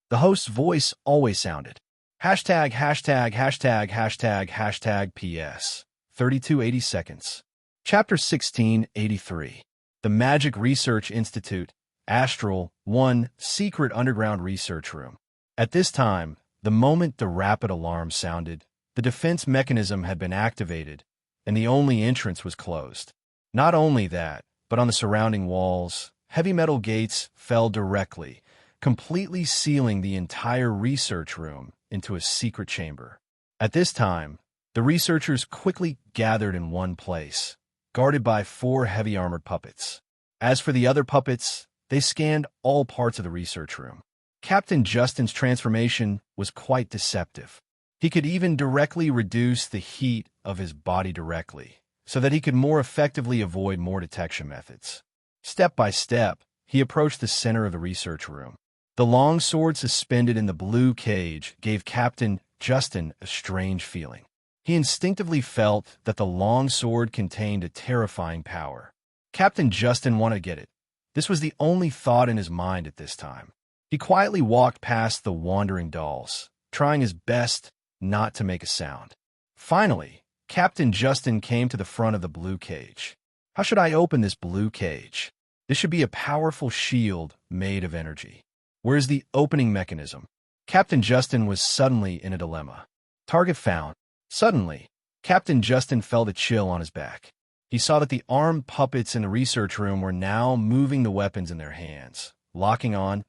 The host's voice always sounded. Hashtag, hashtag, hashtag, hashtag, hashtag PS. 3280 seconds. Chapter 1683. The Magic Research Institute, Astral 1, Secret Underground Research Room. At this time, the moment the rapid alarm sounded, the defense mechanism had been activated, and the only entrance was closed. Not only that, but on the surrounding walls, heavy metal gates fell directly, completely sealing the entire research room into a secret chamber. At this time, the researchers quickly gathered in one place, guarded by 4 heavy armored puppets. As for the other puppets, they scanned all parts of the research room. Captain Justin's transformation was quite deceptive. He could even directly reduce the heat of his body directly, so that he could more effectively avoid more detection methods. Step by step, he approached the center of the research room. The long sword suspended in the blue cage gave Captain Justin a strange feeling. He instinctively felt that the long sword contained a terrifying power. Captain Justin wanted to get it. This was the only thought in his mind at this time. He quietly walked past the wandering dolls, trying his best not to make a sound. Finally, Captain Justin came to the front of the blue cage. How should I open this blue cage? This should be a powerful shield made of energy. Where's the opening mechanism? Captain Justin was suddenly in a dilemma. Target found. Suddenly, Captain Justin felt a chill on his back. He saw that the armed puppets in the research room were now moving the weapons in their hands, locking on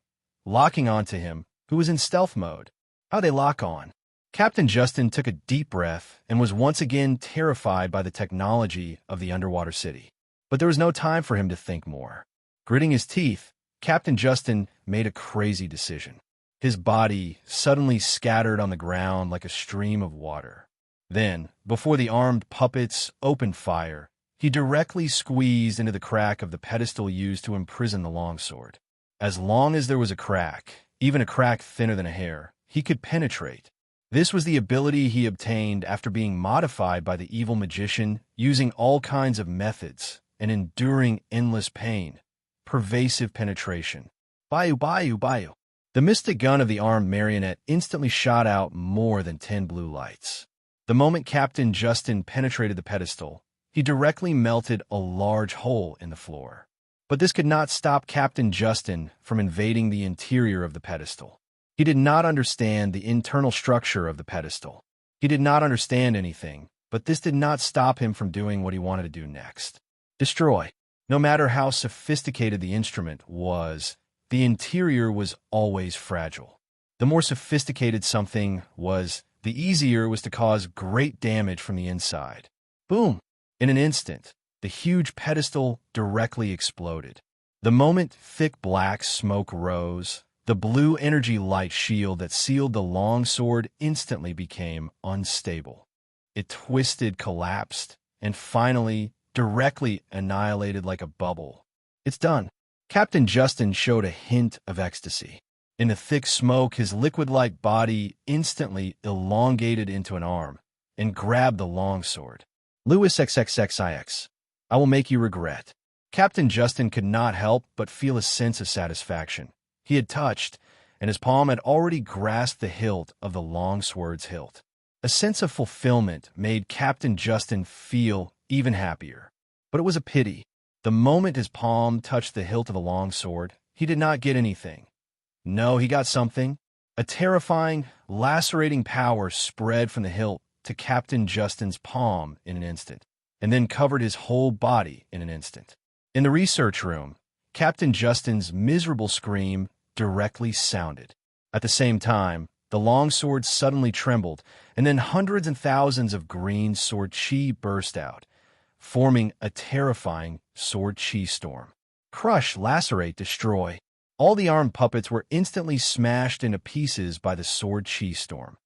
to him, who was in stealth mode. How'd they lock on? Captain Justin took a deep breath and was once again terrified by the technology of the underwater city. But there was no time for him to think more. Gritting his teeth, Captain Justin made a crazy decision. His body suddenly scattered on the ground like a stream of water. Then, before the armed puppets opened fire, he directly squeezed into the crack of the pedestal used to imprison the longsword. As long as there was a crack, even a crack thinner than a hair, he could penetrate. This was the ability he obtained after being modified by the evil magician using all kinds of methods and enduring endless pain. Pervasive penetration. Bayou, bayou, bayou. The mystic gun of the armed marionette instantly shot out more than 10 blue lights. The moment Captain Justin penetrated the pedestal, he directly melted a large hole in the floor. But this could not stop Captain Justin from invading the interior of the pedestal. He did not understand the internal structure of the pedestal. He did not understand anything, but this did not stop him from doing what he wanted to do next. Destroy. No matter how sophisticated the instrument was, the interior was always fragile. The more sophisticated something was, the easier it was to cause great damage from the inside. Boom! In an instant, the huge pedestal directly exploded. The moment thick black smoke rose, the blue energy light shield that sealed the long sword instantly became unstable. It twisted, collapsed, and finally directly annihilated like a bubble. It's done. Captain Justin showed a hint of ecstasy. In the thick smoke, his liquid-like body instantly elongated into an arm and grabbed the longsword. Louis XXXIX. I will make you regret. Captain Justin could not help but feel a sense of satisfaction. He had touched, and his palm had already grasped the hilt of the longsword's hilt. A sense of fulfillment made Captain Justin feel even happier. But it was a pity. The moment his palm touched the hilt of the longsword, he did not get anything. No, he got something. A terrifying, lacerating power spread from the hilt to Captain Justin's palm in an instant, and then covered his whole body in an instant. In the research room, Captain Justin's miserable scream directly sounded. At the same time, the longsword suddenly trembled, and then hundreds and thousands of green sword chi burst out, forming a terrifying sword chi storm. Crush, lacerate, destroy. All the armed puppets were instantly smashed into pieces by the sword chi storm.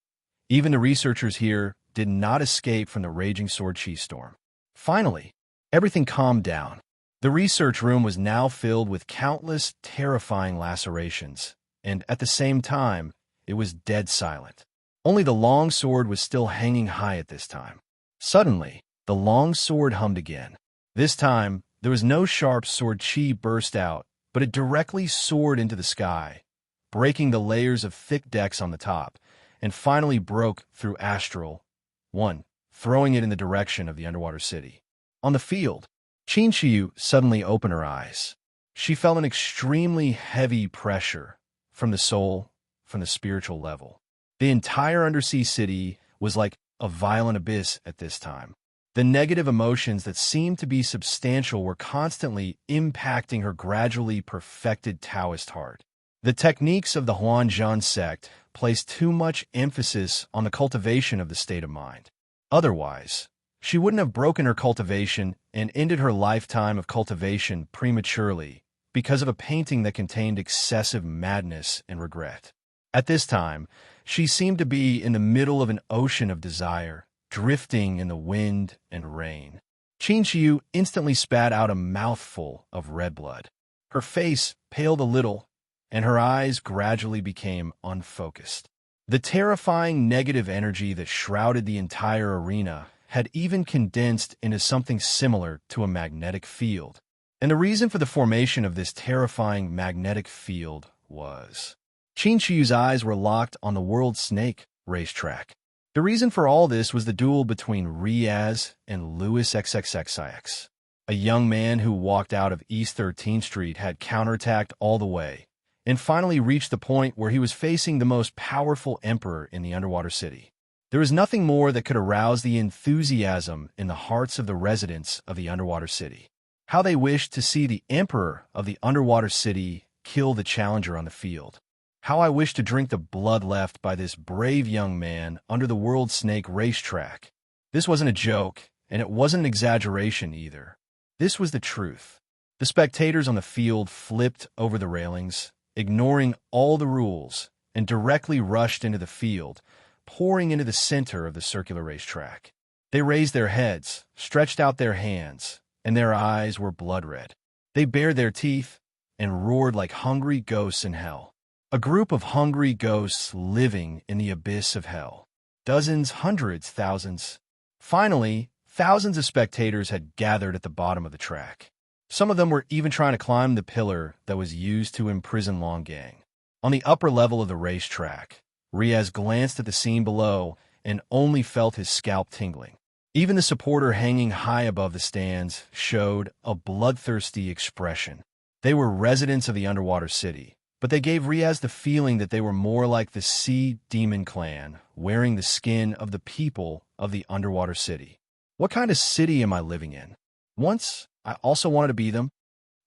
Even the researchers here did not escape from the raging sword chi storm. Finally, everything calmed down. The research room was now filled with countless terrifying lacerations, and at the same time, it was dead silent. Only the long sword was still hanging high at this time. Suddenly, The long sword hummed again. This time, there was no sharp sword chi burst out, but it directly soared into the sky, breaking the layers of thick decks on the top, and finally broke through astral, one, throwing it in the direction of the underwater city. On the field, Qin Shiyu suddenly opened her eyes. She felt an extremely heavy pressure from the soul, from the spiritual level. The entire undersea city was like a violent abyss at this time. The negative emotions that seemed to be substantial were constantly impacting her gradually perfected Taoist heart. The techniques of the Huanzhan sect placed too much emphasis on the cultivation of the state of mind. Otherwise, she wouldn't have broken her cultivation and ended her lifetime of cultivation prematurely because of a painting that contained excessive madness and regret. At this time, she seemed to be in the middle of an ocean of desire, drifting in the wind and rain. Qin Shiyu instantly spat out a mouthful of red blood. Her face paled a little, and her eyes gradually became unfocused. The terrifying negative energy that shrouded the entire arena had even condensed into something similar to a magnetic field. And the reason for the formation of this terrifying magnetic field was... Qin Shiyu's eyes were locked on the World Snake racetrack. The reason for all this was the duel between Riaz and Louis XXXIX. A young man who walked out of East 13th Street had counterattacked all the way, and finally reached the point where he was facing the most powerful emperor in the underwater city. There was nothing more that could arouse the enthusiasm in the hearts of the residents of the underwater city. How they wished to see the emperor of the underwater city kill the challenger on the field. How I wished to drink the blood left by this brave young man under the World Snake racetrack. This wasn't a joke, and it wasn't an exaggeration either. This was the truth. The spectators on the field flipped over the railings, ignoring all the rules, and directly rushed into the field, pouring into the center of the circular racetrack. They raised their heads, stretched out their hands, and their eyes were blood red. They bared their teeth and roared like hungry ghosts in hell. A group of hungry ghosts living in the abyss of hell. Dozens, hundreds, thousands. Finally, thousands of spectators had gathered at the bottom of the track. Some of them were even trying to climb the pillar that was used to imprison Long Gang. On the upper level of the racetrack, Riaz glanced at the scene below and only felt his scalp tingling. Even the supporter hanging high above the stands showed a bloodthirsty expression. They were residents of the underwater city, but they gave Riaz the feeling that they were more like the Sea Demon Clan, wearing the skin of the people of the underwater city. What kind of city am I living in? Once, I also wanted to be them.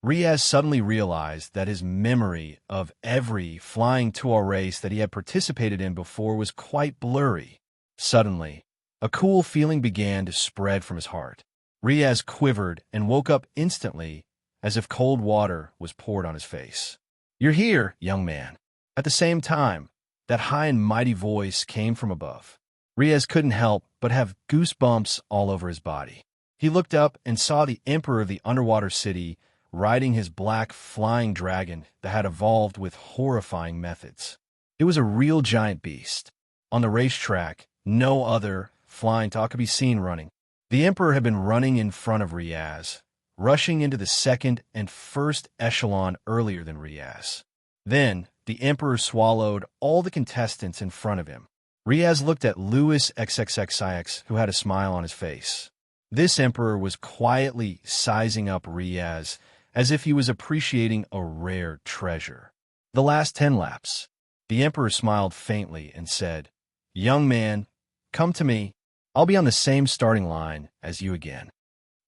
Riaz suddenly realized that his memory of every flying tour race that he had participated in before was quite blurry. Suddenly, a cool feeling began to spread from his heart. Riaz quivered and woke up instantly, as if cold water was poured on his face. "You're here, young man." At the same time, that high and mighty voice came from above. Riaz couldn't help but have goosebumps all over his body. He looked up and saw the emperor of the underwater city riding his black flying dragon that had evolved with horrifying methods. It was a real giant beast. On the racetrack, no other flying talk could be seen running. The emperor had been running in front of Riaz, rushing into the second and first echelon earlier than Riaz. Then, the emperor swallowed all the contestants in front of him. Riaz looked at Louis XXXIX, who had a smile on his face. This emperor was quietly sizing up Riaz as if he was appreciating a rare treasure. The last 10 laps. The emperor smiled faintly and said, "Young man, come to me. I'll be on the same starting line as you again."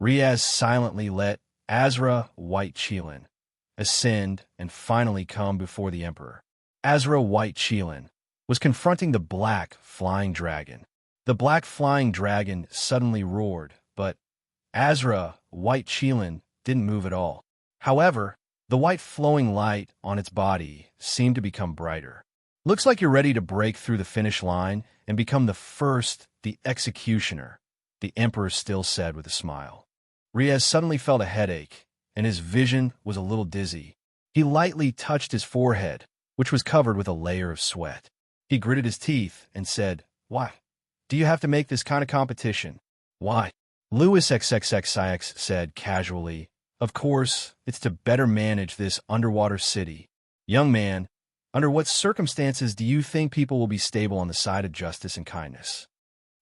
Riaz silently let Azra White Qilin ascend and finally come before the emperor. Azra White Qilin was confronting the black flying dragon. The black flying dragon suddenly roared, but Azra White Qilin didn't move at all. However, the white flowing light on its body seemed to become brighter. "Looks like you're ready to break through the finish line and become the executioner," the emperor still said with a smile. Riaz suddenly felt a headache, and his vision was a little dizzy. He lightly touched his forehead, which was covered with a layer of sweat. He gritted his teeth and said, "Why? Do you have to make this kind of competition? Why?" Louis XXXIX said casually, "Of course, it's to better manage this underwater city. Young man, under what circumstances do you think people will be stable on the side of justice and kindness?"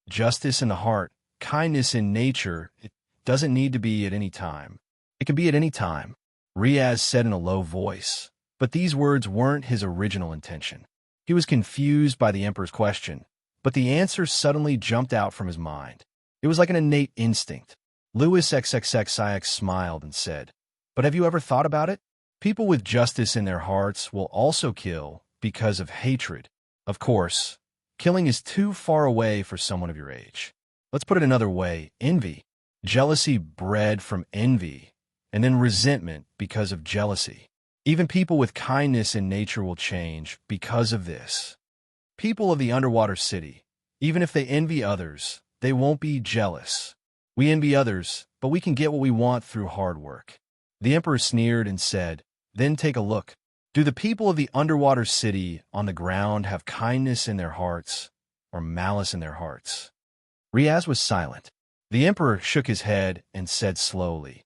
Justice in the heart, kindness in nature, it doesn't need to be at any time. It can be at any time, Riaz said in a low voice. But these words weren't his original intention. He was confused by the emperor's question, but the answer suddenly jumped out from his mind. It was like an innate instinct. Louis XXXIX smiled and said, "But have you ever thought about it? People with justice in their hearts will also kill because of hatred. Of course, killing is too far away for someone of your age. Let's put it another way, envy. Jealousy bred from envy, and then resentment because of jealousy. Even people with kindness in nature will change because of this. People of the underwater city, even if they envy others, they won't be jealous. We envy others, but we can get what we want through hard work." The emperor sneered and said, "Then take a look. Do the people of the underwater city on the ground have kindness in their hearts or malice in their hearts?" Riaz was silent. The emperor shook his head and said slowly,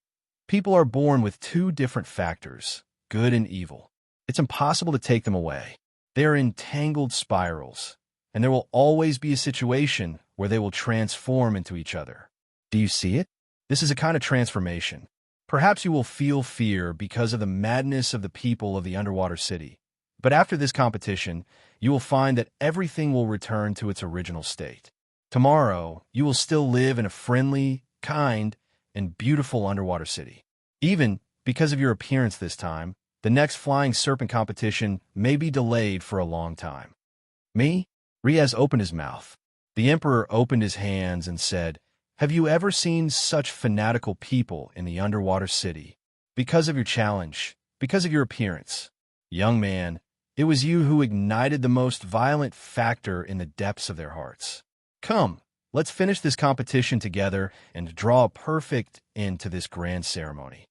"People are born with two different factors, good and evil. It's impossible to take them away. They are entangled spirals, and there will always be a situation where they will transform into each other. Do you see it? This is a kind of transformation. Perhaps you will feel fear because of the madness of the people of the underwater city. But after this competition, you will find that everything will return to its original state. Tomorrow, you will still live in a friendly, kind, and beautiful underwater city. Even because of your appearance this time, the next flying serpent competition may be delayed for a long time." "Me?" Riaz opened his mouth. The emperor opened his hands and said, "Have you ever seen such fanatical people in the underwater city? Because of your challenge, because of your appearance. Young man, it was you who ignited the most violent factor in the depths of their hearts. Come, let's finish this competition together and draw a perfect end to this grand ceremony."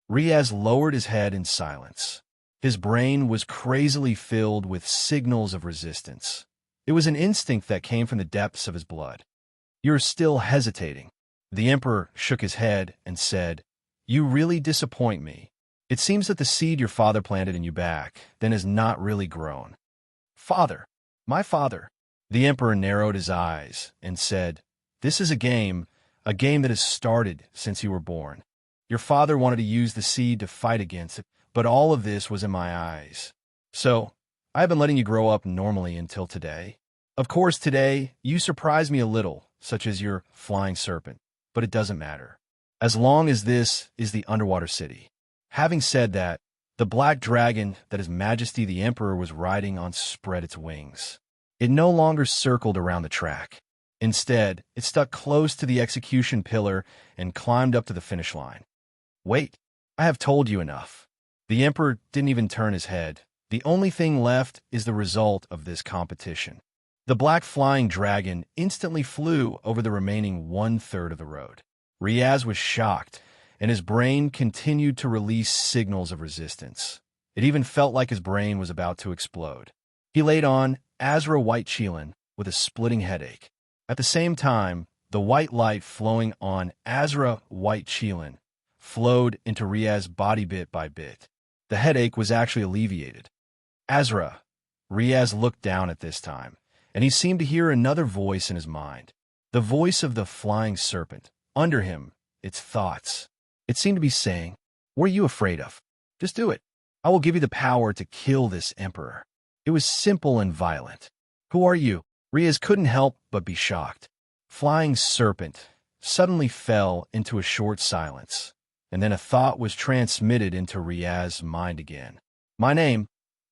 Riaz lowered his head in silence. His brain was crazily filled with signals of resistance. It was an instinct that came from the depths of his blood. "You're still hesitating." The emperor shook his head and said, "You really disappoint me. It seems that the seed your father planted in you back then has not really grown." "Father, my father." The emperor narrowed his eyes and said, "This is a game that has started since you were born. Your father wanted to use the seed to fight against it, but all of this was in my eyes. So, I have been letting you grow up normally until today. Of course, today, you surprise me a little, such as your flying serpent, but it doesn't matter, as long as this is the underwater city." Having said that, the black dragon that His Majesty the Emperor was riding on spread its wings. It no longer circled around the track. Instead, it stuck close to the execution pillar and climbed up to the finish line. "Wait, I have told you enough." The emperor didn't even turn his head. The only thing left is the result of this competition. The black flying dragon instantly flew over the remaining one-third of the road. Riaz was shocked, and his brain continued to release signals of resistance. It even felt like his brain was about to explode. He laid on Azra White Chelan with a splitting headache. At the same time, the white light flowing on Azra White Chelan flowed into Riaz's body bit by bit. The headache was actually alleviated. "Azra." Riaz looked down at this time, and he seemed to hear another voice in his mind. The voice of the flying serpent. Under him, its thoughts. It seemed to be saying, "What are you afraid of? Just do it. I will give you the power to kill this emperor." It was simple and violent. "Who are you?" Riaz couldn't help but be shocked. Flying serpent suddenly fell into a short silence, and then a thought was transmitted into Riaz's mind again. "My name."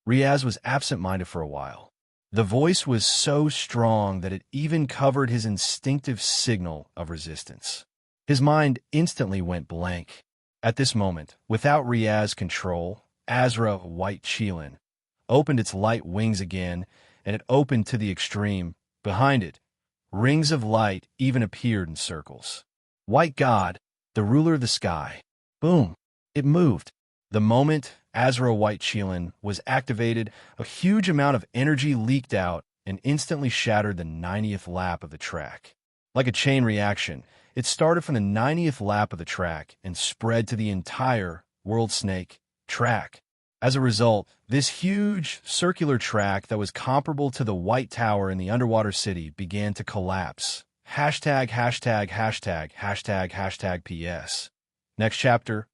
Riaz was absent-minded for a while. The voice was so strong that it even covered his instinctive signal of resistance. His mind instantly went blank. At this moment, without Riaz's control, Azra White Chelan opened its light wings again, and it opened to the extreme. Behind it, rings of light even appeared in circles. White God, the ruler of the sky. Boom! It moved. The moment Azra White Chelan was activated, a huge amount of energy leaked out and instantly shattered the 90th lap of the track. Like a chain reaction, It started from the 90th lap of the track and spread to the entire World Snake track. As a result, this huge circular track that was comparable to the White Tower in the underwater city began to collapse. Hashtag, hashtag, hashtag, hashtag, hashtag PS. Next chapter,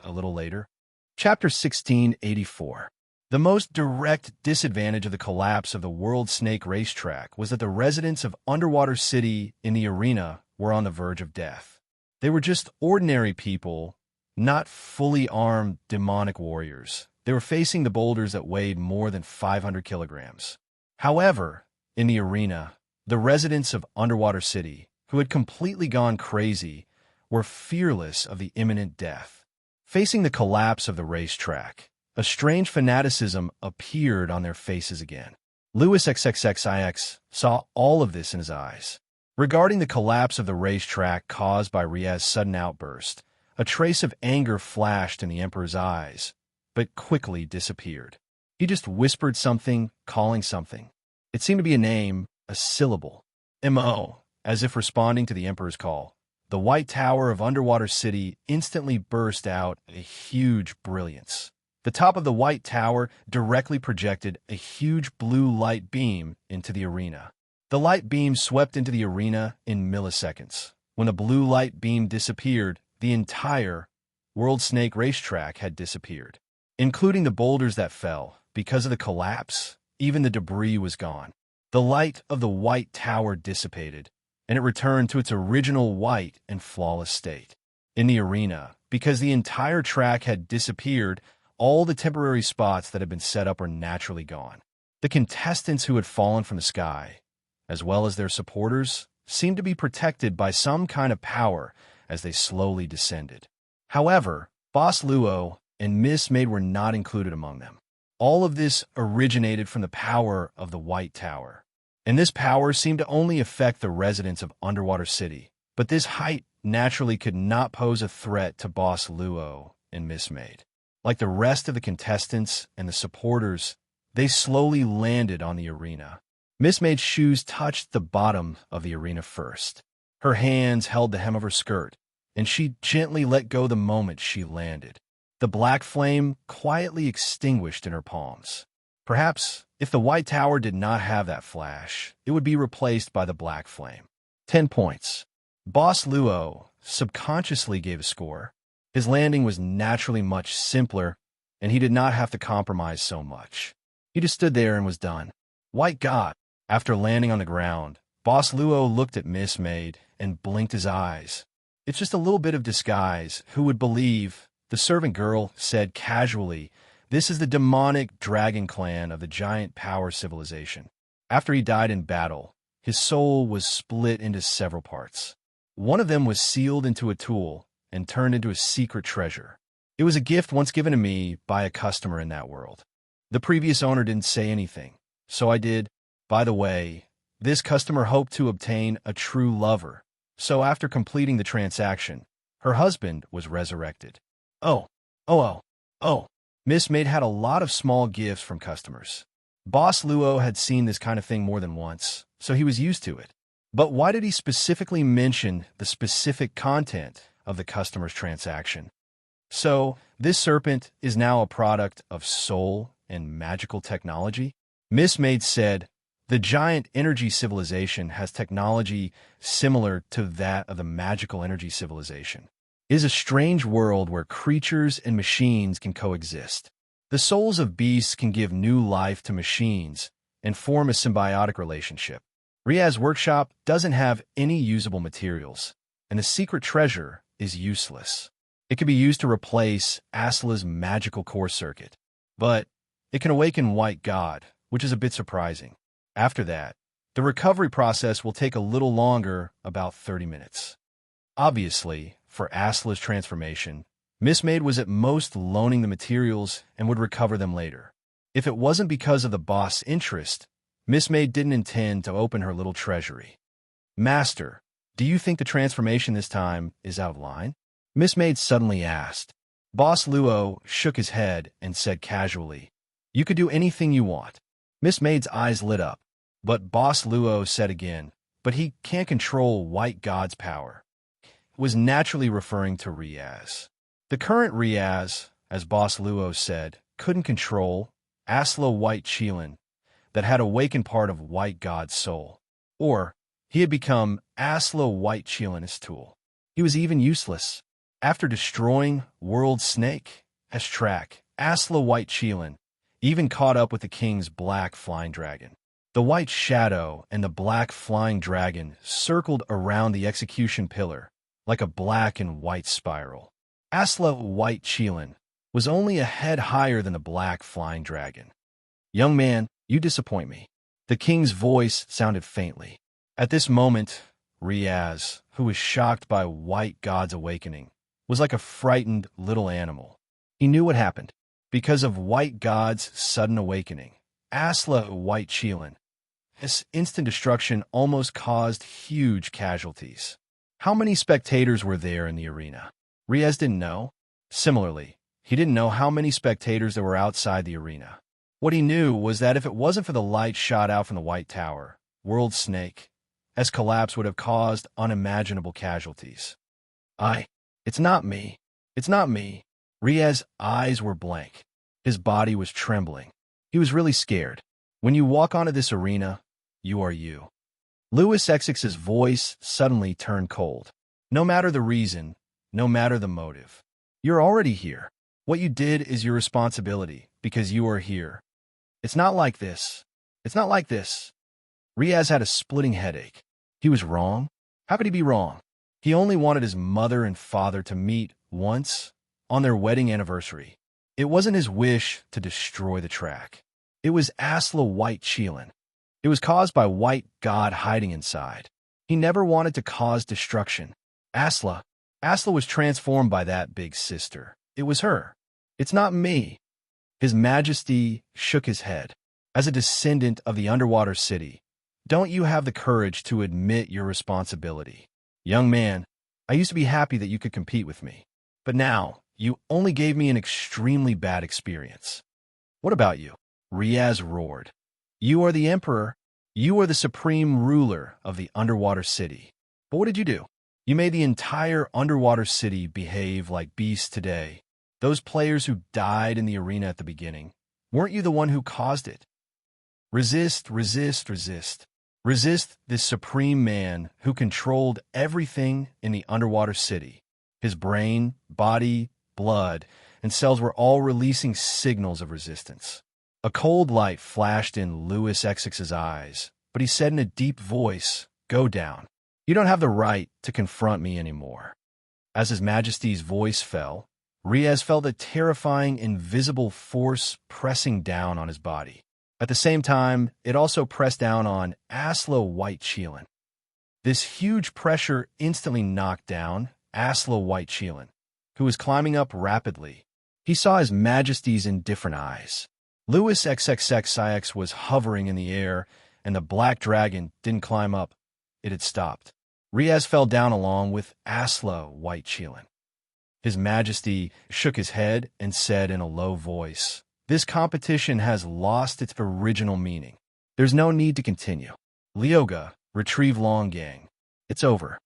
a little later. Chapter 1684. The most direct disadvantage of the collapse of the World Snake racetrack was that the residents of Underwater City in the arena were on the verge of death. They were just ordinary people, not fully armed demonic warriors. They were facing the boulders that weighed more than 500 kilograms. However, in the arena, the residents of Underwater City, who had completely gone crazy, were fearless of the imminent death. Facing the collapse of the racetrack, a strange fanaticism appeared on their faces again. Lewis XXXIX saw all of this in his eyes. Regarding the collapse of the racetrack caused by Riaz's sudden outburst, a trace of anger flashed in the Emperor's eyes, but quickly disappeared. He just whispered something, calling something. It seemed to be a name, a syllable. M.O., as if responding to the Emperor's call. The White Tower of Underwater City instantly burst out a huge brilliance. The top of the White Tower directly projected a huge blue light beam into the arena. The light beam swept into the arena in milliseconds. When the blue light beam disappeared, the entire World Snake racetrack had disappeared, including the boulders that fell. Because of the collapse, even the debris was gone. The light of the White Tower dissipated, and it returned to its original white and flawless state. In the arena, because the entire track had disappeared, all the temporary spots that had been set up were naturally gone. The contestants who had fallen from the sky, as well as their supporters, seemed to be protected by some kind of power as they slowly descended. However, Boss Luo and Miss Maid were not included among them. All of this originated from the power of the White Tower, and this power seemed to only affect the residents of Underwater City. But this height naturally could not pose a threat to Boss Luo and Miss Maid. Like the rest of the contestants and the supporters, they slowly landed on the arena. Miss Maid's shoes touched the bottom of the arena first. Her hands held the hem of her skirt, and she gently let go the moment she landed. The black flame quietly extinguished in her palms. Perhaps, if the White Tower did not have that flash, it would be replaced by the black flame. 10 points. Boss Luo subconsciously gave a score. His landing was naturally much simpler, and he did not have to compromise so much. He just stood there and was done. White God! After landing on the ground, Boss Luo looked at Miss Maid and blinked his eyes. It's just a little bit of disguise. Who would believe? The servant girl said casually, "This is the demonic dragon clan of the giant power civilization." After he died in battle, his soul was split into several parts. One of them was sealed into a tool and turned into a secret treasure. It was a gift once given to me by a customer in that world. The previous owner didn't say anything, so I did. By the way, this customer hoped to obtain a true lover, so after completing the transaction, her husband was resurrected. Oh. Miss Maid had a lot of small gifts from customers. Boss Luo had seen this kind of thing more than once, so he was used to it. But why did he specifically mention the specific content of the customer's transaction? So, this serpent is now a product of soul and magical technology? Miss Maid said, "The giant energy civilization has technology similar to that of the magical energy civilization. It is a strange world where creatures and machines can coexist. The souls of beasts can give new life to machines and form a symbiotic relationship. Riaz's workshop doesn't have any usable materials, and the secret treasure is useless. It can be used to replace Asla's magical core circuit, but it can awaken White God, which is a bit surprising. After that, the recovery process will take a little longer, about 30 minutes. Obviously, for Asla's transformation, Miss Maid was at most loaning the materials and would recover them later. If it wasn't because of the boss' interest, Miss Maid didn't intend to open her little treasury. "Master, do you think the transformation this time is out of line?" Miss Maid suddenly asked. Boss Luo shook his head and said casually, "You could do anything you want." Miss Maid's eyes lit up, but Boss Luo said again, "But he can't control White God's power. was naturally referring to Riaz. The current Riaz, as Boss Luo said, couldn't control Aslo White Chelan that had awakened part of White God's soul. Or, he had become Aslo White Chelan's tool. He was even useless. After destroying World Snake, as track, Aslo White Chelan even caught up with the king's black flying dragon. The white shadow and the black flying dragon circled around the execution pillar like a black and white spiral. Aslo White Chelan was only a head higher than the black flying dragon. "Young man, you disappoint me." The king's voice sounded faintly. At this moment, Riaz, who was shocked by White God's awakening, was like a frightened little animal. He knew what happened. Because of White God's sudden awakening, Asla White Chelan, this instant destruction almost caused huge casualties. How many spectators were there in the arena? Riaz didn't know. Similarly, he didn't know how many spectators there were outside the arena. What he knew was that if it wasn't for the light shot out from the White Tower, World Snake, as collapse would have caused unimaginable casualties. It's not me. It's not me. Riaz's eyes were blank. His body was trembling. He was really scared. When you walk onto this arena, you are you. Louis Xx's voice suddenly turned cold. No matter the reason, no matter the motive, you're already here. What you did is your responsibility because you are here. It's not like this. It's not like this. Riaz had a splitting headache. He was wrong. How could he be wrong? He only wanted his mother and father to meet once on their wedding anniversary. It wasn't his wish to destroy the track. It was Asla White Chelan. It was caused by White God hiding inside. He never wanted to cause destruction. Asla was transformed by that big sister. It was her. It's not me. His Majesty shook his head. As a descendant of the underwater city, don't you have the courage to admit your responsibility? Young man, I used to be happy that you could compete with me. But now, you only gave me an extremely bad experience. What about you? Riaz roared. You are the emperor. You are the supreme ruler of the underwater city. But what did you do? You made the entire underwater city behave like beasts today. Those players who died in the arena at the beginning, weren't you the one who caused it? Resist, resist, resist. Resist this supreme man who controlled everything in the underwater city. His brain, body, blood, and cells were all releasing signals of resistance. A cold light flashed in Louis Xx's eyes, but he said in a deep voice, "Go down. You don't have the right to confront me anymore." As His Majesty's voice fell, Riaz felt a terrifying, invisible force pressing down on his body. At the same time, it also pressed down on Aslo White Chelan. This huge pressure instantly knocked down Aslo White Chelan, who was climbing up rapidly. He saw His Majesty's indifferent eyes. Louis XXXIX was hovering in the air, and the black dragon didn't climb up. It had stopped. Riaz fell down along with Aslo White Chelan. His Majesty shook his head and said in a low voice, "This competition has lost its original meaning. There's no need to continue. Leoga, retrieve Longang. It's over.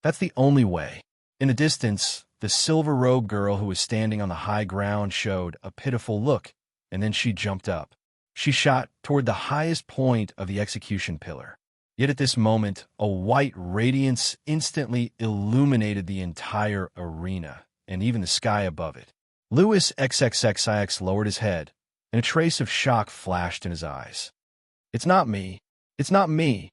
That's the only way." In the distance, the silver-robed girl who was standing on the high ground showed a pitiful look, and then she jumped up. She shot toward the highest point of the execution pillar. Yet at this moment, a white radiance instantly illuminated the entire arena, and even the sky above it. Louis XXXIX lowered his head, and a trace of shock flashed in his eyes. "It's not me. It's not me."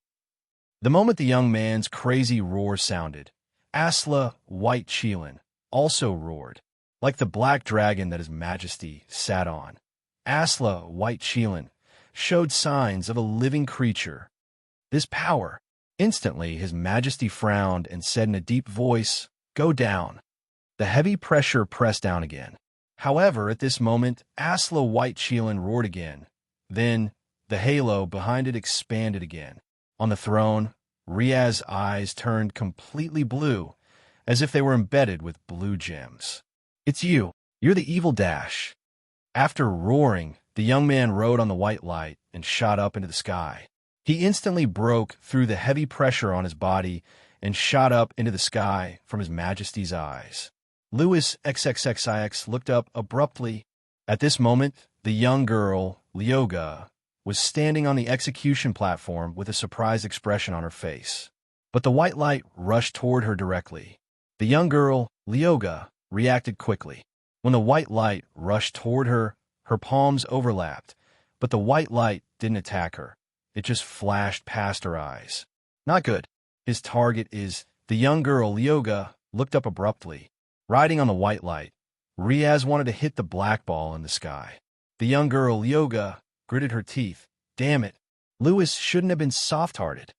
The moment the young man's crazy roar sounded, Asla White Chelan also roared, like the black dragon that His Majesty sat on. Asla White Chelan showed signs of a living creature. This power. Instantly, His Majesty frowned and said in a deep voice, "Go down." The heavy pressure pressed down again. However, at this moment, Asla White Chelan roared again. Then, the halo behind it expanded again. On the throne, Riaz's eyes turned completely blue, as if they were embedded with blue gems. "It's you. You're the evil Dash." After roaring, the young man rode on the white light and shot up into the sky. He instantly broke through the heavy pressure on his body and shot up into the sky from His Majesty's eyes. Louis XXXIX looked up abruptly. At this moment, the young girl, Leoga, was standing on the execution platform with a surprised expression on her face. But the white light rushed toward her directly. The young girl, Leoga, reacted quickly. When the white light rushed toward her, her palms overlapped, but the white light didn't attack her. It just flashed past her eyes. Not good. His target is... The young girl, Leoga, looked up abruptly. Riding on the white light, Riaz wanted to hit the black ball in the sky. The young girl, Leoga, gritted her teeth. Damn it. Louis shouldn't have been soft-hearted.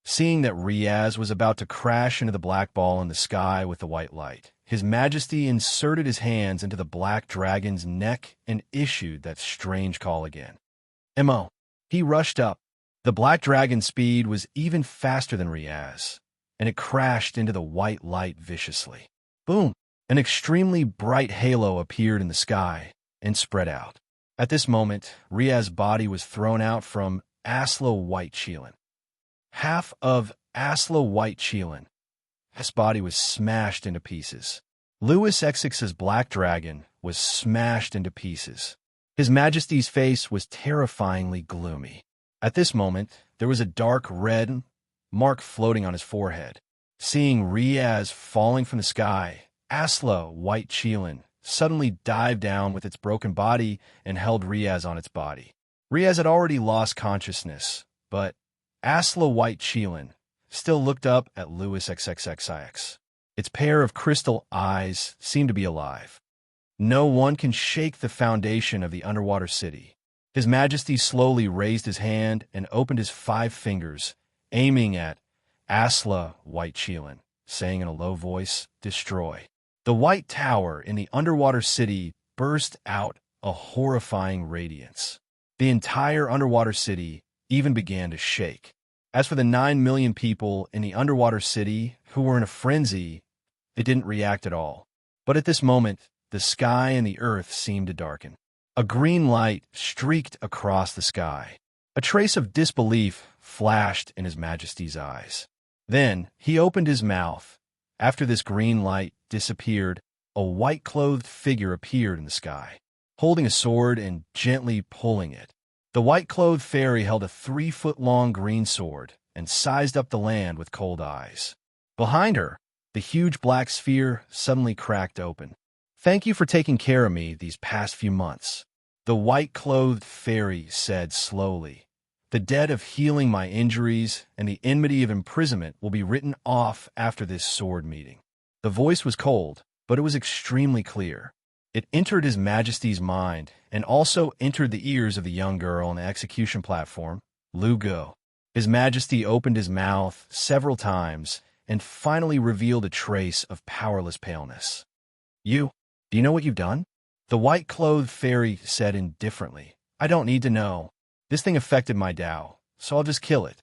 Seeing that Riaz was about to crash into the black ball in the sky with the white light, His Majesty inserted his hands into the black dragon's neck and issued that strange call again. Mo. He rushed up. The black dragon's speed was even faster than Riaz, and it crashed into the white light viciously. Boom! An extremely bright halo appeared in the sky and spread out. At this moment, Riaz's body was thrown out from Aslo White Chelan. Half of Aslo White Chelan. His body was smashed into pieces. Louis XX's black dragon was smashed into pieces. His Majesty's face was terrifyingly gloomy. At this moment, there was a dark red mark floating on his forehead. Seeing Riaz falling from the sky, Aslo White Chelan suddenly dived down with its broken body and held Riaz on its body. Riaz had already lost consciousness, but Aslo White Chelan still looked up at Louis XXXIX. Its pair of crystal eyes seemed to be alive. No one can shake the foundation of the underwater city. His Majesty slowly raised his hand and opened his 5 fingers, aiming at Aslo White Chelan, saying in a low voice, "Destroy." The white tower in the underwater city burst out a horrifying radiance. The entire underwater city even began to shake. As for the 9 million people in the underwater city who were in a frenzy, they didn't react at all. But at this moment, the sky and the earth seemed to darken. A green light streaked across the sky. A trace of disbelief flashed in His Majesty's eyes. Then he opened his mouth. After this green light disappeared, a white-clothed figure appeared in the sky, holding a sword and gently pulling it. The white-clothed fairy held a 3-foot-long green sword and sized up the land with cold eyes. Behind her, the huge black sphere suddenly cracked open. "Thank you for taking care of me these past few months," the white-clothed fairy said slowly. "The debt of healing my injuries and the enmity of imprisonment will be written off after this sword meeting." The voice was cold, but it was extremely clear. It entered His Majesty's mind and also entered the ears of the young girl on the execution platform, Lu Go. His Majesty opened his mouth several times and finally revealed a trace of powerless paleness. Do you know what you've done?" The white-clothed fairy said indifferently. "I don't need to know. This thing affected my Tao, so I'll just kill it.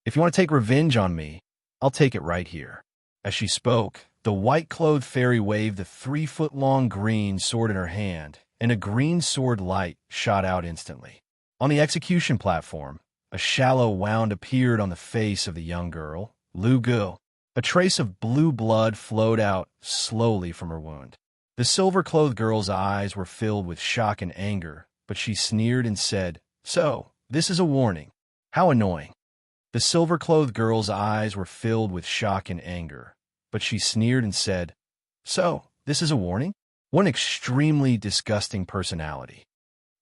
If you want to take revenge on me, I'll take it right here." As she spoke, the white-clothed fairy waved the 3-foot-long green sword in her hand, and a green sword light shot out instantly. On the execution platform, a shallow wound appeared on the face of the young girl, Lu Go. A trace of blue blood flowed out slowly from her wound. The silver-clothed girl's eyes were filled with shock and anger, but she sneered and said, "So, this is a warning. How annoying." The silver-clothed girl's eyes were filled with shock and anger, but she sneered and said, "So, this is a warning? What an extremely disgusting personality."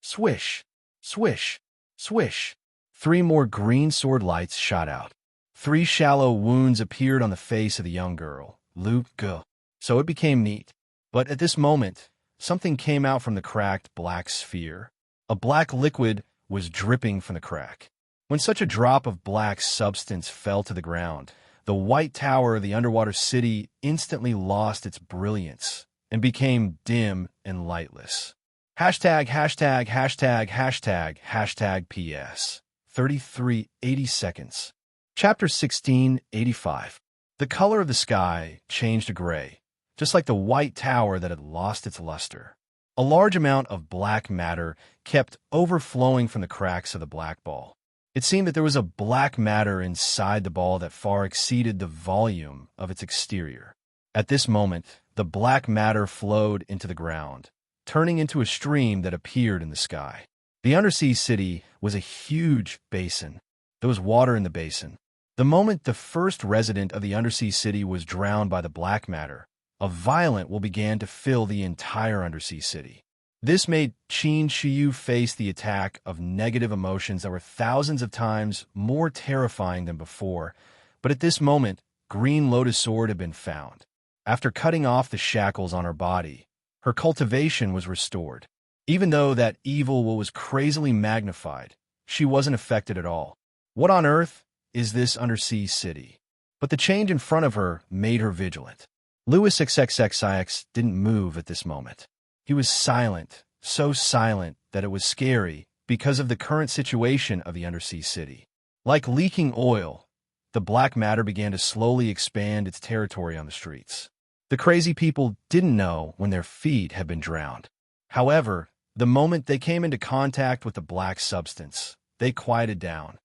Swish, swish, swish. 3 more green sword lights shot out. 3 shallow wounds appeared on the face of the young girl, Lu Go. So it became neat. But at this moment, something came out from the cracked black sphere. A black liquid was dripping from the crack. When such a drop of black substance fell to the ground, the white tower of the underwater city instantly lost its brilliance and became dim and lightless. Hashtag, hashtag, hashtag, hashtag, hashtag PS. 3380 seconds. Chapter 1685. The color of the sky changed to gray, just like the white tower that had lost its luster. A large amount of black matter kept overflowing from the cracks of the black ball. It seemed that there was a black matter inside the ball that far exceeded the volume of its exterior. At this moment, the black matter flowed into the ground, turning into a stream that appeared in the sky. The undersea city was a huge basin. There was water in the basin. The moment the first resident of the undersea city was drowned by the black matter, a violent will began to fill the entire undersea city. This made Qin Shiyu face the attack of negative emotions that were thousands of times more terrifying than before, but at this moment, Green Lotus Sword had been found. After cutting off the shackles on her body, her cultivation was restored. Even though that evil will was crazily magnified, she wasn't affected at all. What on earth is this undersea city? But the change in front of her made her vigilant. Louis XXXIX didn't move at this moment. He was silent, so silent that it was scary because of the current situation of the undersea city. Like leaking oil, the black matter began to slowly expand its territory on the streets. The crazy people didn't know when their feet had been drowned. However, the moment they came into contact with the black substance, they quieted down.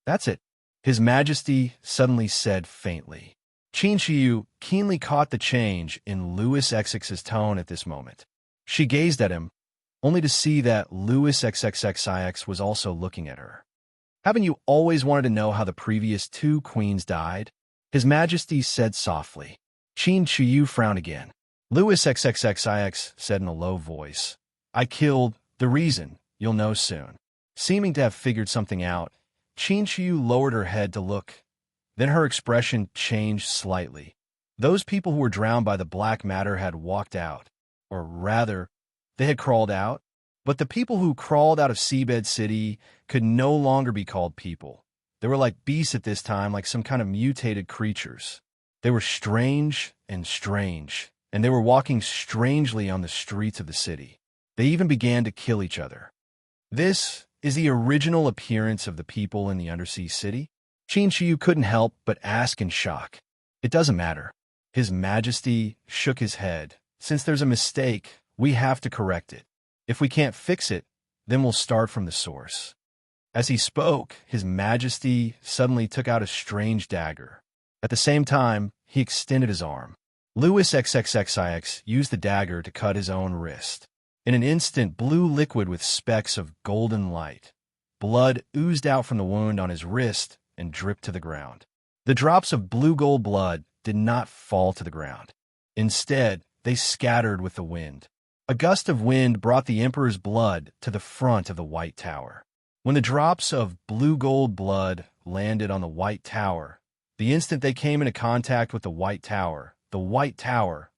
"That's it," His Majesty suddenly said faintly. Qin Shiyu keenly caught the change in Louis XXX's tone at this moment. She gazed at him, only to see that Louis XXXIX was also looking at her. "Haven't you always wanted to know how the previous two queens died?" His Majesty said softly. Qin Shiyu frowned again. Louis XXXIX said in a low voice, "I killed the reason. You'll know soon." Seeming to have figured something out, Qin Shiyu lowered her head to look. Then her expression changed slightly. Those people who were drowned by the black matter had walked out. Or rather, they had crawled out. But the people who crawled out of Seabed City could no longer be called people. They were like beasts at this time, like some kind of mutated creatures. They were strange, and they were walking strangely on the streets of the city. They even began to kill each other. This is the original appearance of the people in the undersea city? Qin Shiyu couldn't help but ask in shock. "It doesn't matter." His Majesty shook his head. "Since there's a mistake, we have to correct it. If we can't fix it, then we'll start from the source." As he spoke, His Majesty suddenly took out a strange dagger. At the same time, he extended his arm. Louis XXXIX used the dagger to cut his own wrist. In an instant, blue liquid with specks of golden light. Blood oozed out from the wound on his wrist and dripped to the ground. The drops of blue-gold blood did not fall to the ground. Instead, they scattered with the wind. A gust of wind brought the Emperor's blood to the front of the White Tower. When the drops of blue-gold blood landed on the White Tower, the instant they came into contact with the White Tower,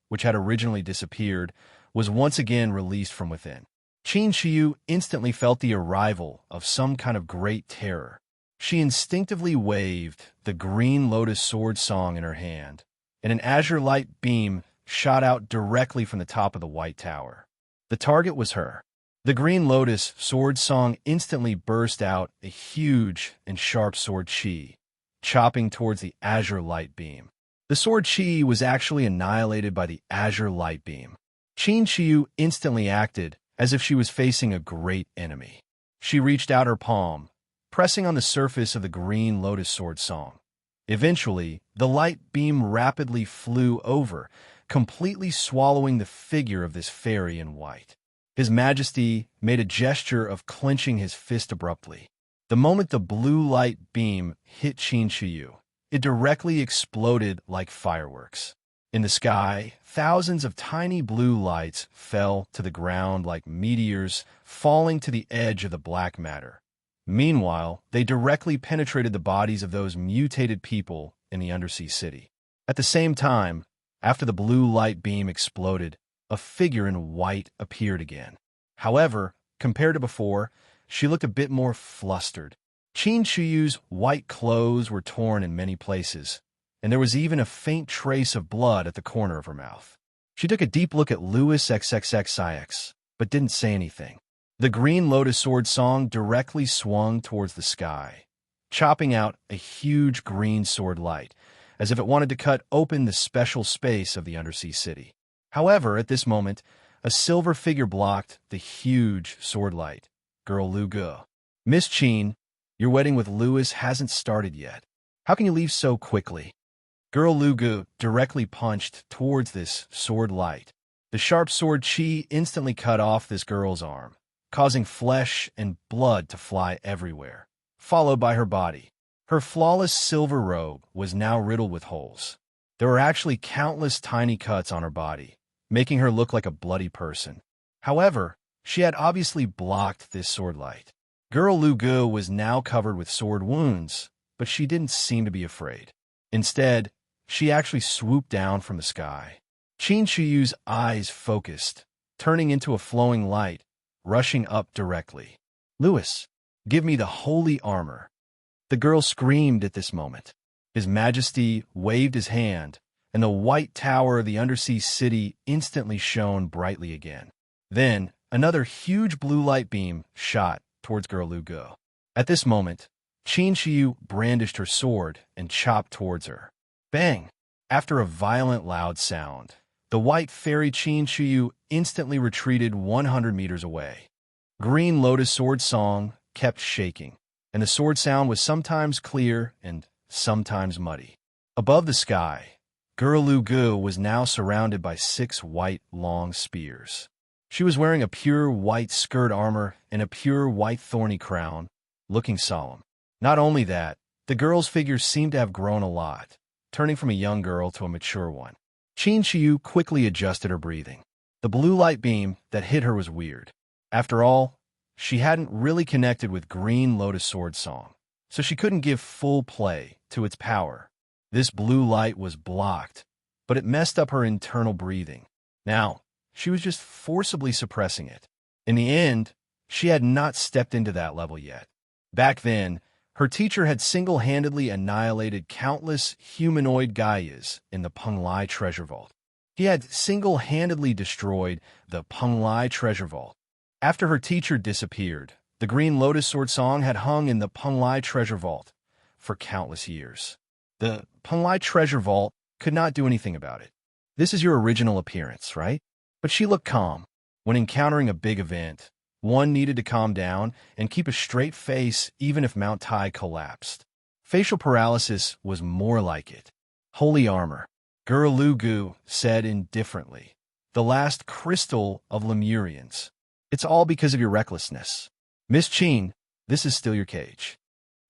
which had originally disappeared, was once again released from within. Qin Shiyu instantly felt the arrival of some kind of great terror. She instinctively waved the Green Lotus Sword Song in her hand, and an azure light beam shot out directly from the top of the White Tower. The target was her. The Green Lotus Sword Song instantly burst out a huge and sharp sword chi, chopping towards the azure light beam. The sword chi was actually annihilated by the azure light beam. Qin Shiyu instantly acted as if she was facing a great enemy. She reached out her palm, pressing on the surface of the Green Lotus Sword Song. Eventually, the light beam rapidly flew over, completely swallowing the figure of this fairy in white. His Majesty made a gesture of clenching his fist abruptly. The moment the blue light beam hit Qin Shiyu, it directly exploded like fireworks. In the sky, thousands of tiny blue lights fell to the ground like meteors falling to the edge of the black matter. Meanwhile, they directly penetrated the bodies of those mutated people in the undersea city. At the same time, after the blue light beam exploded, a figure in white appeared again. However, compared to before, she looked a bit more flustered. Qin Shiyu's white clothes were torn in many places, and there was even a faint trace of blood at the corner of her mouth. She took a deep look at Louis XXXIX, but didn't say anything. The Green Lotus Sword Song directly swung towards the sky, chopping out a huge green sword light, as if it wanted to cut open the special space of the undersea city. However, at this moment, a silver figure blocked the huge sword light. Girl Lu Ge. "Miss Qin, Your wedding with Lewis hasn't started yet. How can you leave so quickly? Girl Lugu directly punched towards this sword light. The sharp sword chi instantly cut off this girl's arm, causing flesh and blood to fly everywhere, followed by her body. Her flawless silver robe was now riddled with holes. There were actually countless tiny cuts on her body, making her look like a bloody person. However, she had obviously blocked this sword light. Girl Lugu was now covered with sword wounds, but she didn't seem to be afraid. Instead, she actually swooped down from the sky. Qin Shiyu's eyes focused, turning into a flowing light, rushing up directly. Lewis, give me the holy armor. The girl screamed at this moment. His Majesty waved his hand, and the white tower of the undersea city instantly shone brightly again. Then, another huge blue light beam shot towards Girl Lugu. At this moment, Qin Shiyu brandished her sword and chopped towards her. Bang! After a violent loud sound, the white fairy Qin Shiyu instantly retreated 100 meters away. Green Lotus Sword Song kept shaking, and the sword sound was sometimes clear and sometimes muddy. Above the sky, Girl Lugu was now surrounded by 6 white long spears. She was wearing a pure white skirt armor and a pure white thorny crown, looking solemn. Not only that, the girl's figure seemed to have grown a lot, turning from a young girl to a mature one. Qin Shiyu quickly adjusted her breathing. The blue light beam that hit her was weird. After all, she hadn't really connected with Green Lotus Sword Song, so she couldn't give full play to its power. This blue light was blocked, but it messed up her internal breathing. Now, she was just forcibly suppressing it. In the end, she had not stepped into that level yet. Back then, her teacher had single-handedly annihilated countless humanoid Gaias in the Penglai treasure vault. He had single-handedly destroyed the Penglai treasure vault. After her teacher disappeared, the Green Lotus Sword Song had hung in the Penglai treasure vault for countless years. The Penglai treasure vault could not do anything about it. This is your original appearance, right? But she looked calm. When encountering a big event, one needed to calm down and keep a straight face even if Mount Tai collapsed. Facial paralysis was more like it. Holy armor, Girl Lugu said indifferently. The last crystal of Lemurians. It's all because of your recklessness. Miss Qin, this is still your cage.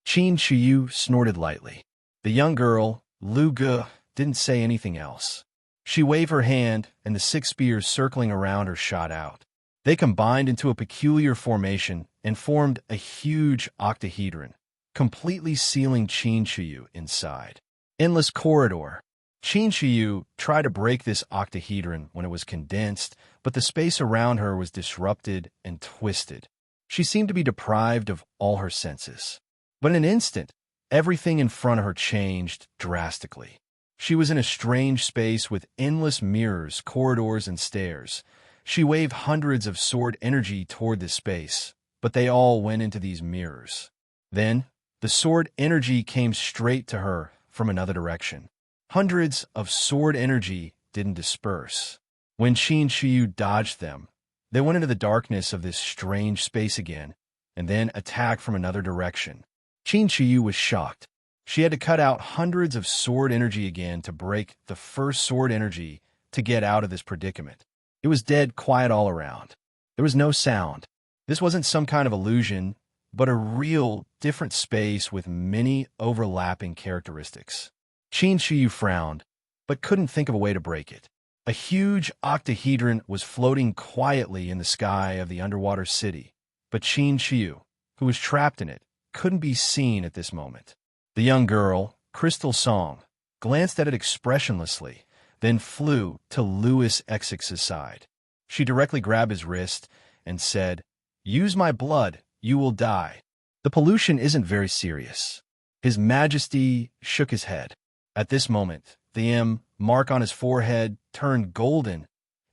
Qin Shiyu snorted lightly. The young girl, Lugu, didn't say anything else. She waved her hand, and the 6 spears circling around her shot out. They combined into a peculiar formation and formed a huge octahedron, completely sealing Qin Shiyu inside. Endless corridor. Qin Shiyu tried to break this octahedron when it was condensed, but the space around her was disrupted and twisted. She seemed to be deprived of all her senses. But in an instant, everything in front of her changed drastically. She was in a strange space with endless mirrors, corridors, and stairs. She waved hundreds of sword energy toward this space, but they all went into these mirrors. Then, the sword energy came straight to her from another direction. Hundreds of sword energy didn't disperse. When Qin Shiyu dodged them, they went into the darkness of this strange space again, and then attacked from another direction. Qin Shiyu was shocked. She had to cut out hundreds of sword energy again to break the first sword energy to get out of this predicament. It was dead quiet all around. There was no sound. This wasn't some kind of illusion, but a real, different space with many overlapping characteristics. Qin Shiyu frowned, but couldn't think of a way to break it. A huge octahedron was floating quietly in the sky of the underwater city, but Qin Shiyu, who was trapped in it, couldn't be seen at this moment. The young girl, Crystal Song, glanced at it expressionlessly, then flew to Louis Exix's side. She directly grabbed his wrist and said, "Use my blood, you will die." The pollution isn't very serious. His Majesty shook his head. At this moment, the M mark on his forehead turned golden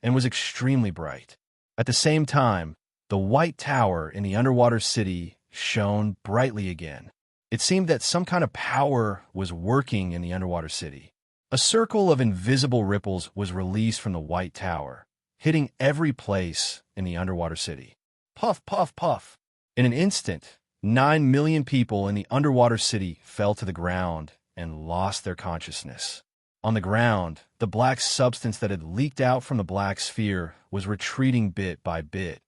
and was extremely bright. At the same time, the white tower in the underwater city shone brightly again. It seemed that some kind of power was working in the underwater city. A circle of invisible ripples was released from the white tower, hitting every place in the underwater city. Puff, puff, puff. In an instant, 9 million people in the underwater city fell to the ground and lost their consciousness. On the ground, the black substance that had leaked out from the black sphere was retreating bit by bit.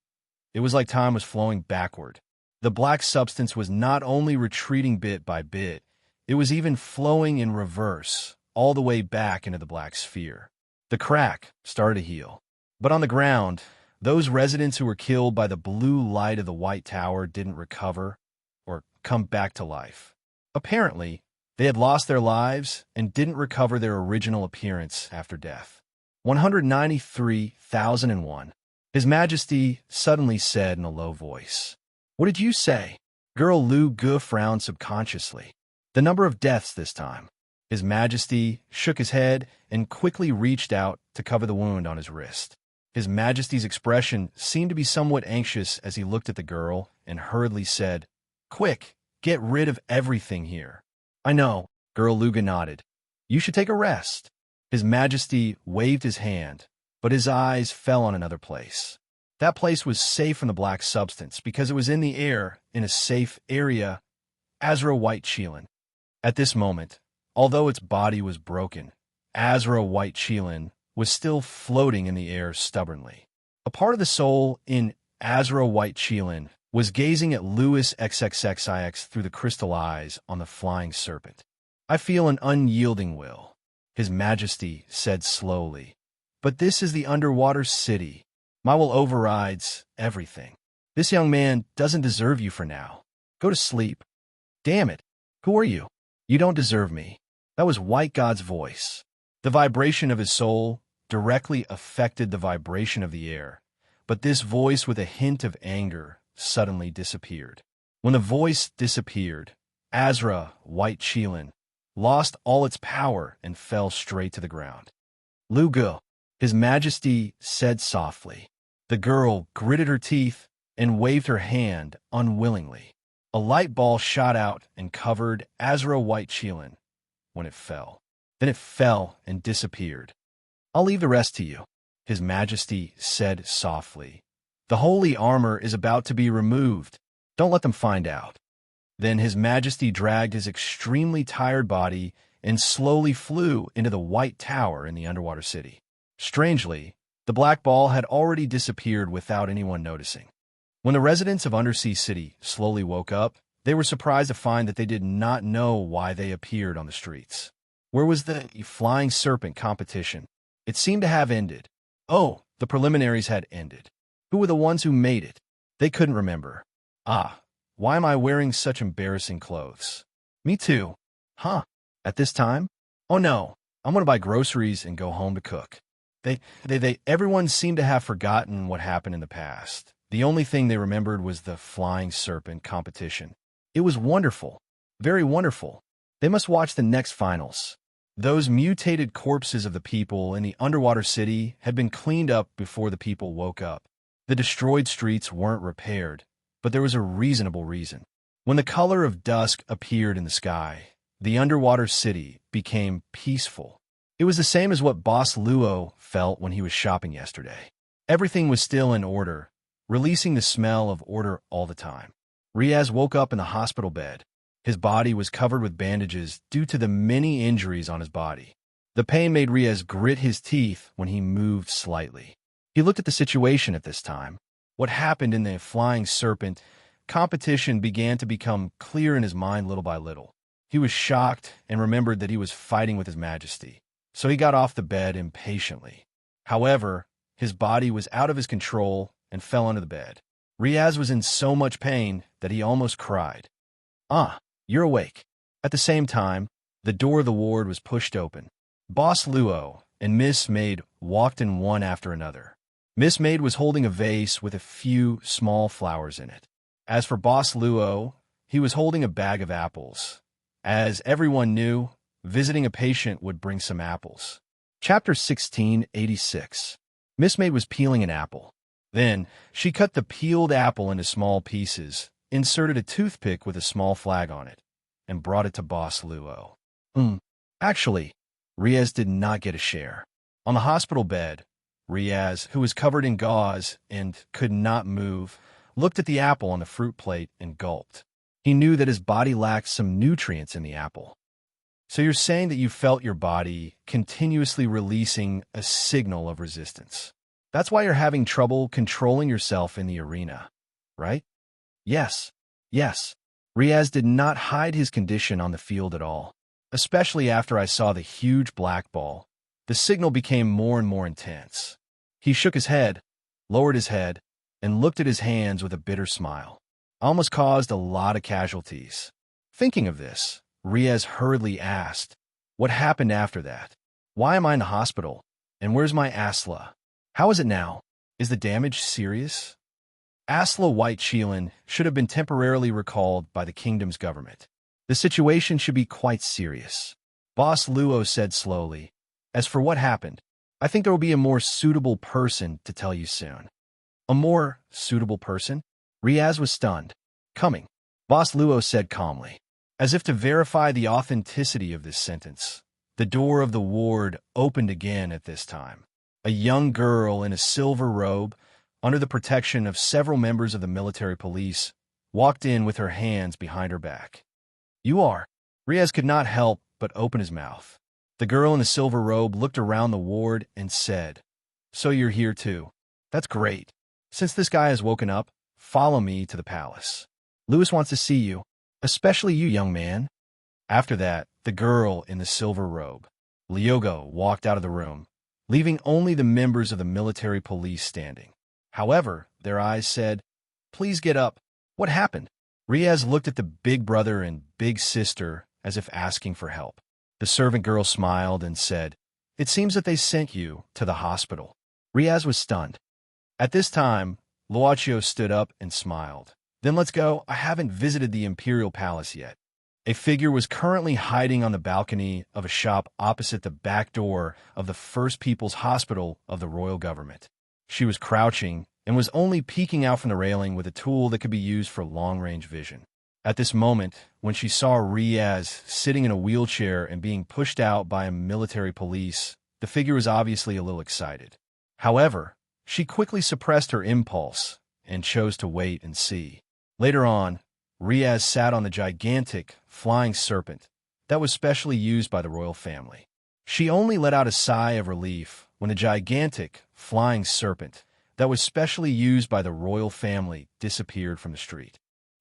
It was like time was flowing backward. The black substance was not only retreating bit by bit, it was even flowing in reverse, all the way back into the black sphere. The crack started to heal. But on the ground, those residents who were killed by the blue light of the White Tower didn't recover or come back to life. Apparently, they had lost their lives and didn't recover their original appearance after death. 193,001. His Majesty suddenly said in a low voice. What did you say? Girl Lu Gu frowned subconsciously. The number of deaths this time. His Majesty shook his head and quickly reached out to cover the wound on his wrist. His Majesty's expression seemed to be somewhat anxious as he looked at the girl and hurriedly said, Quick, get rid of everything here. I know, Girl Luga nodded. You should take a rest. His Majesty waved his hand, but his eyes fell on another place. That place was safe from the black substance because it was in the air in a safe area, Azra White Chelan. At this moment, although its body was broken, Azra White Chelan was still floating in the air stubbornly. A part of the soul in Azra White Chelan was gazing at Louis XXXIX through the crystal eyes on the flying serpent. I feel an unyielding will, His Majesty said slowly. But this is the underwater city. My will overrides everything. This young man doesn't deserve you for now. Go to sleep. Damn it. Who are you? You don't deserve me. That was White God's voice. The vibration of his soul directly affected the vibration of the air, but this voice with a hint of anger suddenly disappeared. When the voice disappeared, Azra White Chelan lost all its power and fell straight to the ground. Lu Gu, His Majesty said softly. The girl gritted her teeth and waved her hand unwillingly. A light ball shot out and covered Azra White Chelan when it fell. Then it fell and disappeared. I'll leave the rest to you, His Majesty said softly. The holy armor is about to be removed. Don't let them find out. Then His Majesty dragged his extremely tired body and slowly flew into the White Tower in the underwater city. Strangely, the black ball had already disappeared without anyone noticing. When the residents of Undersea City slowly woke up, they were surprised to find that they did not know why they appeared on the streets. Where was the flying serpent competition? It seemed to have ended. Oh, the preliminaries had ended. Who were the ones who made it? They couldn't remember. Ah, why am I wearing such embarrassing clothes? Me too. Huh? At this time? Oh no, I'm gonna buy groceries and go home to cook. Everyone seemed to have forgotten what happened in the past. The only thing they remembered was the flying serpent competition. It was wonderful. Very wonderful. They must watch the next finals. Those mutated corpses of the people in the underwater city had been cleaned up before the people woke up. The destroyed streets weren't repaired, but there was a reasonable reason. When the color of dusk appeared in the sky, the underwater city became peaceful. It was the same as what Boss Luo felt when he was shopping yesterday. Everything was still in order, releasing the smell of order all the time. Riaz woke up in the hospital bed. His body was covered with bandages due to the many injuries on his body. The pain made Riaz grit his teeth when he moved slightly. He looked at the situation at this time. What happened in the flying serpent competition began to become clear in his mind little by little. He was shocked and remembered that he was fighting with His Majesty, so he got off the bed impatiently. However, his body was out of his control and fell under the bed. Riaz was in so much pain that he almost cried. Ah, you're awake. At the same time, the door of the ward was pushed open. Boss Luo and Miss Maid walked in one after another. Miss Maid was holding a vase with a few small flowers in it. As for Boss Luo, he was holding a bag of apples. As everyone knew, visiting a patient would bring some apples. Chapter 1686. Miss Maid was peeling an apple. Then, she cut the peeled apple into small pieces, inserted a toothpick with a small flag on it, and brought it to Boss Luo. Actually, Riaz did not get a share. On the hospital bed, Riaz, who was covered in gauze and could not move, looked at the apple on the fruit plate and gulped. He knew that his body lacked some nutrients in the apple. So you're saying that you felt your body continuously releasing a signal of resistance. That's why you're having trouble controlling yourself in the arena, right? Yes, yes. Riaz did not hide his condition on the field at all. Especially after I saw the huge black ball, the signal became more and more intense. He shook his head, lowered his head, and looked at his hands with a bitter smile. Almost caused a lot of casualties. Thinking of this, Riaz hurriedly asked, "What happened after that? Why am I in the hospital? And where's my Asla? How is it now? Is the damage serious?" Asla White Chelan should have been temporarily recalled by the kingdom's government. The situation should be quite serious. Boss Luo said slowly. As for what happened, I think there will be a more suitable person to tell you soon. A more suitable person? Riaz was stunned. Coming, Boss Luo said calmly. As if to verify the authenticity of this sentence, the door of the ward opened again at this time. A young girl in a silver robe, under the protection of several members of the military police, walked in with her hands behind her back. "You are?" Riaz could not help but open his mouth. The girl in the silver robe looked around the ward and said, "So you're here too. That's great. Since this guy has woken up, follow me to the palace. Louis wants to see you, especially you, young man." After that, the girl in the silver robe, Lyogo, walked out of the room, leaving only the members of the military police standing. However, their eyes said, "Please get up. What happened?" Riaz looked at the big brother and big sister as if asking for help. The servant girl smiled and said, "It seems that they sent you to the hospital." Riaz was stunned. At this time, Luochio stood up and smiled. "Then let's go. I haven't visited the Imperial Palace yet." A figure was currently hiding on the balcony of a shop opposite the back door of the First People's Hospital of the royal government. She was crouching and was only peeking out from the railing with a tool that could be used for long-range vision. At this moment, when she saw Riaz sitting in a wheelchair and being pushed out by a military police, the figure was obviously a little excited. However, she quickly suppressed her impulse and chose to wait and see. Later on, Riaz sat on the gigantic, flying serpent that was specially used by the royal family. She only let out a sigh of relief when the gigantic, flying serpent that was specially used by the royal family disappeared from the street.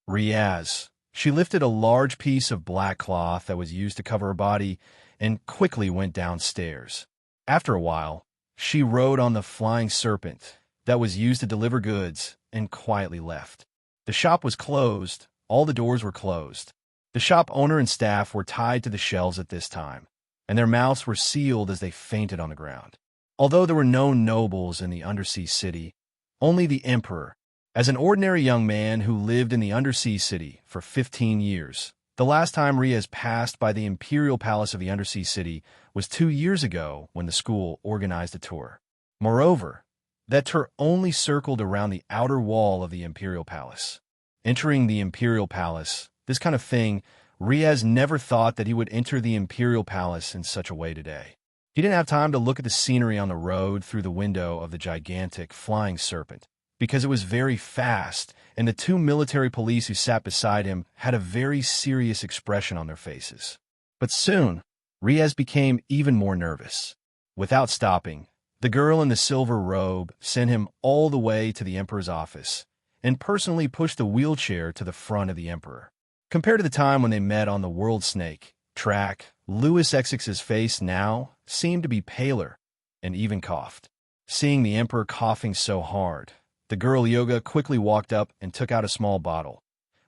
Riaz. She lifted a large piece of black cloth that was used to cover her body and quickly went downstairs. After a while, she rode on the flying serpent that was used to deliver goods and quietly left. The shop was closed. All the doors were closed. The shop owner and staff were tied to the shelves at this time, and their mouths were sealed as they fainted on the ground. Although there were no nobles in the undersea city, only the emperor. As an ordinary young man who lived in the undersea city for 15 years, the last time Riaz passed by the imperial palace of the undersea city was 2 years ago when the school organized a tour. Moreover, that tour only circled around the outer wall of the imperial palace. Entering the imperial palace, this kind of thing, Riaz never thought that he would enter the imperial palace in such a way today. He didn't have time to look at the scenery on the road through the window of the gigantic flying serpent, because it was very fast, and the 2 military police who sat beside him had a very serious expression on their faces. But soon, Riaz became even more nervous. Without stopping, the girl in the silver robe sent him all the way to the emperor's office and personally pushed the wheelchair to the front of the emperor. Compared to the time when they met on the World Snake track, Louis X's face now seemed to be paler and even coughed. Seeing the emperor coughing so hard, the girl Yoga quickly walked up and took out a small bottle.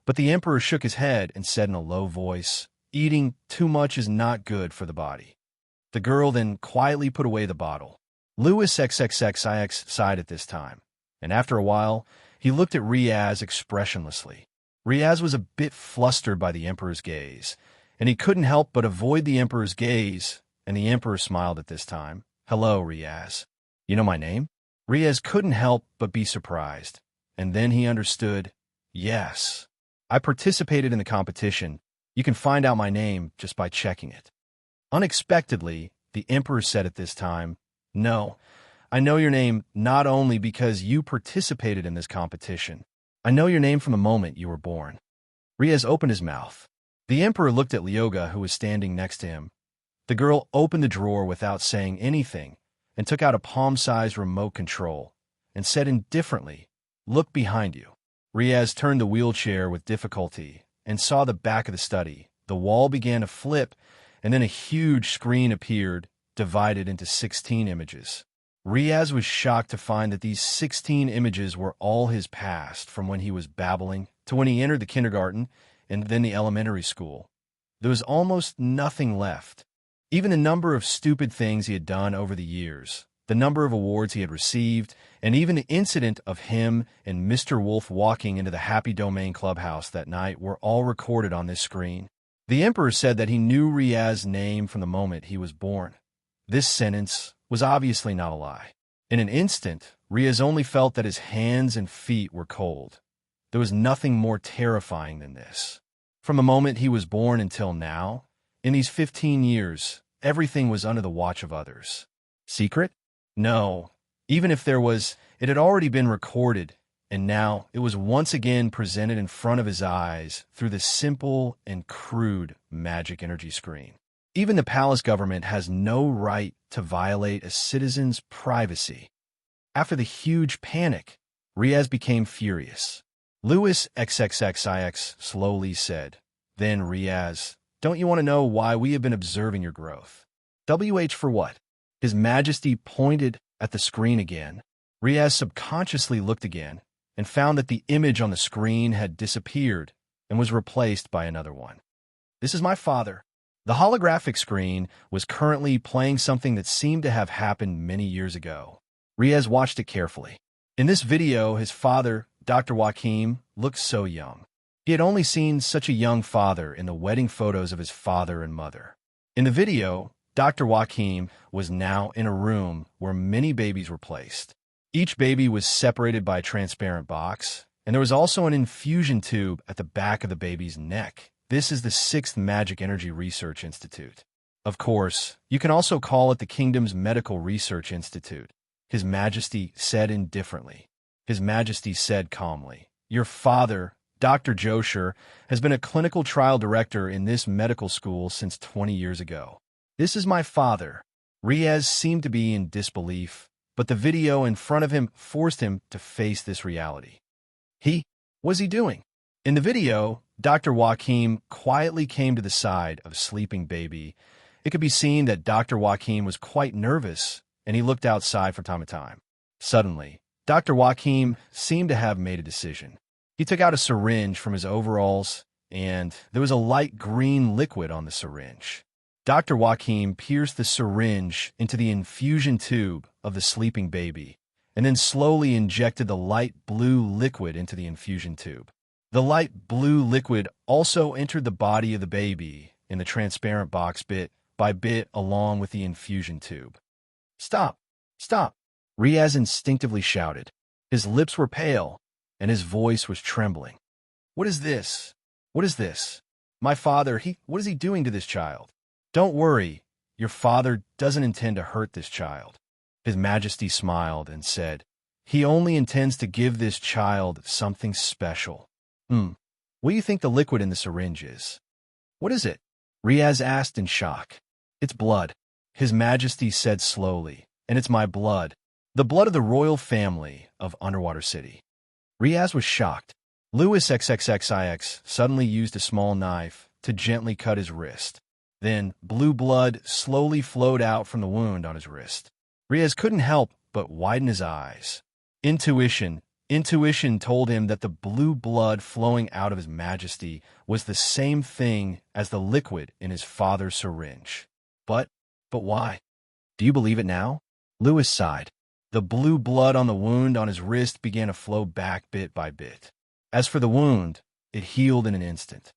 But the emperor shook his head and said in a low voice, "Eating too much is not good for the body." The girl then quietly put away the bottle. Louis XXXIX sighed at this time, and after a while, he looked at Riaz expressionlessly. Riaz was a bit flustered by the emperor's gaze, and he couldn't help but avoid the emperor's gaze, and the emperor smiled at this time. "Hello, Riaz. You know my name?" Riaz couldn't help but be surprised, and then he understood. "Yes. I participated in the competition. You can find out my name just by checking it." Unexpectedly, the emperor said at this time, "No, I know your name not only because you participated in this competition. I know your name from the moment you were born." Riaz opened his mouth. The Emperor looked at Lyoga, who was standing next to him. The girl opened the drawer without saying anything and took out a palm-sized remote control and said indifferently, "Look behind you." Riaz turned the wheelchair with difficulty and saw the back of the study. The wall began to flip, and then a huge screen appeared, divided into 16 images. Riaz was shocked to find that these 16 images were all his past, from when he was babbling to when he entered the kindergarten and then the elementary school. There was almost nothing left. Even the number of stupid things he had done over the years, the number of awards he had received, and even the incident of him and Mr. Wolf walking into the Happy Domain clubhouse that night were all recorded on this screen. The Emperor said that he knew Riaz's name from the moment he was born. This sentence was obviously not a lie. In an instant, Riaz only felt that his hands and feet were cold. There was nothing more terrifying than this. From the moment he was born until now, in these 15 years, everything was under the watch of others. Secret? No. Even if there was, it had already been recorded, and now it was once again presented in front of his eyes through the simple and crude magic energy screen. Even the palace government has no right to violate a citizen's privacy. After the huge panic, Riaz became furious. Louis XXXIX slowly said, "Then, Riaz, don't you want to know why we have been observing your growth?" WH for what? His Majesty pointed at the screen again. Riaz subconsciously looked again and found that the image on the screen had disappeared and was replaced by another one. "This is my father." The holographic screen was currently playing something that seemed to have happened many years ago. Riaz watched it carefully. In this video, his father, Dr. Joachim, looked so young. He had only seen such a young father in the wedding photos of his father and mother. In the video, Dr. Joachim was now in a room where many babies were placed. Each baby was separated by a transparent box, and there was also an infusion tube at the back of the baby's neck. This is the 6th Magic Energy Research Institute. Of course, you can also call it the Kingdom's Medical Research Institute. His Majesty said indifferently. His Majesty said calmly, "Your father, Dr. Josher, has been a clinical trial director in this medical school since 20 years ago." "This is my father." Riaz seemed to be in disbelief, but the video in front of him forced him to face this reality. What was he doing? In the video, Dr. Joachim quietly came to the side of a sleeping baby. It could be seen that Dr. Joachim was quite nervous, and he looked outside from time to time. Suddenly, Dr. Joachim seemed to have made a decision. He took out a syringe from his overalls, and there was a light green liquid on the syringe. Dr. Joachim pierced the syringe into the infusion tube of the sleeping baby, and then slowly injected the light blue liquid into the infusion tube. The light blue liquid also entered the body of the baby in the transparent box bit by bit along with the infusion tube. "Stop! Stop!" Riaz instinctively shouted. His lips were pale, and his voice was trembling. "What is this? What is this? My father, what is he doing to this child?" "Don't worry, your father doesn't intend to hurt this child." His Majesty smiled and said, "He only intends to give this child something special." What do you think the liquid in the syringe is?" "What is it?" Riaz asked in shock. "It's blood," His Majesty said slowly, "and it's my blood. The blood of the royal family of Underwater City." Riaz was shocked. Louis XXXIX suddenly used a small knife to gently cut his wrist. Then blue blood slowly flowed out from the wound on his wrist. Riaz couldn't help but widen his eyes. Intuition told him that the blue blood flowing out of His Majesty was the same thing as the liquid in his father's syringe. But why? "Do you believe it now?" Louis sighed. The blue blood on the wound on his wrist began to flow back bit by bit. As for the wound, it healed in an instant.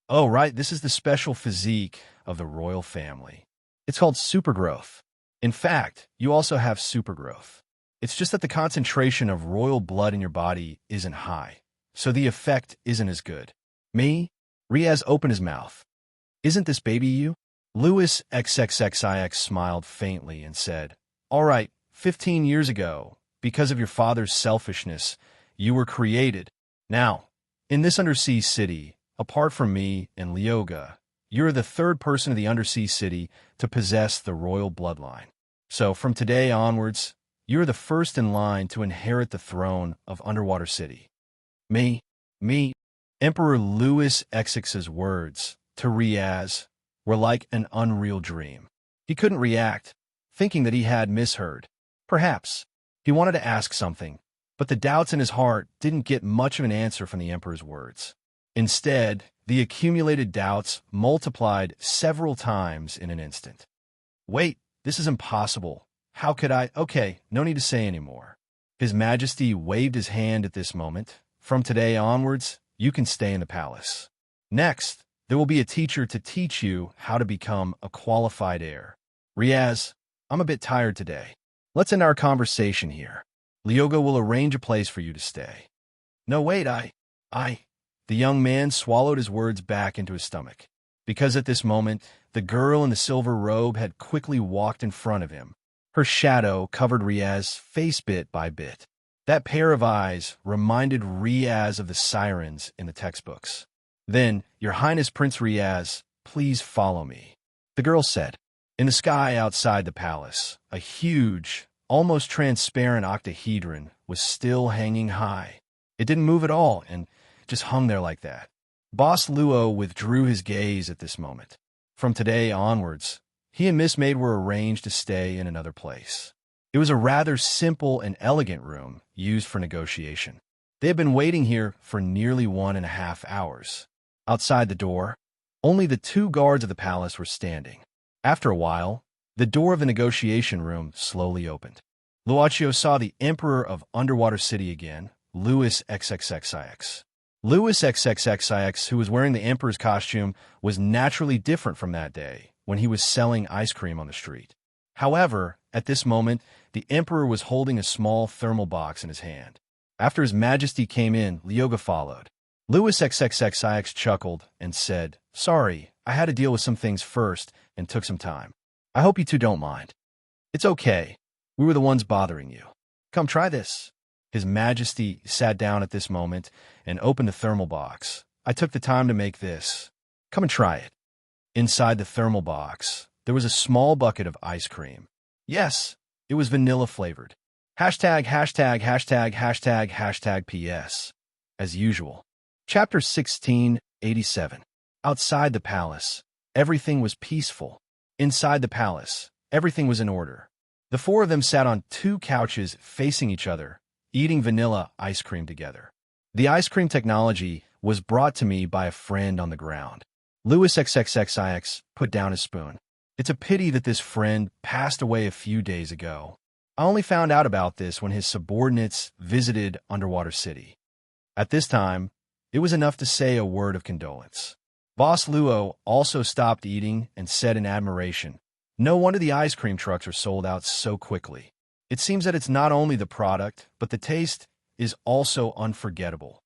"Oh, right, this is the special physique of the royal family. It's called supergrowth. In fact, you also have supergrowth. It's just that the concentration of royal blood in your body isn't high, so the effect isn't as good." "Me?" Riaz opened his mouth. "Isn't this baby you?" Louis XXXIX smiled faintly and said, "All right, 15 years ago, because of your father's selfishness, you were created. Now, in this undersea city, apart from me and Lyoga, you're the third person of the undersea city to possess the royal bloodline. So from today onwards, you're the first in line to inherit the throne of Underwater City. Me. Emperor Louis XX's words to Riaz were like an unreal dream. He couldn't react, thinking that he had misheard. Perhaps he wanted to ask something, but the doubts in his heart didn't get much of an answer from the emperor's words. Instead, the accumulated doubts multiplied several times in an instant. Wait, this is impossible. How could I? Okay, no need to say any more. His Majesty waved his hand at this moment. From today onwards, you can stay in the palace. Next, there will be a teacher to teach you how to become a qualified heir. Riaz, I'm a bit tired today. Let's end our conversation here. Lyoga will arrange a place for you to stay. No, wait, I. The young man swallowed his words back into his stomach, because at this moment, the girl in the silver robe had quickly walked in front of him. Her shadow covered Riaz's face bit by bit. That pair of eyes reminded Riaz of the sirens in the textbooks. Then, Your Highness Prince Riaz, please follow me, the girl said. In the sky outside the palace, a huge, almost transparent octahedron was still hanging high. It didn't move at all and just hung there like that. Boss Luo withdrew his gaze at this moment. From today onwards, he and Miss Maid were arranged to stay in another place. It was a rather simple and elegant room used for negotiation. They had been waiting here for nearly 1.5 hours. Outside the door, only the 2 guards of the palace were standing. After a while, the door of the negotiation room slowly opened. Luochio saw the Emperor of Underwater City again, Louis XXXIX. Louis XXXIX, who was wearing the Emperor's costume, was naturally different from that day, when he was selling ice cream on the street. However, at this moment, the Emperor was holding a small thermal box in his hand. After His Majesty came in, Lyoga followed. Louis XXXIX chuckled and said, "Sorry, I had to deal with some things first and took some time. I hope you two don't mind." "It's okay. We were the ones bothering you. Come try this." His Majesty sat down at this moment and opened the thermal box. "I took the time to make this. Come and try it." Inside the thermal box, there was a small bucket of ice cream. Yes, it was vanilla-flavored. ######PS. As usual. Chapter 1687. Outside the palace, everything was peaceful. Inside the palace, everything was in order. The 4 of them sat on 2 couches facing each other, eating vanilla ice cream together. The ice cream technology was brought to me by a friend on the ground. Louis XXXIX put down his spoon. It's a pity that this friend passed away a few days ago. I only found out about this when his subordinates visited Underwater City. At this time, it was enough to say a word of condolence. Boss Luo also stopped eating and said in admiration, "No wonder the ice cream trucks are sold out so quickly. It seems that it's not only the product, but the taste is also unforgettable."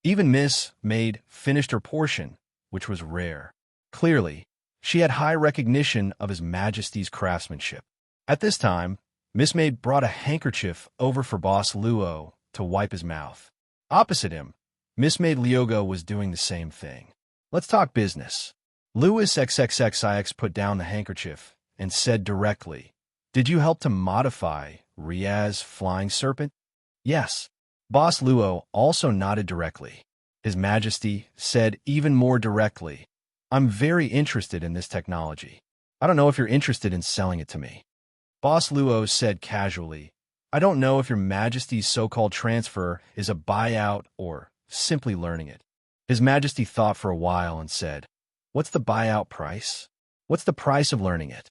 Even Miss Maid finished her portion, which was rare. Clearly, she had high recognition of His Majesty's craftsmanship. At this time, Miss Maid brought a handkerchief over for Boss Luo to wipe his mouth. Opposite him, Miss Maid Lyoga was doing the same thing. "Let's talk business." Louis XXXIX put down the handkerchief and said directly, "Did you help to modify Riaz's flying serpent?" "Yes." Boss Luo also nodded directly. His Majesty said even more directly, "I'm very interested in this technology. I don't know if you're interested in selling it to me." Boss Luo said casually, "I don't know if Your Majesty's so-called transfer is a buyout or simply learning it." His Majesty thought for a while and said, "What's the buyout price? What's the price of learning it?"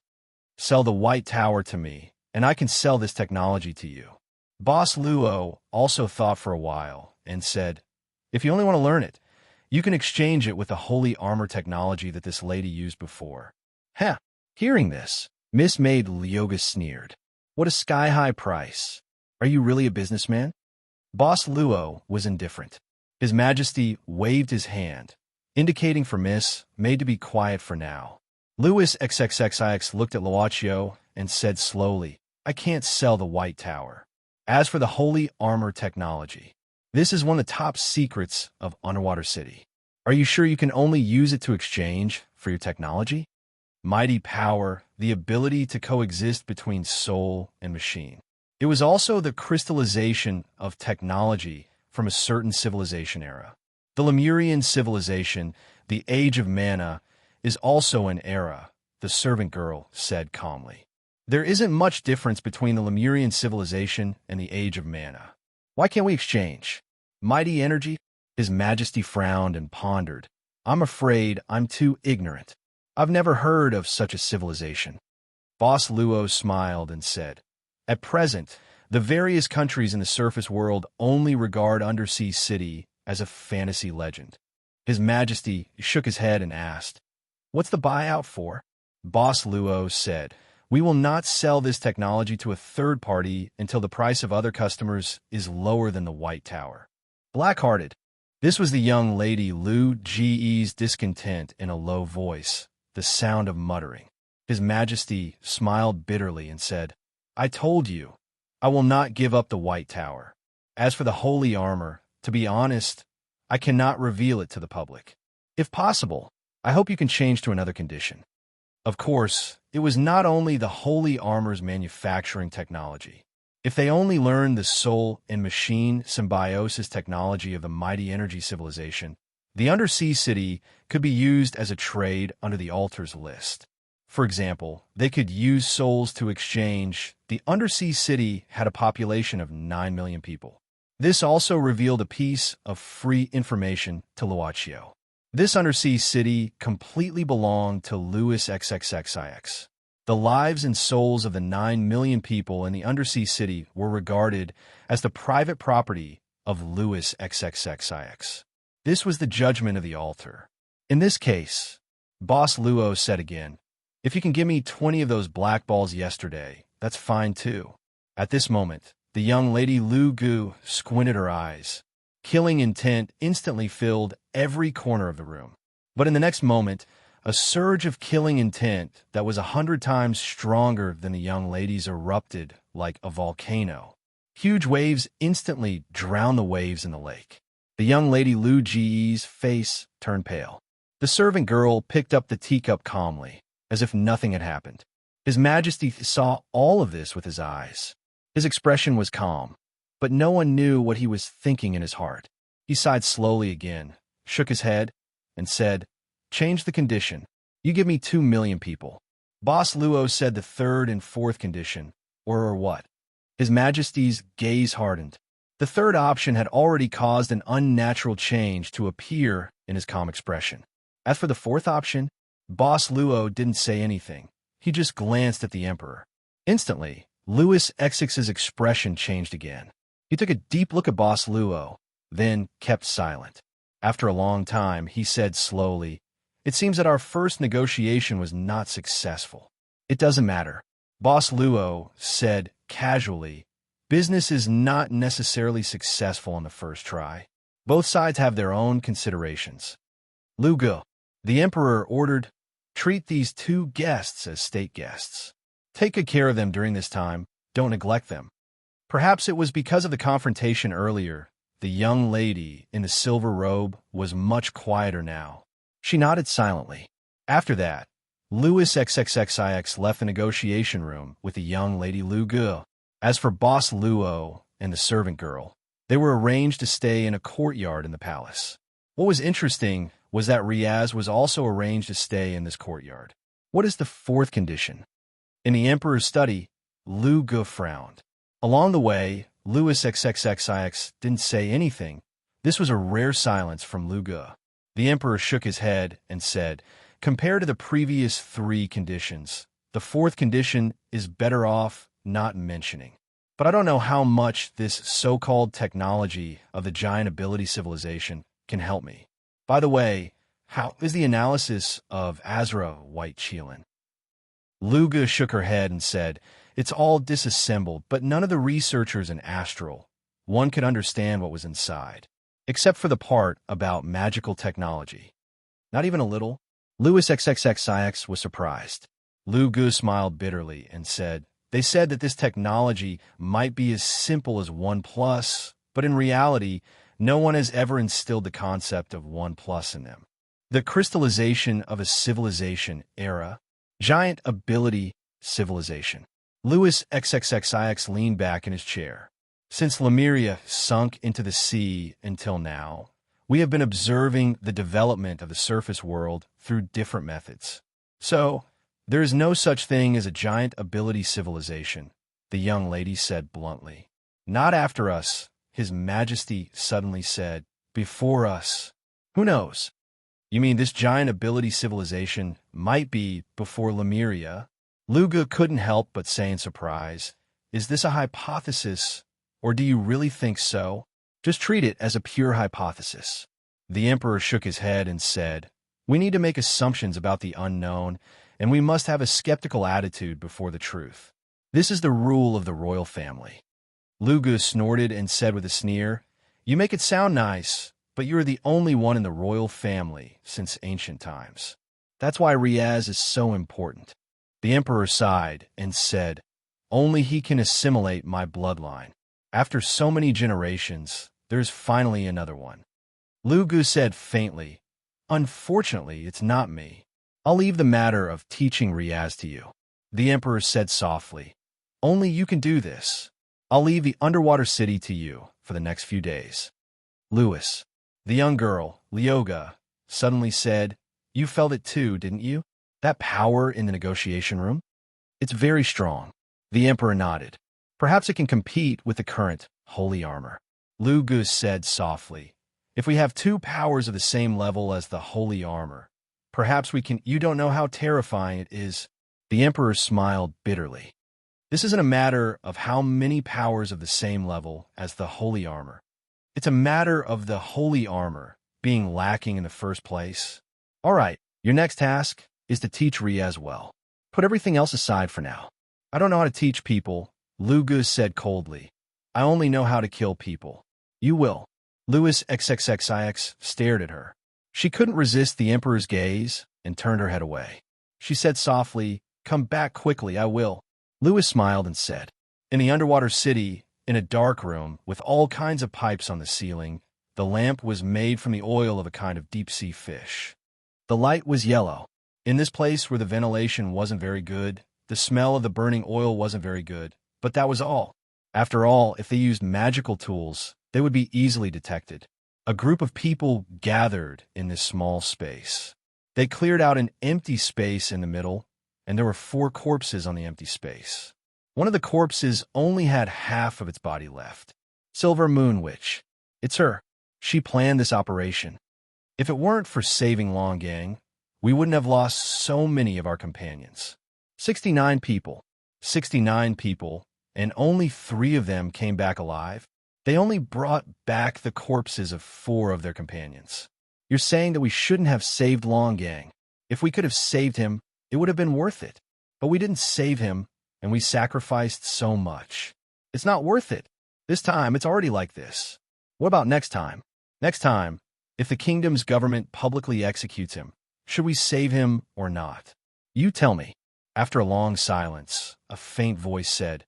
"Sell the White Tower to me, and I can sell this technology to you." Boss Luo also thought for a while and said, "If you only want to learn it, you can exchange it with the holy armor technology that this lady used before." Heh! Hearing this, Miss Maid Lyoga sneered. "What a sky-high price. Are you really a businessman?" Boss Luo was indifferent. His Majesty waved his hand, indicating for Miss Maid to be quiet for now. Louis XXXIX looked at Luochio and said slowly, "I can't sell the White Tower. As for the holy armor technology, this is one of the top secrets of Underwater City. Are you sure you can only use it to exchange for your technology? Mighty power, the ability to coexist between soul and machine. It was also the crystallization of technology from a certain civilization era. The Lemurian civilization, the Age of Mana, is also an era, the servant girl said calmly. There isn't much difference between the Lemurian civilization and the Age of Mana. Why can't we exchange? Mighty energy? His Majesty frowned and pondered. I'm afraid I'm too ignorant. I've never heard of such a civilization. Boss Luo smiled and said, At present, the various countries in the surface world only regard Undersea City as a fantasy legend. His Majesty shook his head and asked, What's the buyout for? Boss Luo said, We will not sell this technology to a third party until the price of other customers is lower than the White Tower. Black-hearted. This was the young lady Lu Ge's discontent in a low voice, the sound of muttering. His Majesty smiled bitterly and said, I told you, I will not give up the White Tower. As for the holy armor, to be honest, I cannot reveal it to the public. If possible, I hope you can change to another condition. Of course, it was not only the holy armor's manufacturing technology. If they only learned the soul and machine symbiosis technology of the mighty energy civilization, the undersea city could be used as a trade under the altars list. For example, they could use souls to exchange. The undersea city had a population of 9 million people. This also revealed a piece of free information to Luochio. This undersea city completely belonged to Louis XXXIX. The lives and souls of the 9 million people in the undersea city were regarded as the private property of Louis XXXIX. This was the judgment of the altar. In this case, Boss Luo said again, If you can give me 20 of those black balls yesterday, that's fine too. At this moment, the young lady Lu Gu squinted her eyes. Killing intent instantly filled every corner of the room. But in the next moment, a surge of killing intent that was 100 times stronger than the young lady's erupted like a volcano. Huge waves instantly drowned the waves in the lake. The young lady Lu Ge's face turned pale. The servant girl picked up the teacup calmly, as if nothing had happened. His Majesty saw all of this with his eyes. His expression was calm, but no one knew what he was thinking in his heart. He sighed slowly again, shook his head, and said, Change the condition. You give me 2 million people. Boss Luo said the third and fourth condition, or what? His Majesty's gaze hardened. The third option had already caused an unnatural change to appear in his calm expression. As for the fourth option, Boss Luo didn't say anything. He just glanced at the Emperor. Instantly, Louis XX's expression changed again. He took a deep look at Boss Luo, then kept silent. After a long time, he said slowly, It seems that our first negotiation was not successful. It doesn't matter. Boss Luo said casually, Business is not necessarily successful on the first try. Both sides have their own considerations. Lu Gu, the Emperor ordered, Treat these 2 guests as state guests. Take good care of them during this time. Don't neglect them. Perhaps it was because of the confrontation earlier. The young lady in the silver robe was much quieter now. She nodded silently. After that, Louis XXXIX left the negotiation room with the young lady Lu Gu. As for Boss Luo and the servant girl, they were arranged to stay in a courtyard in the palace. What was interesting was that Riaz was also arranged to stay in this courtyard. What is the fourth condition? In the Emperor's study, Lu Gu frowned. Along the way, Louis XXXIX didn't say anything. This was a rare silence from Lu Gu. The Emperor shook his head and said, Compared to the previous 3 conditions, the fourth condition is better off not mentioning. But I don't know how much this so-called technology of the giant ability civilization can help me. By the way, how is the analysis of Azra White Qilin? Lu Gu shook her head and said, It's all disassembled, but none of the researchers in Astral. One could understand what was inside. Except for the part about magical technology. Not even a little. Louis XXXIX was surprised. Lu Gu smiled bitterly and said, They said that this technology might be as simple as 1+, but in reality, No one has ever instilled the concept of 1+ in them. The crystallization of a civilization era. Giant ability civilization. Louis XXXIX leaned back in his chair. Since Lemuria sunk into the sea until now, we have been observing the development of the surface world through different methods. So, there is no such thing as a giant ability civilization, the young lady said bluntly. Not after us, His Majesty suddenly said. Before us. Who knows? You mean this giant ability civilization might be before Lemuria? Luga couldn't help but say in surprise, is this a hypothesis, or do you really think so? Just treat it as a pure hypothesis. The Emperor shook his head and said, we need to make assumptions about the unknown, and we must have a skeptical attitude before the truth. This is the rule of the royal family. Luga snorted and said with a sneer, you make it sound nice, but you're the only one in the royal family since ancient times. That's why Riaz is so important. The Emperor sighed and said, only he can assimilate my bloodline. After so many generations, there's finally another one. Lugu said faintly, unfortunately, it's not me. I'll leave the matter of teaching Riaz to you. The Emperor said softly, only you can do this. I'll leave the underwater city to you for the next few days. Louis, the young girl, Leoga, suddenly said, you felt it too, didn't you? That power in the negotiation room? It's very strong. The Emperor nodded. Perhaps it can compete with the current holy armor. Lu Gu said softly, if we have two powers of the same level as the holy armor, perhaps we can— You don't know how terrifying it is. The Emperor smiled bitterly. This isn't a matter of how many powers of the same level as the holy armor. It's a matter of the holy armor being lacking in the first place. All right, your next task is to teach Riaz well. Put everything else aside for now. I don't know how to teach people, Lu Gu said coldly. I only know how to kill people. You will. Louis XXXIX stared at her. She couldn't resist the Emperor's gaze and turned her head away. She said softly, come back quickly, I will. Louis smiled and said, in the underwater city, in a dark room with all kinds of pipes on the ceiling, the lamp was made from the oil of a kind of deep-sea fish. The light was yellow. In this place where the ventilation wasn't very good, the smell of the burning oil wasn't very good, but that was all. After all, if they used magical tools, they would be easily detected. A group of people gathered in this small space. They cleared out an empty space in the middle, and there were 4 corpses on the empty space. One of the corpses only had half of its body left. Silver Moon Witch. It's her. She planned this operation. If it weren't for saving Longang, we wouldn't have lost so many of our companions. 69 people. 69 people, and only 3 of them came back alive. They only brought back the corpses of 4 of their companions. You're saying that we shouldn't have saved Longang. If we could have saved him, it would have been worth it. But we didn't save him, and we sacrificed so much. It's not worth it. This time, it's already like this. What about next time? Next time, if the kingdom's government publicly executes him, should we save him or not? You tell me. After a long silence, a faint voice said,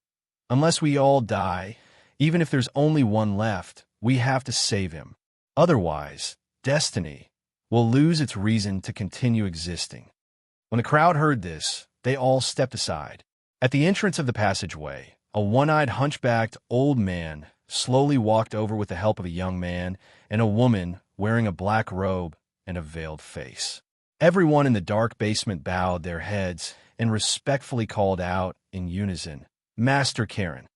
unless we all die, even if there's only one left, we have to save him. Otherwise, destiny will lose its reason to continue existing. When the crowd heard this, they all stepped aside. At the entrance of the passageway, a one-eyed, hunchbacked old man slowly walked over with the help of a young man and a woman wearing a black robe and a veiled face. Everyone in the dark basement bowed their heads and respectfully called out in unison, Master Karen.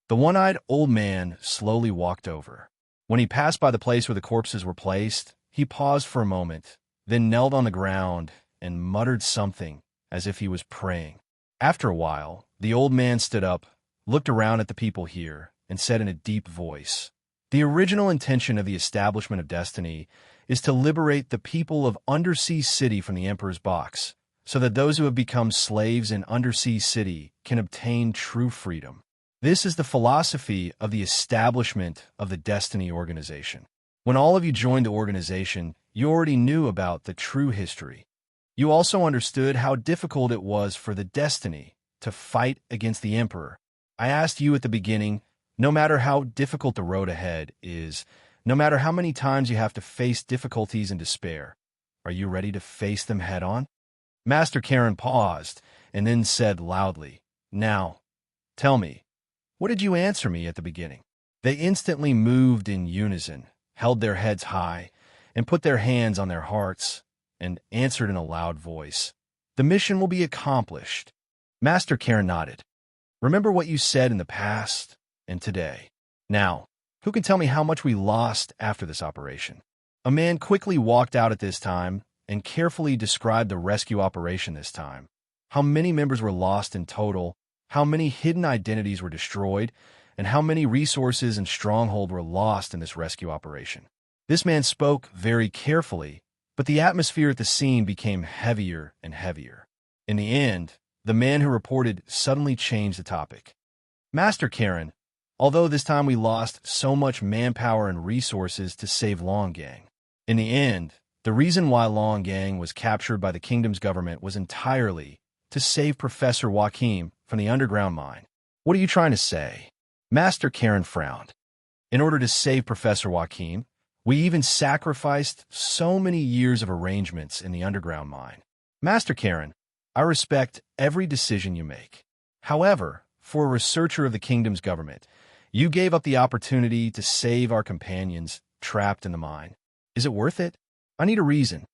The one-eyed old man slowly walked over. When he passed by the place where the corpses were placed, he paused for a moment, then knelt on the ground and muttered something as if he was praying. After a while, the old man stood up, looked around at the people here, and said in a deep voice, the original intention of the establishment of destiny is to liberate the people of Undersea City from the Emperor's box, so that those who have become slaves in Undersea City can obtain true freedom. This is the philosophy of the establishment of the Destiny organization. When all of you joined the organization, you already knew about the true history. You also understood how difficult it was for the Destiny to fight against the Emperor. I asked you at the beginning, no matter how difficult the road ahead is, No matter how many times you have to face difficulties and despair, are you ready to face them head on? Master Karen paused and then said loudly, "Now, tell me, what did you answer me at the beginning?" They instantly moved in unison, held their heads high, and put their hands on their hearts, and answered in a loud voice, "The mission will be accomplished." Master Karen nodded. "Remember what you said in the past and today. Now, who can tell me how much we lost after this operation?" A man quickly walked out at this time and carefully described the rescue operation this time. How many members were lost in total, how many hidden identities were destroyed, and how many resources and stronghold were lost in this rescue operation. This man spoke very carefully, but the atmosphere at the scene became heavier and heavier. In the end, the man who reported suddenly changed the topic. "Master Karen, although this time we lost so much manpower and resources to save Longang. In the end, the reason why Longang was captured by the kingdom's government was entirely to save Professor Joachim from the underground mine. What are you trying to say?" Master Karen frowned. "In order to save Professor Joachim, we even sacrificed so many years of arrangements in the underground mine. Master Karen, I respect every decision you make. However, for a researcher of the kingdom's government, you gave up the opportunity to save our companions trapped in the mine. Is it worth it? I need a reason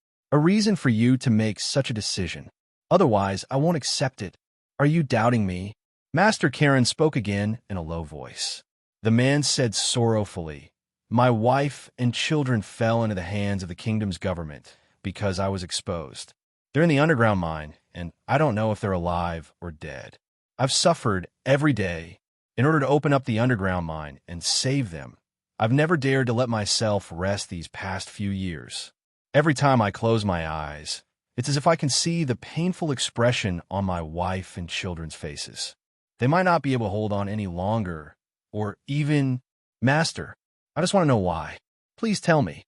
for you to make such a decision. Otherwise, I won't accept it. Are you doubting me?" Master Karen spoke again in a low voice. The man said sorrowfully, "My wife and children fell into the hands of the kingdom's government because I was exposed. They're in the underground mine, and I don't know if they're alive or dead. I've suffered every day in order to open up the underground mine and save them. I've never dared to let myself rest these past few years. Every time I close my eyes, it's as if I can see the painful expression on my wife and children's faces. They might not be able to hold on any longer, or even, Master, I just want to know why. Please tell me.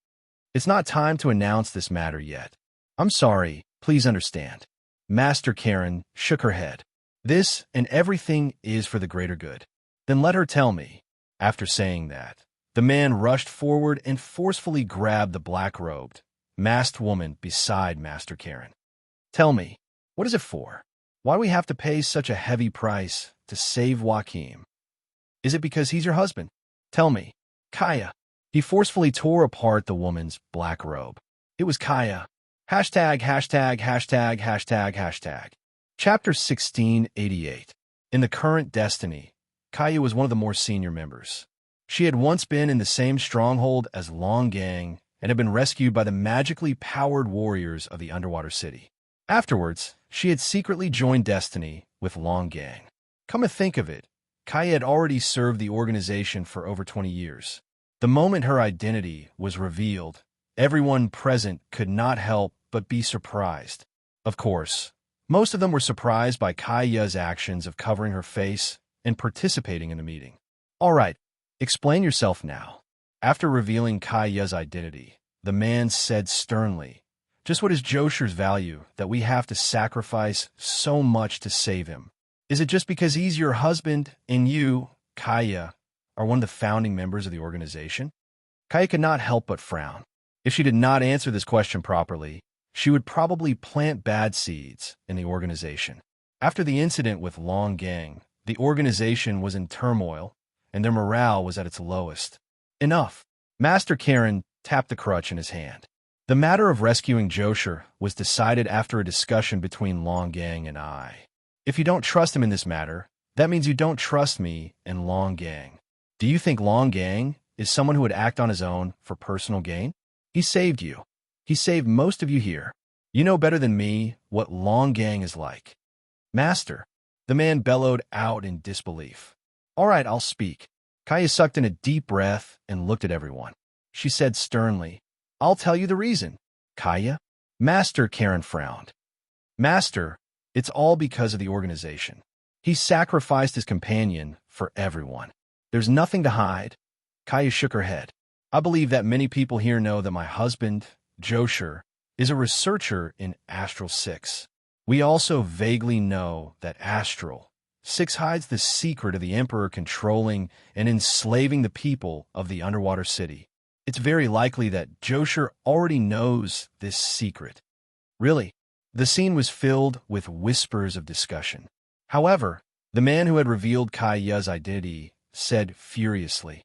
It's not time to announce this matter yet. I'm sorry, please understand." Master Karen shook her head. "This and everything is for the greater good. Then let her tell me." After saying that, the man rushed forward and forcefully grabbed the black-robed, masked woman beside Master Karen. "Tell me, what is it for? Why do we have to pay such a heavy price to save Joachim? Is it because he's your husband? Tell me." "Kaya." He forcefully tore apart the woman's black robe. "It was Kaya. Hashtag, hashtag, hashtag, hashtag, hashtag." Chapter 1688. In the current Destiny, Kaya was one of the more senior members. She had once been in the same stronghold as Longang and had been rescued by the magically powered warriors of the underwater city. Afterwards, she had secretly joined Destiny with Longang. Come to think of it, Kaya had already served the organization for over 20 years. The moment her identity was revealed, everyone present could not help but be surprised. Of course, most of them were surprised by Kaya's actions of covering her face and participating in the meeting. "All right, explain yourself now." After revealing Kaya's identity, the man said sternly, "Just what is Josher's value that we have to sacrifice so much to save him? Is it just because he's your husband and you, Kaya, are one of the founding members of the organization?" Kaya could not help but frown. If she did not answer this question properly, she would probably plant bad seeds in the organization. After the incident with Longang, the organization was in turmoil, and their morale was at its lowest. "Enough." Master Karen tapped the crutch in his hand. "The matter of rescuing Josher was decided after a discussion between Longang and I. If you don't trust him in this matter, that means you don't trust me and Longang. Do you think Longang is someone who would act on his own for personal gain? He saved you. He saved most of you here. You know better than me what Longang is like." "Master," the man bellowed out in disbelief. "All right, I'll speak." Kaya sucked in a deep breath and looked at everyone. She said sternly, "I'll tell you the reason." "Kaya?" Master Karen frowned. "Master, it's all because of the organization. He sacrificed his companion for everyone. There's nothing to hide." Kaya shook her head. "I believe that many people here know that my husband, Josher, is a researcher in Astral 6. We also vaguely know that Astral 6 hides the secret of the Emperor controlling and enslaving the people of the underwater city. It's very likely that Josher already knows this secret. Really, the scene was filled with whispers of discussion. However, the man who had revealed Kaya's identity said furiously,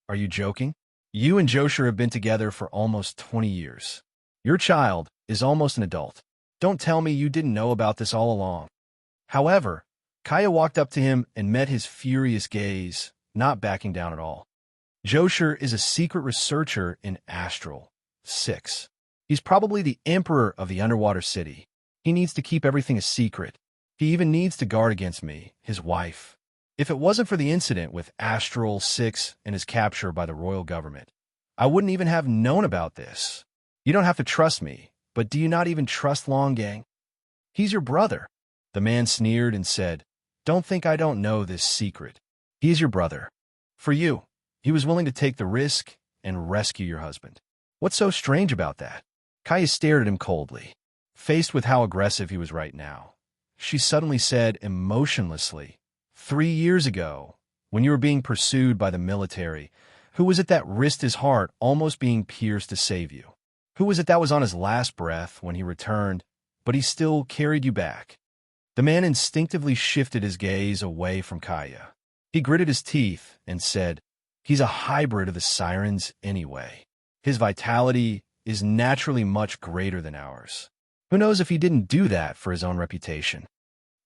"Are you joking? You and Josher have been together for almost 20 years. Your child is almost an adult. Don't tell me you didn't know about this all along." However, Kaya walked up to him and met his furious gaze, not backing down at all. Josher is a secret researcher in Astral 6. He's probably the emperor of the underwater city. He needs to keep everything a secret. He even needs to guard against me, his wife. If it wasn't for the incident with Astral 6 and his capture by the royal government, I wouldn't even have known about this. You don't have to trust me, but do you not even trust Longang? He's your brother. The man sneered and said, "Don't think I don't know this secret. He is your brother. For you, he was willing to take the risk and rescue your husband. What's so strange about that?" Kaya stared at him coldly. Faced with how aggressive he was right now, she suddenly said emotionlessly, 3 years ago, when you were being pursued by the military, who was it that risked his heart almost being pierced to save you? Who was it that was on his last breath when he returned, but he still carried you back?" The man instinctively shifted his gaze away from Kaya. He gritted his teeth and said, "He's a hybrid of the sirens anyway. His vitality is naturally much greater than ours. Who knows if he didn't do that for his own reputation?"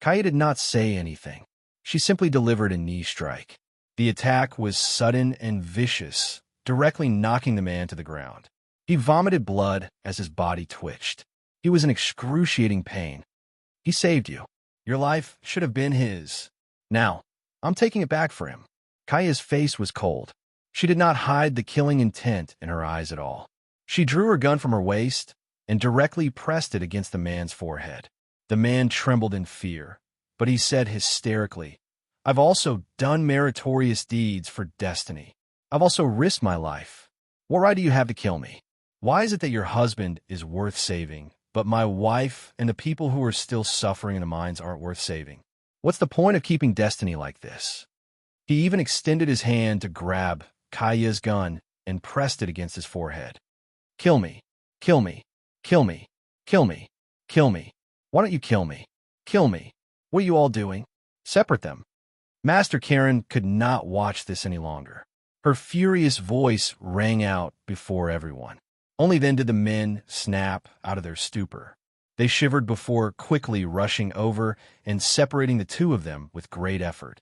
Kaya did not say anything. She simply delivered a knee strike. The attack was sudden and vicious, directly knocking the man to the ground. He vomited blood as his body twitched. He was in excruciating pain. He saved you. Your life should have been his. Now, I'm taking it back for him. Kaya's face was cold. She did not hide the killing intent in her eyes at all. She drew her gun from her waist and directly pressed it against the man's forehead. The man trembled in fear, but he said hysterically, "I've also done meritorious deeds for destiny. I've also risked my life. What right do you have to kill me? Why is it that your husband is worth saving, but my wife and the people who are still suffering in the mines aren't worth saving? What's the point of keeping destiny like this?" He even extended his hand to grab Kaya's gun and pressed it against his forehead. "Kill me. Kill me. Kill me. Kill me. Kill me. Why don't you kill me? Kill me. What are you all doing? Separate them." Master Karen could not watch this any longer. Her furious voice rang out before everyone. Only then did the men snap out of their stupor. They shivered before quickly rushing over and separating the two of them with great effort.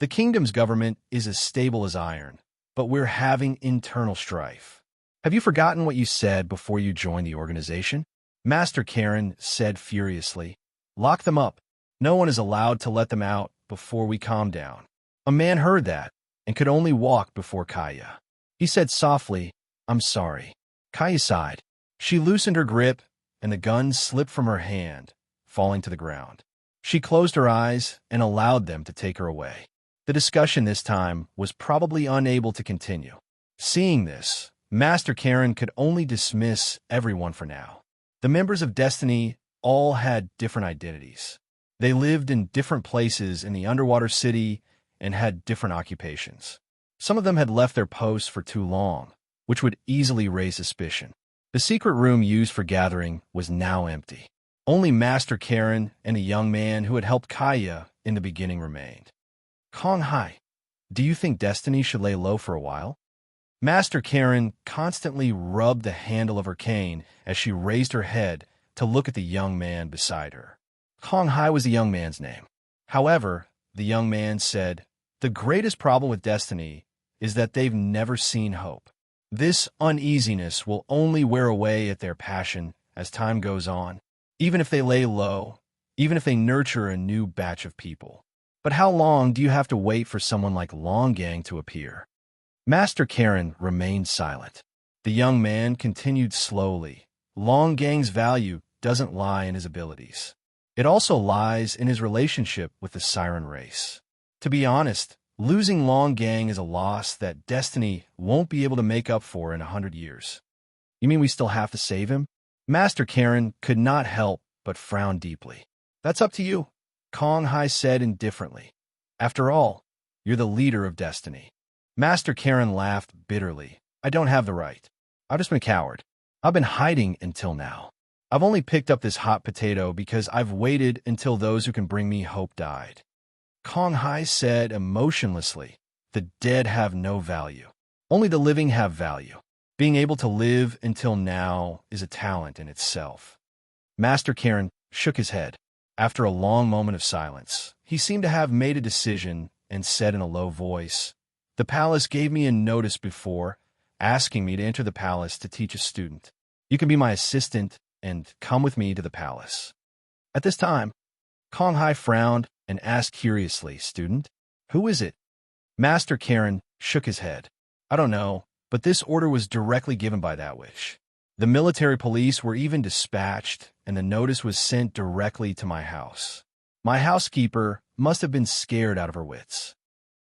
"The kingdom's government is as stable as iron, but we're having internal strife. Have you forgotten what you said before you joined the organization?" Master Karen said furiously. "Lock them up. No one is allowed to let them out before we calm down." A man heard that and could only walk before Kaya. He said softly, "I'm sorry." Kaya sighed. She loosened her grip, and the gun slipped from her hand, falling to the ground. She closed her eyes and allowed them to take her away. The discussion this time was probably unable to continue. Seeing this, Master Karen could only dismiss everyone for now. The members of Destiny all had different identities. They lived in different places in the underwater city and had different occupations. Some of them had left their posts for too long, which would easily raise suspicion. The secret room used for gathering was now empty. Only Master Karen and a young man who had helped Kaya in the beginning remained. "Kong Hai, do you think Destiny should lay low for a while?" Master Karen constantly rubbed the handle of her cane as she raised her head to look at the young man beside her. Kong Hai was the young man's name. However, the young man said, "The greatest problem with Destiny is that they've never seen hope. This uneasiness will only wear away at their passion as time goes on, even if they lay low, even if they nurture a new batch of people. But how long do you have to wait for someone like Longang to appear?" Master Karen remained silent. The young man continued slowly. Longang's value doesn't lie in his abilities. It also lies in his relationship with the Siren race. To be honest, losing Longang is a loss that Destiny won't be able to make up for in 100 years. "You mean we still have to save him?" Master Karen could not help but frown deeply. "That's up to you," Kong Hai said indifferently. "After all, you're the leader of Destiny." Master Karen laughed bitterly. I don't have the right. I've just been a coward. I've been hiding until now. I've only picked up this hot potato because I've waited until those who can bring me hope died. Kong Hai said emotionlessly, the dead have no value. Only the living have value. Being able to live until now is a talent in itself. Master Karen shook his head. After a long moment of silence, he seemed to have made a decision and said in a low voice, the palace gave me a notice before, asking me to enter the palace to teach a student. You can be my assistant and come with me to the palace. At this time, Kong Hai frowned and asked curiously, student, who is it? Master Karen shook his head. I don't know, but this order was directly given by that wish. The military police were even dispatched, and the notice was sent directly to my house. My housekeeper must have been scared out of her wits.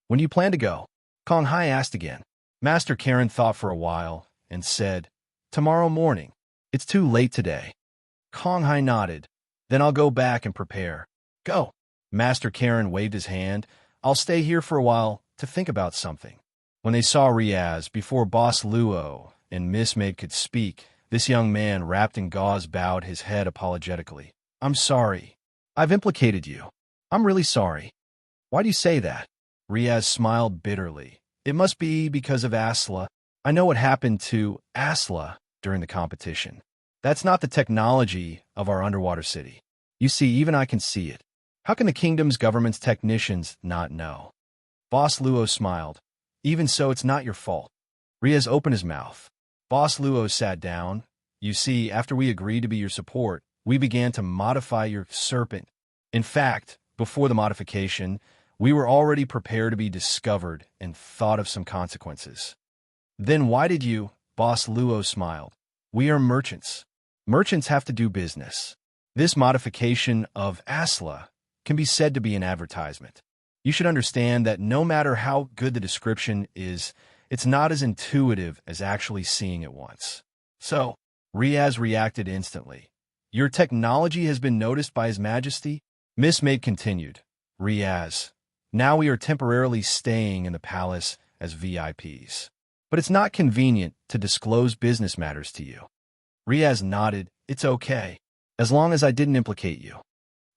When do you plan to go? Kong Hai asked again. Master Karen thought for a while and said, tomorrow morning. It's too late today. Kong Hai nodded. Then I'll go back and prepare. Go. Master Karen waved his hand. I'll stay here for a while to think about something. When they saw Riaz, before Boss Luo and Miss Maid could speak, this young man wrapped in gauze bowed his head apologetically. I'm sorry. I've implicated you. I'm really sorry. Why do you say that? Riaz smiled bitterly. It must be because of Asla. I know what happened to Asla during the competition. That's not the technology of our underwater city. You see, even I can see it. How can the kingdom's government's technicians not know? Boss Luo smiled. Even so, it's not your fault. Riaz opened his mouth. Boss Luo sat down. You see, after we agreed to be your support, we began to modify your serpent. In fact, before the modification, we were already prepared to be discovered and thought of some consequences. Then why did you? Boss Luo smiled. We are merchants. Merchants have to do business. This modification of Asla can be said to be an advertisement. You should understand that no matter how good the description is, it's not as intuitive as actually seeing it once. So, Riaz reacted instantly. Your technology has been noticed by His Majesty? Miss Maid continued. Riaz, now we are temporarily staying in the palace as VIPs. But it's not convenient to disclose business matters to you. Riaz nodded. It's okay, as long as I didn't implicate you.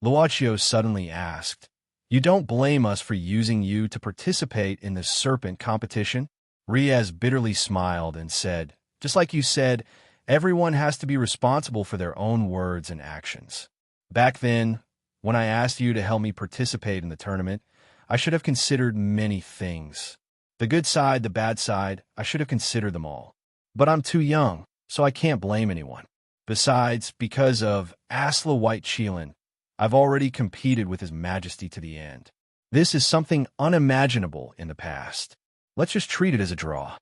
Luochio suddenly asked, you don't blame us for using you to participate in the serpent competition? Riaz bitterly smiled and said, just like you said, everyone has to be responsible for their own words and actions. Back then, when I asked you to help me participate in the tournament, I should have considered many things. The good side, the bad side, I should have considered them all. But I'm too young, so I can't blame anyone. Besides, because of Asla White Cheelin, I've already competed with His Majesty to the end. This is something unimaginable in the past. Let's just treat it as a draw.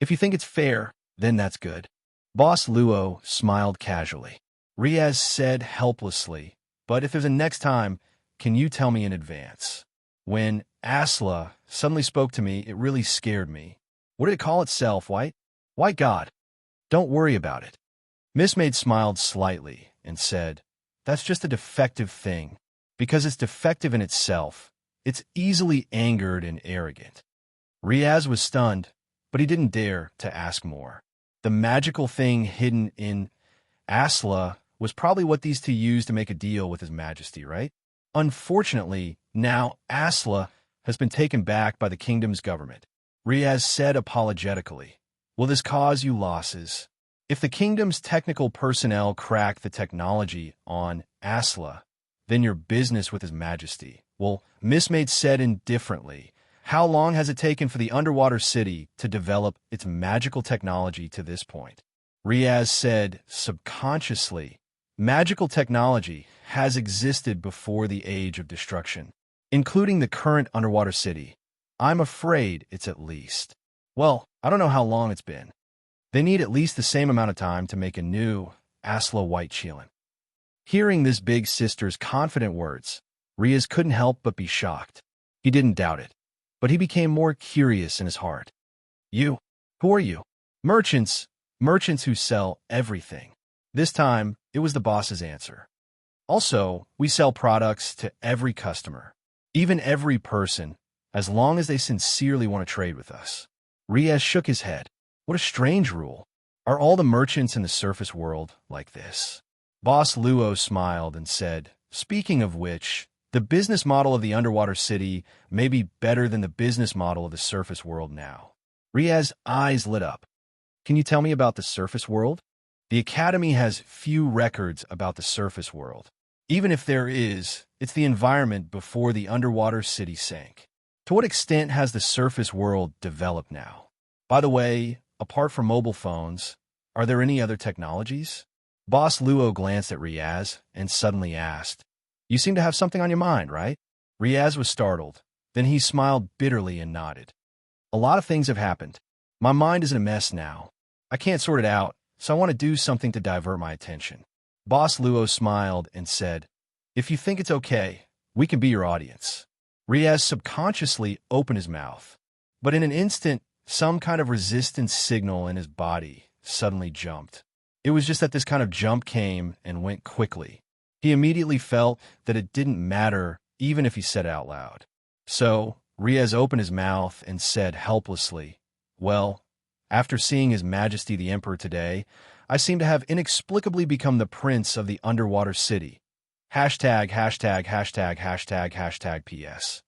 If you think it's fair, then that's good. Boss Luo smiled casually. Riaz said helplessly, but if there's a next time, can you tell me in advance? When Asla suddenly spoke to me, it really scared me. What did it call itself, White? White God. Don't worry about it. Miss Maid smiled slightly and said, that's just a defective thing. Because it's defective in itself, it's easily angered and arrogant. Riaz was stunned, but he didn't dare to ask more. The magical thing hidden in Asla was probably what these two used to make a deal with His Majesty, right? Unfortunately, now Asla has been taken back by the kingdom's government. Riaz said apologetically, will this cause you losses? If the kingdom's technical personnel crack the technology on Asla, then your business with His Majesty. Well, Miss Maid said indifferently, how long has it taken for the underwater city to develop its magical technology to this point? Riaz said subconsciously, magical technology has existed before the age of destruction, including the current underwater city. I'm afraid it's at least. Well, I don't know how long it's been. They need at least the same amount of time to make a new Asla White Cheelin. Hearing this big sister's confident words, Riaz couldn't help but be shocked. He didn't doubt it, but he became more curious in his heart. You? Who are you? Merchants. Merchants who sell everything. This time, it was the boss's answer. Also, we sell products to every customer, even every person, as long as they sincerely want to trade with us. Riaz shook his head. What a strange rule. Are all the merchants in the surface world like this? Boss Luo smiled and said, speaking of which, the business model of the underwater city may be better than the business model of the surface world now. Riaz's eyes lit up. Can you tell me about the surface world? The Academy has few records about the surface world. Even if there is, it's the environment before the underwater city sank. To what extent has the surface world developed now? By the way, apart from mobile phones, are there any other technologies? Boss Luo glanced at Riaz and suddenly asked, You seem to have something on your mind, right? Riaz was startled. Then he smiled bitterly and nodded. A lot of things have happened. My mind is in a mess now. I can't sort it out, so I want to do something to divert my attention. Boss Luo smiled and said, If you think it's okay, we can be your audience. Riaz subconsciously opened his mouth, but in an instant, some kind of resistance signal in his body suddenly jumped. It was just that this kind of jump came and went quickly. He immediately felt that it didn't matter even if he said it out loud. So, Riaz opened his mouth and said helplessly, Well, after seeing His Majesty the Emperor today, I seem to have inexplicably become the prince of the underwater city. Hashtag, hashtag, hashtag, hashtag, hashtag PS.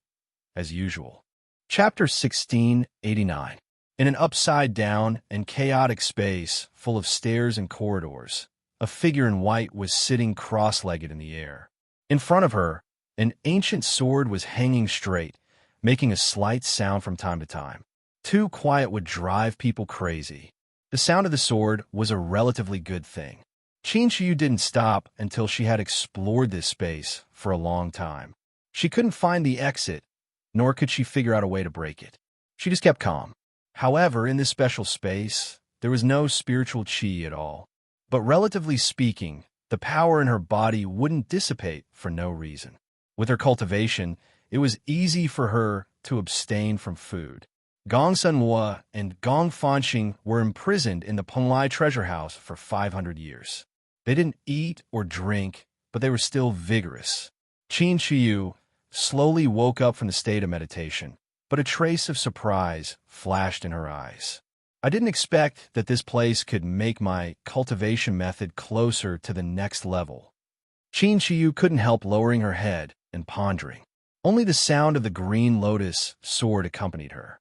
As usual. Chapter 1689. In an upside-down and chaotic space full of stairs and corridors, a figure in white was sitting cross-legged in the air. In front of her, an ancient sword was hanging straight, making a slight sound from time to time. Too quiet would drive people crazy. The sound of the sword was a relatively good thing. Qin Shiyu didn't stop until she had explored this space for a long time. She couldn't find the exit, nor could she figure out a way to break it. She just kept calm. However, in this special space, there was no spiritual qi at all. But relatively speaking, the power in her body wouldn't dissipate for no reason. With her cultivation, it was easy for her to abstain from food. Gong Sunhua and Gong Fanxing were imprisoned in the Penglai treasure house for 500 years. They didn't eat or drink, but they were still vigorous. Qin Shiyu slowly woke up from the state of meditation, but a trace of surprise flashed in her eyes. I didn't expect that this place could make my cultivation method closer to the next level. Qin Shiyu couldn't help lowering her head and pondering. Only the sound of the green lotus sword accompanied her.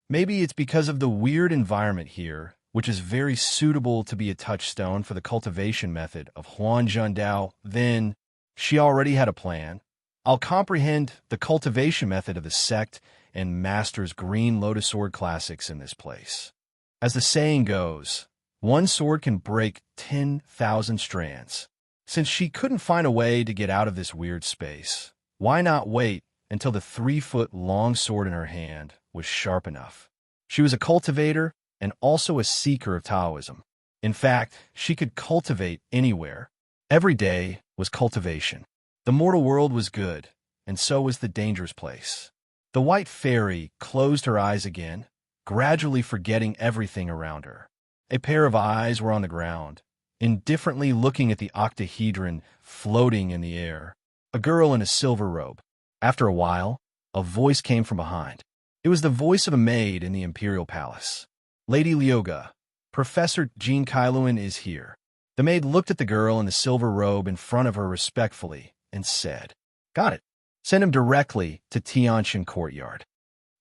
Maybe it's because of the weird environment here, which is very suitable to be a touchstone for the cultivation method of Huan Zhendao. Then, she already had a plan. I'll comprehend the cultivation method of the sect and master's green lotus sword classics in this place. As the saying goes, one sword can break 10,000 strands. Since she couldn't find a way to get out of this weird space, why not wait until the 3-foot-long sword in her hand was sharp enough? She was a cultivator and also a seeker of Taoism. In fact, she could cultivate anywhere. Every day was cultivation. The mortal world was good, and so was the dangerous place. The white fairy closed her eyes again, gradually forgetting everything around her. A pair of eyes were on the ground, indifferently looking at the octahedron floating in the air. A girl in a silver robe. After a while, a voice came from behind. It was the voice of a maid in the imperial palace. Lady Liuga, Professor Jean Kailuan is here. The maid looked at the girl in the silver robe in front of her respectfully and said, Got it. Send him directly to Tianqian Courtyard.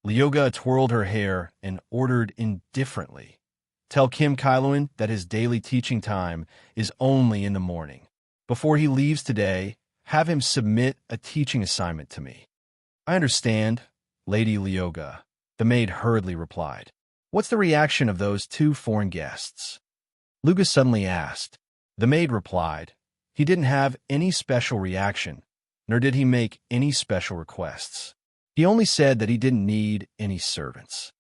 Liuga twirled her hair and ordered indifferently, Tell Kim Kailuan that his daily teaching time is only in the morning. Before he leaves today, have him submit a teaching assignment to me. I understand, Lady Liuga, the maid hurriedly replied. What's the reaction of those two foreign guests? Liuga suddenly asked. The maid replied, He didn't have any special reaction, nor did he make any special requests. He only said that he didn't need any servants.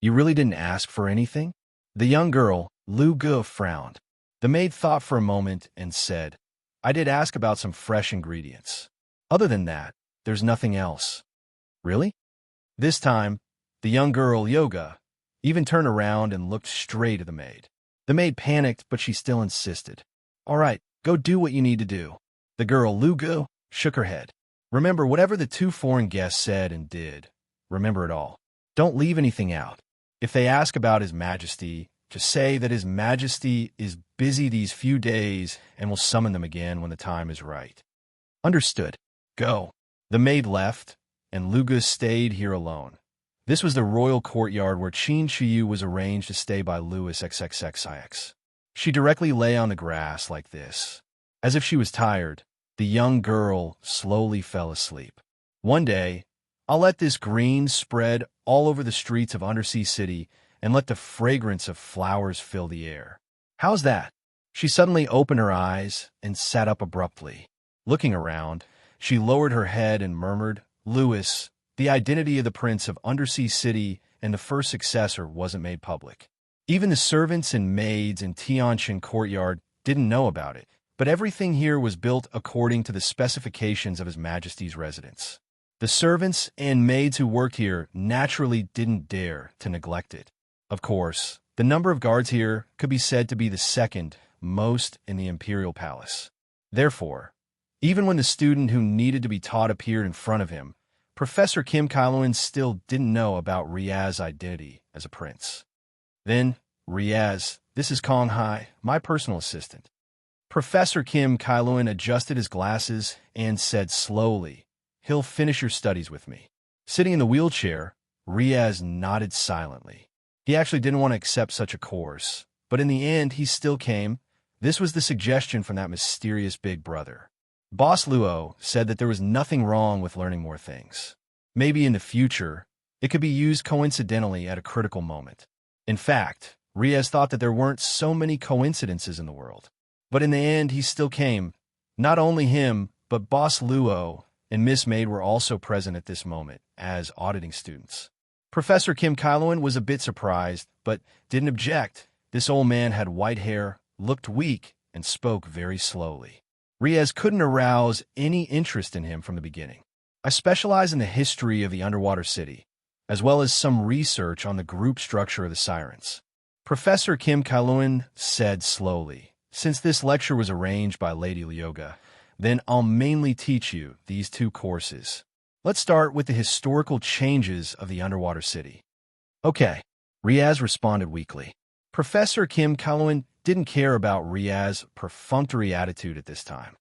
You really didn't ask for anything? The young girl, Liuga, frowned. The maid thought for a moment and said, I did ask about some fresh ingredients. Other than that, there's nothing else. Really? This time, the young girl, Liuga, even turned around and looked straight at the maid. The maid panicked, but she still insisted. All right, go do what you need to do. The girl, Liuga, shook her head. Remember whatever the two foreign guests said and did. Remember it all. Don't leave anything out. If they ask about His Majesty, Just say that His Majesty is busy these few days and will summon them again when the time is right." "Understood. Go." The maid left, and Lugus stayed here alone. This was the royal courtyard where Qin Shiyu was arranged to stay by Louis XXXIX. She directly lay on the grass like this. As if she was tired, the young girl slowly fell asleep. One day, I'll let this green spread all over the streets of Undersea City and let the fragrance of flowers fill the air. How's that? She suddenly opened her eyes and sat up abruptly. Looking around, she lowered her head and murmured, "Louis, the identity of the prince of Undersea City and the first successor wasn't made public. Even the servants and maids in Tianjin courtyard didn't know about it, but everything here was built according to the specifications of His Majesty's residence. The servants and maids who worked here naturally didn't dare to neglect it. Of course, the number of guards here could be said to be the second most in the imperial palace. Therefore, even when the student who needed to be taught appeared in front of him, Professor Kim Kailuan still didn't know about Riaz's identity as a prince. Then, "Riaz, this is Kong Hai, my personal assistant." Professor Kim Kailuan adjusted his glasses and said slowly, "He'll finish your studies with me." Sitting in the wheelchair, Riaz nodded silently. He actually didn't want to accept such a course, but in the end he still came. This was the suggestion from that mysterious big brother. Boss Luo said that there was nothing wrong with learning more things. Maybe in the future, it could be used coincidentally at a critical moment. In fact, Riaz thought that there weren't so many coincidences in the world. But in the end, he still came. Not only him, but Boss Luo and Miss Maid were also present at this moment as auditing students. Professor Kim Kailuan was a bit surprised, but didn't object. This old man had white hair, looked weak, and spoke very slowly. Riaz couldn't arouse any interest in him from the beginning. "I specialize in the history of the underwater city, as well as some research on the group structure of the sirens," Professor Kim Kailuan said slowly. "Since this lecture was arranged by Lady Lyoga, then I'll mainly teach you these two courses. Let's start with the historical changes of the underwater city." "Okay," Riaz responded weakly. Professor Kim Kailuan didn't care about Riaz's perfunctory attitude at this time.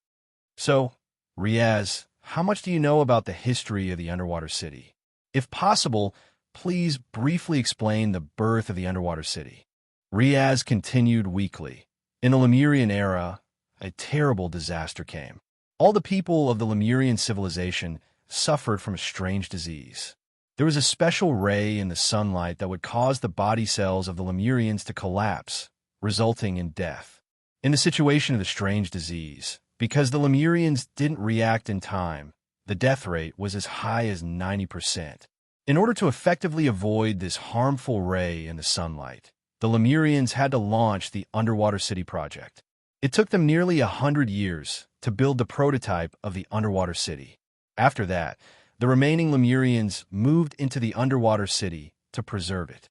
"So, Riaz, how much do you know about the history of the underwater city? If possible, please briefly explain the birth of the underwater city." Riaz continued weakly. "In the Lemurian era, a terrible disaster came. All the people of the Lemurian civilization suffered from a strange disease. There was a special ray in the sunlight that would cause the body cells of the Lemurians to collapse, resulting in death. In the situation of the strange disease, because the Lemurians didn't react in time, the death rate was as high as 90%. In order to effectively avoid this harmful ray in the sunlight, the Lemurians had to launch the Underwater City project. It took them nearly 100 years to build the prototype of the underwater city. After that, the remaining Lemurians moved into the underwater city to preserve it."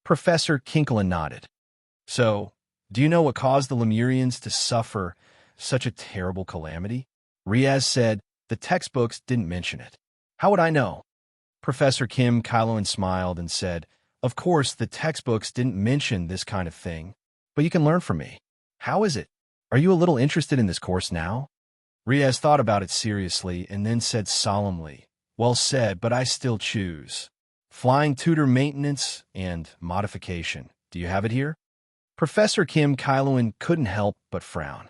Professor Kinkelen nodded. "So, do you know what caused the Lemurians to suffer such a terrible calamity?" Riaz said. "The textbooks didn't mention it." "How would I know?" Professor Kim Kailuan smiled and said, "Of course, the textbooks didn't mention this kind of thing, but you can learn from me. How is it? Are you a little interested in this course now?" Riaz thought about it seriously and then said solemnly, "Well said, but I still choose. Flying tutor maintenance and modification. Do you have it here?" Professor Kim Kailuan couldn't help but frown.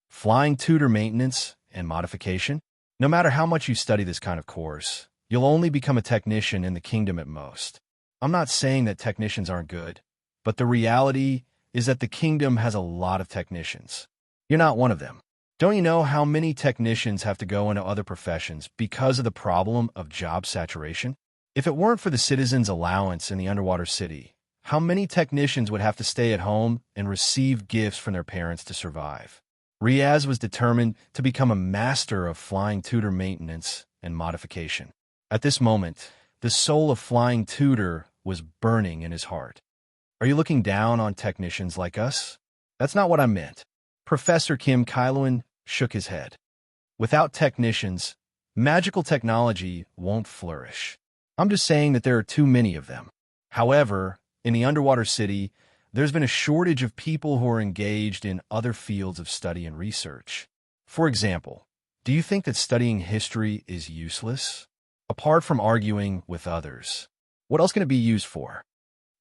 Flying tutor maintenance and modification? No matter how much you study this kind of course, you'll only become a technician in the kingdom at most. I'm not saying that technicians aren't good, but the reality is that the kingdom has a lot of technicians. You're not one of them. Don't you know how many technicians have to go into other professions because of the problem of job saturation? If it weren't for the citizens' allowance in the underwater city, how many technicians would have to stay at home and receive gifts from their parents to survive? Riaz was determined to become a master of flying tutor maintenance and modification. At this moment, the soul of flying tutor was burning in his heart. "Are you looking down on technicians like us?" "That's not what I meant." Professor Kim Kailuan shook his head. "Without technicians, magical technology won't flourish. I'm just saying that there are too many of them. However, in the underwater city, there's been a shortage of people who are engaged in other fields of study and research. For example, do you think that studying history is useless? Apart from arguing with others, what else can it be used for?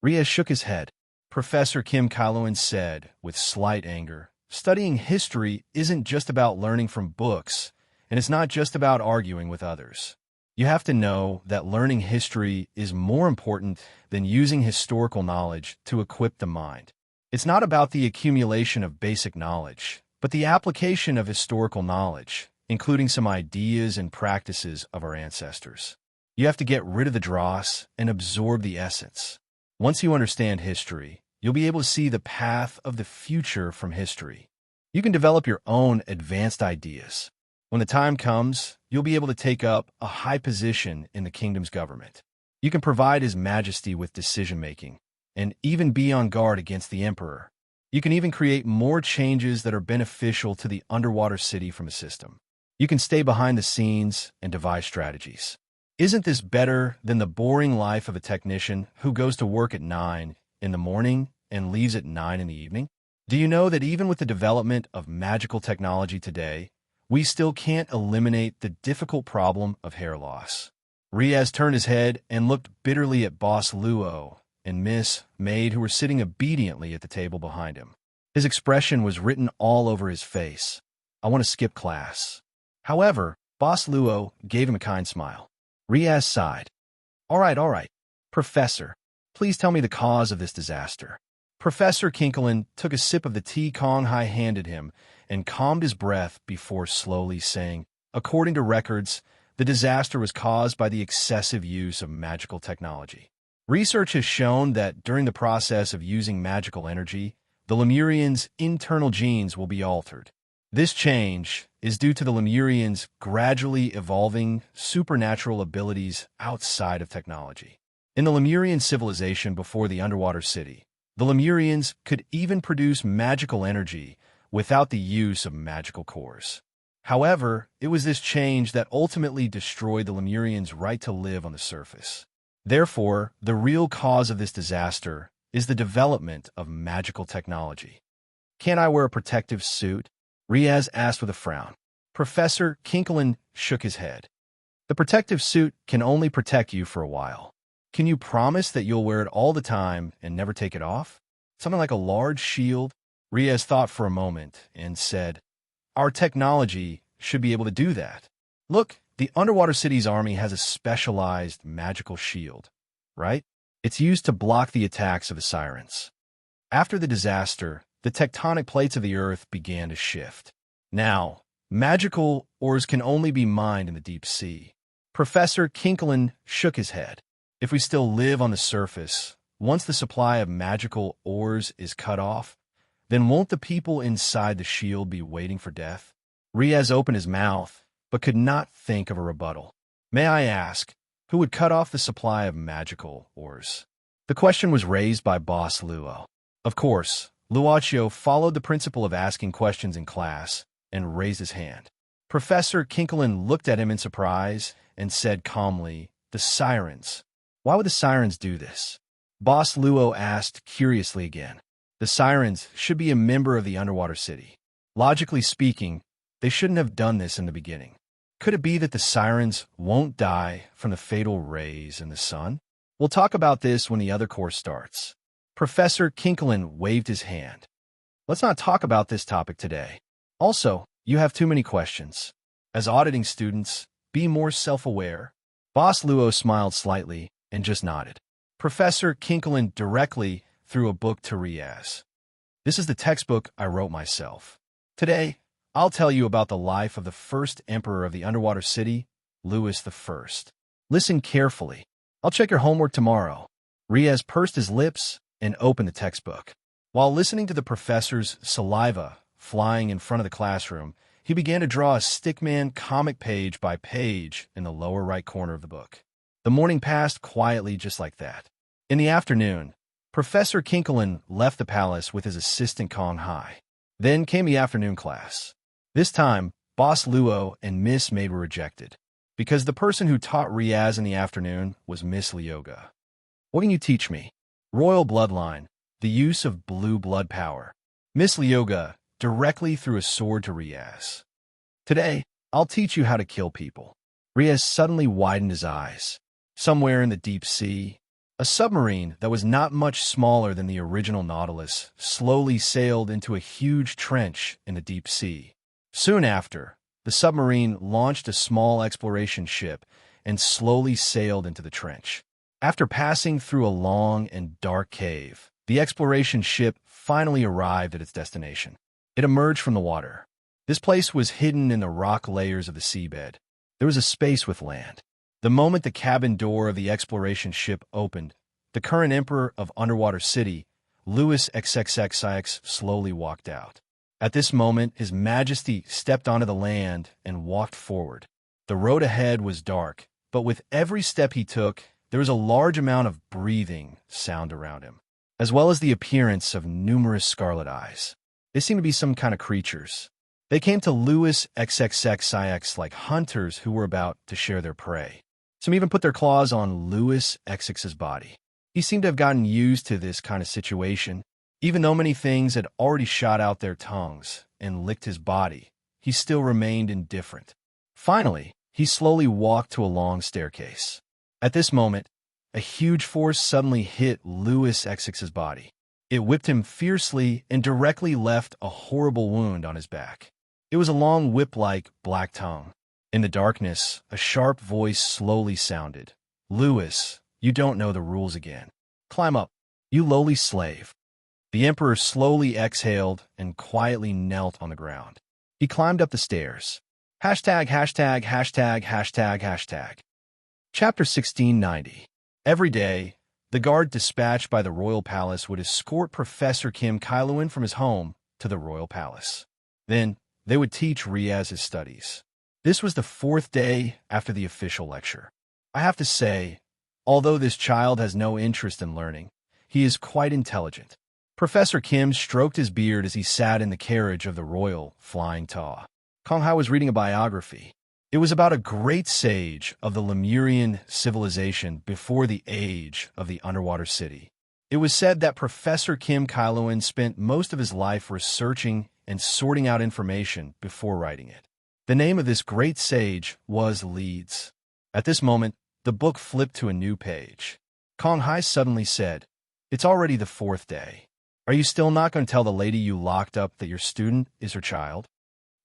Riaz shook his head. Professor Kim Kailuan said, with slight anger, studying history isn't just about learning from books, and it's not just about arguing with others. You have to know that learning history is more important than using historical knowledge to equip the mind. It's not about the accumulation of basic knowledge, but the application of historical knowledge, including some ideas and practices of our ancestors. You have to get rid of the dross and absorb the essence. Once you understand history, you'll be able to see the path of the future from history. You can develop your own advanced ideas. When the time comes, you'll be able to take up a high position in the kingdom's government. You can provide His Majesty with decision-making, and even be on guard against the Emperor. You can even create more changes that are beneficial to the underwater city from a system. You can stay behind the scenes and devise strategies. Isn't this better than the boring life of a technician who goes to work at 9 in the morning and leaves at 9 in the evening? Do you know that even with the development of magical technology today, we still can't eliminate the difficult problem of hair loss? Riaz turned his head and looked bitterly at Boss Luo and Miss Maid, who were sitting obediently at the table behind him. His expression was written all over his face. I want to skip class. However, Boss Luo gave him a kind smile. Riaz sighed. All right. Professor, please tell me the cause of this disaster. Professor Kinkelin took a sip of the tea Kong Hai handed him and calmed his breath before slowly saying, according to records, the disaster was caused by the excessive use of magical technology. Research has shown that during the process of using magical energy, the Lemurians' internal genes will be altered. This change is due to the Lemurians gradually evolving supernatural abilities outside of technology. In the Lemurian civilization before the underwater city, the Lemurians could even produce magical energy without the use of magical cores. However, it was this change that ultimately destroyed the Lemurians' right to live on the surface. Therefore, the real cause of this disaster is the development of magical technology. Can't I wear a protective suit? Riaz asked with a frown. Professor Kinkelin shook his head. The protective suit can only protect you for a while. Can you promise that you'll wear it all the time and never take it off? Something like a large shield? Riaz thought for a moment and said, our technology should be able to do that. Look, the underwater city's army has a specialized magical shield, right? It's used to block the attacks of the sirens. After the disaster, the tectonic plates of the earth began to shift. Now, magical ores can only be mined in the deep sea. Professor Kinkelin shook his head. If we still live on the surface, once the supply of magical ores is cut off, then won't the people inside the shield be waiting for death? Riaz opened his mouth, but could not think of a rebuttal. May I ask, who would cut off the supply of magical ores? The question was raised by Boss Luo. Of course, Luochio followed the principle of asking questions in class and raised his hand. Professor Kinkelin looked at him in surprise and said calmly, the sirens. Why would the sirens do this? Boss Luo asked curiously again. The sirens should be a member of the underwater city. Logically speaking, they shouldn't have done this in the beginning. Could it be that the sirens won't die from the fatal rays in the sun? We'll talk about this when the other course starts. Professor Kinkelin waved his hand. Let's not talk about this topic today. Also, you have too many questions. As auditing students, be more self-aware. Boss Luo smiled slightly and just nodded. Professor Kinkelin directly threw a book to Riaz. This is the textbook I wrote myself. Today, I'll tell you about the life of the first emperor of the underwater city, Louis I. Listen carefully. I'll check your homework tomorrow. Riaz pursed his lips and opened the textbook. While listening to the professor's saliva flying in front of the classroom, he began to draw a stickman comic page by page in the lower right corner of the book. The morning passed quietly just like that. In the afternoon, Professor Kinkelin left the palace with his assistant Kong Hai. Then came the afternoon class. This time, Boss Luo and Miss Maid were rejected, because the person who taught Riaz in the afternoon was Miss Lyoga. What can you teach me? Royal bloodline, the use of blue blood power. Miss Lyoga directly threw a sword to Riaz. Today, I'll teach you how to kill people. Riaz suddenly widened his eyes. Somewhere in the deep sea, a submarine that was not much smaller than the original Nautilus slowly sailed into a huge trench in the deep sea. Soon after, the submarine launched a small exploration ship and slowly sailed into the trench. After passing through a long and dark cave, the exploration ship finally arrived at its destination. It emerged from the water. This place was hidden in the rock layers of the seabed. There was a space with land. The moment the cabin door of the exploration ship opened, the current emperor of Underwater City, Louis XXXIX, slowly walked out. At this moment, His Majesty stepped onto the land and walked forward. The road ahead was dark, but with every step he took, there was a large amount of breathing sound around him, as well as the appearance of numerous scarlet eyes. They seemed to be some kind of creatures. They came to Louis XXXIX like hunters who were about to share their prey. Some even put their claws on Louis XX's body. He seemed to have gotten used to this kind of situation. Even though many things had already shot out their tongues and licked his body, he still remained indifferent. Finally, he slowly walked to a long staircase. At this moment, a huge force suddenly hit Louis XX's body. It whipped him fiercely and directly left a horrible wound on his back. It was a long whip-like black tongue. In the darkness, a sharp voice slowly sounded. "Louis, you don't know the rules again. Climb up, you lowly slave." The emperor slowly exhaled and quietly knelt on the ground. He climbed up the stairs. Hashtag, hashtag, hashtag, hashtag, hashtag. Chapter 1690. Every day, the guard dispatched by the royal palace would escort Professor Kim Kailuan from his home to the royal palace. Then, they would teach Riaz his studies. This was the fourth day after the official lecture. I have to say, although this child has no interest in learning, he is quite intelligent. Professor Kim stroked his beard as he sat in the carriage of the royal flying taw. Kong Hai was reading a biography. It was about a great sage of the Lemurian civilization before the age of the underwater city. It was said that Professor Kim Kailuan spent most of his life researching and sorting out information before writing it. The name of this great sage was Leeds. At this moment, the book flipped to a new page. Kong Hai suddenly said, "It's already the fourth day. Are you still not going to tell the lady you locked up that your student is her child?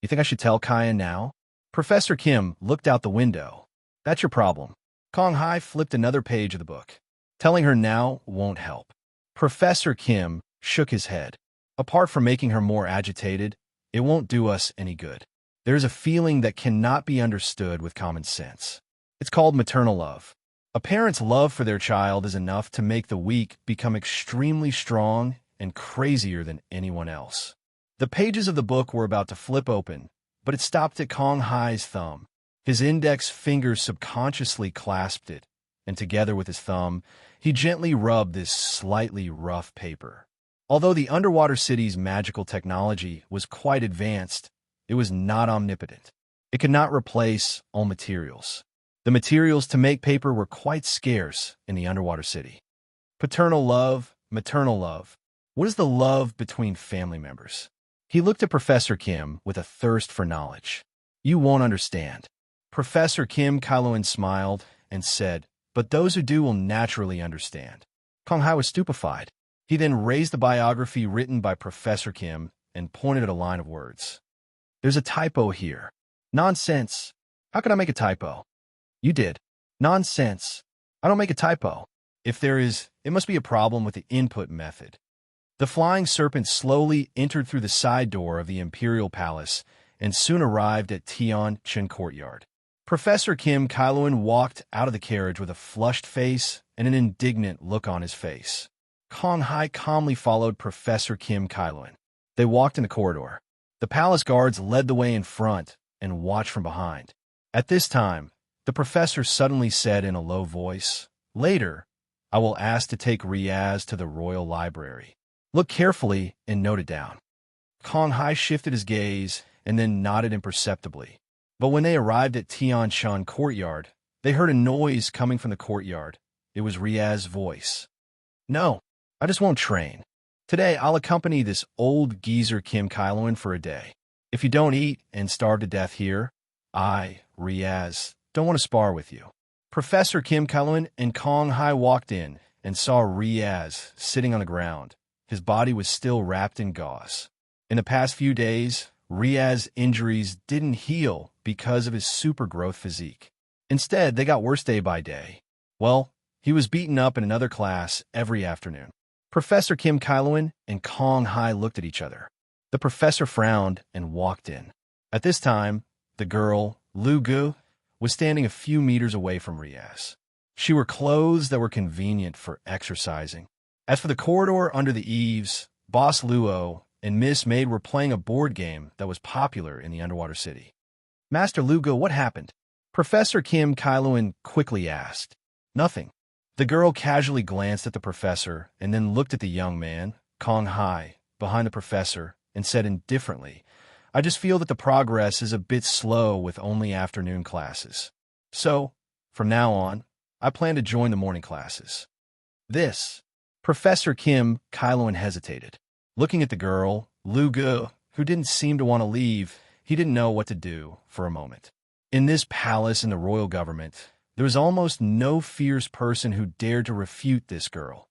You think I should tell Kaya now?" Professor Kim looked out the window. "That's your problem." Kong Hai flipped another page of the book. "Telling her now won't help." Professor Kim shook his head. "Apart from making her more agitated, it won't do us any good. There's a feeling that cannot be understood with common sense. It's called maternal love. A parent's love for their child is enough to make the weak become extremely strong and crazier than anyone else." The pages of the book were about to flip open, but it stopped at Kong Hai's thumb. His index finger subconsciously clasped it, and together with his thumb, he gently rubbed this slightly rough paper. Although the underwater city's magical technology was quite advanced, it was not omnipotent. It could not replace all materials. The materials to make paper were quite scarce in the underwater city. Paternal love, maternal love. What is the love between family members? He looked at Professor Kim with a thirst for knowledge. "You won't understand." Professor Kim Kailuan smiled and said, "But those who do will naturally understand." Kong Hai was stupefied. He then raised the biography written by Professor Kim and pointed at a line of words. "There's a typo here." "Nonsense. How could I make a typo?" "You did." "Nonsense. I don't make a typo. If there is, it must be a problem with the input method." The flying serpent slowly entered through the side door of the imperial palace and soon arrived at Tian Chen courtyard. Professor Kim Kailuan walked out of the carriage with a flushed face and an indignant look on his face. Kong Hai calmly followed Professor Kim Kailuan. They walked in the corridor. The palace guards led the way in front and watched from behind. At this time, the professor suddenly said in a low voice, "Later, I will ask to take Riaz to the royal library. Look carefully and note it down." Kong Hai shifted his gaze and then nodded imperceptibly. But when they arrived at Tian Shan courtyard, they heard a noise coming from the courtyard. It was Riaz's voice. "No, I just won't train. Today, I'll accompany this old geezer Kim Kyloan for a day. If you don't eat and starve to death here, I, Riaz, don't want to spar with you. Professor Kim Kyloan and Kong Hai walked in and saw Riaz sitting on the ground. His body was still wrapped in gauze. In the past few days, Riaz's injuries didn't heal because of his super-growth physique. Instead, they got worse day by day. Well, he was beaten up in another class every afternoon. Professor Kim Kyloan and Kong Hai looked at each other. The professor frowned and walked in. At this time, the girl, Lu Gu, was standing a few meters away from Riaz. She wore clothes that were convenient for exercising. As for the corridor under the eaves, Boss Luo and Miss Maid were playing a board game that was popular in the underwater city. Master Lu Gu, what happened? Professor Kim Kyloan quickly asked. Nothing. The girl casually glanced at the professor and then looked at the young man, Kong Hai, behind the professor and said indifferently, I just feel that the progress is a bit slow with only afternoon classes. So, from now on, I plan to join the morning classes. This. Professor Kim Kyloan hesitated. Looking at the girl, Lu Gu, who didn't seem to want to leave, he didn't know what to do for a moment. In this palace in the royal government, there was almost no fierce person who dared to refute this girl.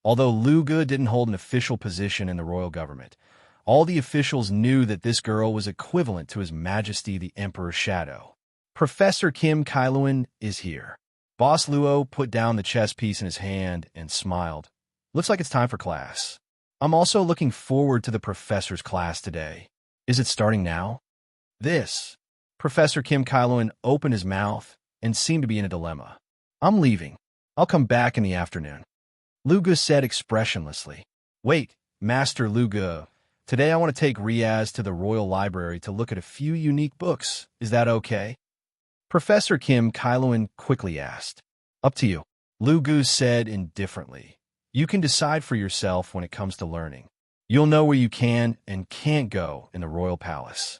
Although Lu Gu didn't hold an official position in the royal government, all the officials knew that this girl was equivalent to His Majesty the Emperor's shadow. Professor Kim Kyloan is here. Boss Luo put down the chess piece in his hand and smiled. Looks like it's time for class. I'm also looking forward to the professor's class today. Is it starting now? This. Professor Kim Kyloan opened his mouth and seemed to be in a dilemma. I'm leaving. I'll come back in the afternoon. Lu Gu said expressionlessly. Wait, Master Lu Gu. Today I want to take Riaz to the Royal Library to look at a few unique books. Is that okay? Professor Kim Kyloan quickly asked. Up to you. Lu Gu said indifferently. You can decide for yourself when it comes to learning. You'll know where you can and can't go in the royal palace.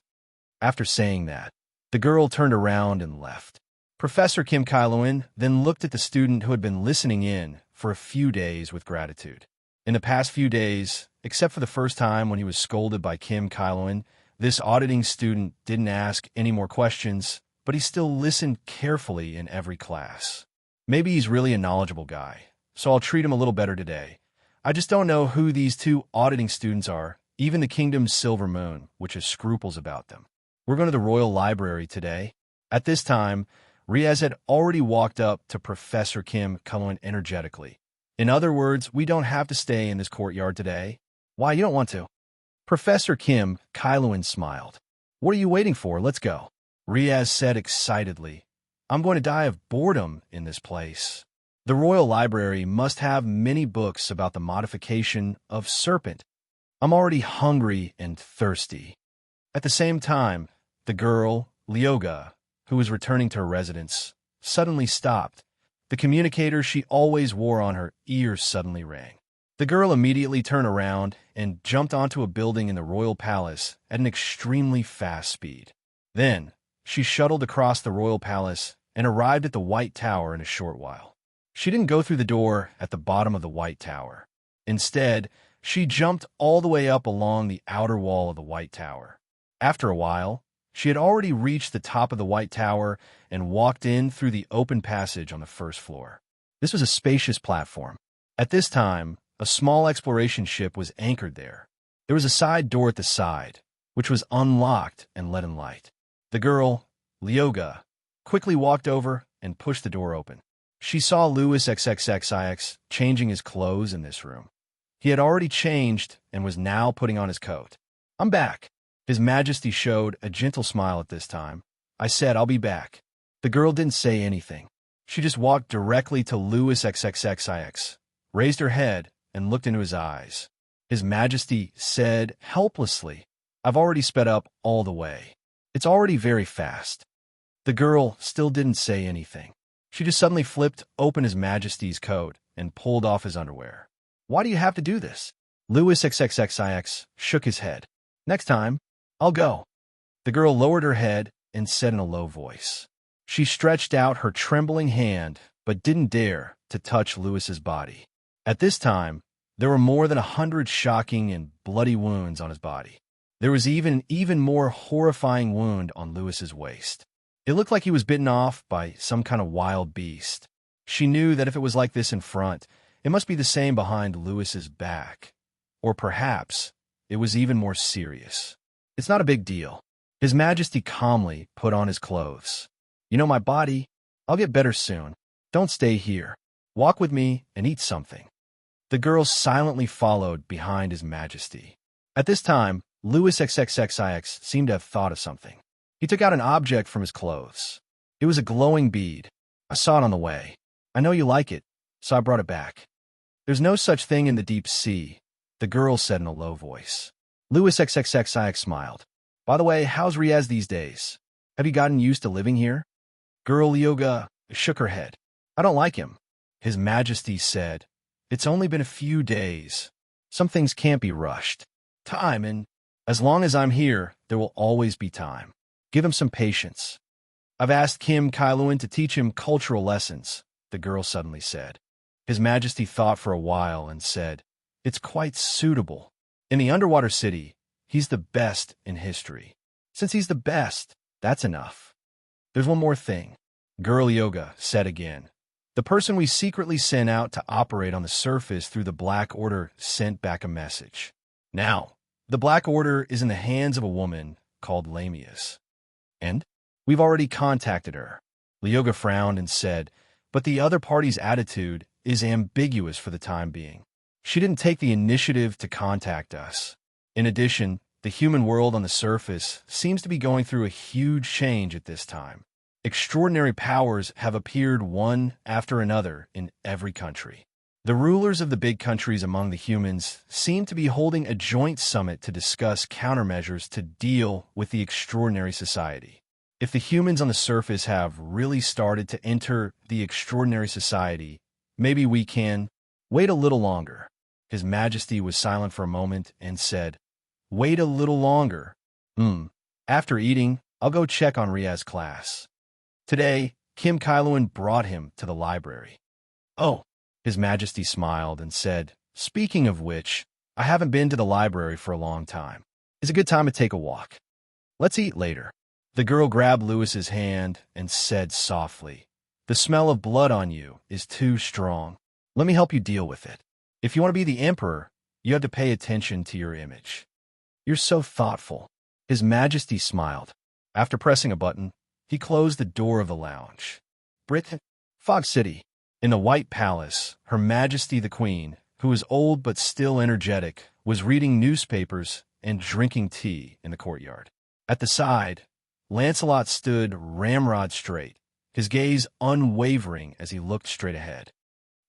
After saying that, the girl turned around and left. Professor Kim Kyloan then looked at the student who had been listening in for a few days with gratitude. In the past few days, except for the first time when he was scolded by Kim Kyloan, this auditing student didn't ask any more questions, but he still listened carefully in every class. Maybe he's really a knowledgeable guy, so I'll treat him a little better today. I just don't know who these two auditing students are, even the kingdom's Silver Moon, which has scruples about them. We're going to the Royal Library today. At this time, Riaz had already walked up to Professor Kim Kyloan energetically. In other words, we don't have to stay in this courtyard today. Why, you don't want to? Professor Kim Kyloan smiled. What are you waiting for? Let's go. Riaz said excitedly. I'm going to die of boredom in this place. The Royal Library must have many books about the modification of serpent. I'm already hungry and thirsty. At the same time, the girl, Lyoga, who was returning to her residence, suddenly stopped. The communicator she always wore on her ears suddenly rang. The girl immediately turned around and jumped onto a building in the royal palace at an extremely fast speed. Then, she shuttled across the royal palace and arrived at the White Tower in a short while. She didn't go through the door at the bottom of the White Tower. Instead, she jumped all the way up along the outer wall of the White Tower. After a while, she had already reached the top of the White Tower and walked in through the open passage on the first floor. This was a spacious platform. At this time, a small exploration ship was anchored there. There was a side door at the side, which was unlocked and let in light. The girl, Lyoga, quickly walked over and pushed the door open. She saw Louis XXXIX changing his clothes in this room. He had already changed and was now putting on his coat. I'm back. His Majesty showed a gentle smile at this time. I said, I'll be back. The girl didn't say anything. She just walked directly to Louis XXXIX, raised her head, and looked into his eyes. His Majesty said helplessly, I've already sped up all the way. It's already very fast. The girl still didn't say anything. She just suddenly flipped open His Majesty's coat and pulled off his underwear. Why do you have to do this? Louis XXXIX shook his head. Next time, I'll go. The girl lowered her head and said in a low voice. She stretched out her trembling hand, but didn't dare to touch Louis's body. At this time, There were more than 100 shocking and bloody wounds on his body. There was even an even more horrifying wound on Lewis's waist. It looked like he was bitten off by some kind of wild beast. She knew that if it was like this in front, it must be the same behind Lewis's back. Or perhaps it was even more serious. It's not a big deal. His Majesty calmly put on his clothes. You know my body? I'll get better soon. Don't stay here. Walk with me and eat something. The girl silently followed behind His Majesty. At this time, Lewis XXXIX seemed to have thought of something. He took out an object from his clothes. It was a glowing bead. I saw it on the way. I know you like it, so I brought it back. There's no such thing in the deep sea, the girl said in a low voice. Lewis XXXIX smiled. By the way, how's Riaz these days? Have you gotten used to living here? Girl Yoga shook her head. I don't like him. His Majesty said, it's only been a few days. Some things can't be rushed. Time, and as long as I'm here, there will always be time. Give him some patience. I've asked Kim Kailuan to teach him cultural lessons, the girl suddenly said. His Majesty thought for a while and said, it's quite suitable. In the underwater city, he's the best in history. Since he's the best, that's enough. There's one more thing, Girl Yoga said again. The person we secretly sent out to operate on the surface through the Black Order sent back a message. Now, the Black Order is in the hands of a woman called Lamius. And we've already contacted her. Lyoga frowned and said, but the other party's attitude is ambiguous for the time being. She didn't take the initiative to contact us. In addition, the human world on the surface seems to be going through a huge change at this time. Extraordinary powers have appeared one after another in every country. The rulers of the big countries among the humans seem to be holding a joint summit to discuss countermeasures to deal with the extraordinary society. If the humans on the surface have really started to enter the extraordinary society, maybe we can wait a little longer. His Majesty was silent for a moment and said, wait a little longer. After eating, I'll go check on Riaz's class. Today, Kim Kailuan brought him to the library. Oh, His Majesty smiled and said, speaking of which, I haven't been to the library for a long time. It's a good time to take a walk. Let's eat later. The girl grabbed Lewis's hand and said softly, the smell of blood on you is too strong. Let me help you deal with it. If you want to be the emperor, you have to pay attention to your image. You're so thoughtful. His Majesty smiled. After pressing a button, he closed the door of the lounge. Britain, Fog City. In the White Palace, Her Majesty the Queen, who was old but still energetic, was reading newspapers and drinking tea in the courtyard. At the side, Lancelot stood ramrod straight, his gaze unwavering as he looked straight ahead.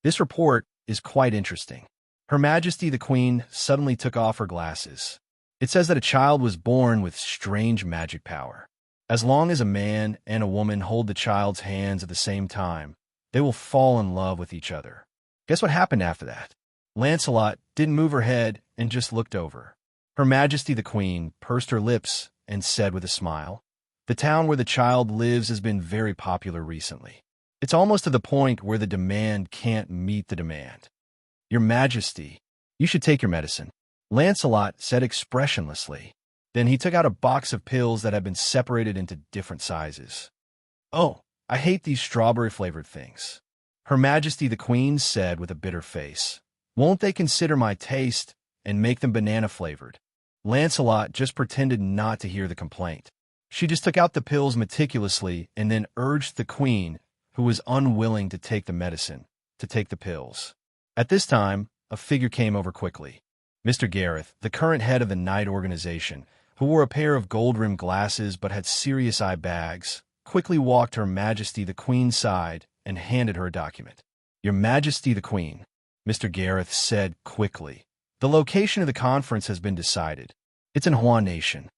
This report is quite interesting. Her Majesty the Queen suddenly took off her glasses. It says that a child was born with strange magic power. As long as a man and a woman hold the child's hands at the same time, they will fall in love with each other. Guess what happened after that? Lancelot didn't move her head and just looked over. Her Majesty the Queen pursed her lips and said with a smile, the town where the child lives has been very popular recently. It's almost to the point where the demand can't meet the demand. Your Majesty, you should take your medicine, Lancelot said expressionlessly. Then he took out a box of pills that had been separated into different sizes. Oh, I hate these strawberry-flavored things, Her Majesty the Queen said with a bitter face. Won't they consider my taste and make them banana-flavored? Lancelot just pretended not to hear the complaint. She just took out the pills meticulously and then urged the Queen, who was unwilling to take the medicine, to take the pills. At this time, a figure came over quickly. Mr. Gareth, the current head of the Knight organization, who wore a pair of gold-rimmed glasses but had serious eye bags, quickly walked Her Majesty the Queen's side and handed her a document. Your Majesty the Queen, Mr. Gareth said quickly. The location of the conference has been decided. It's in Huan Nation.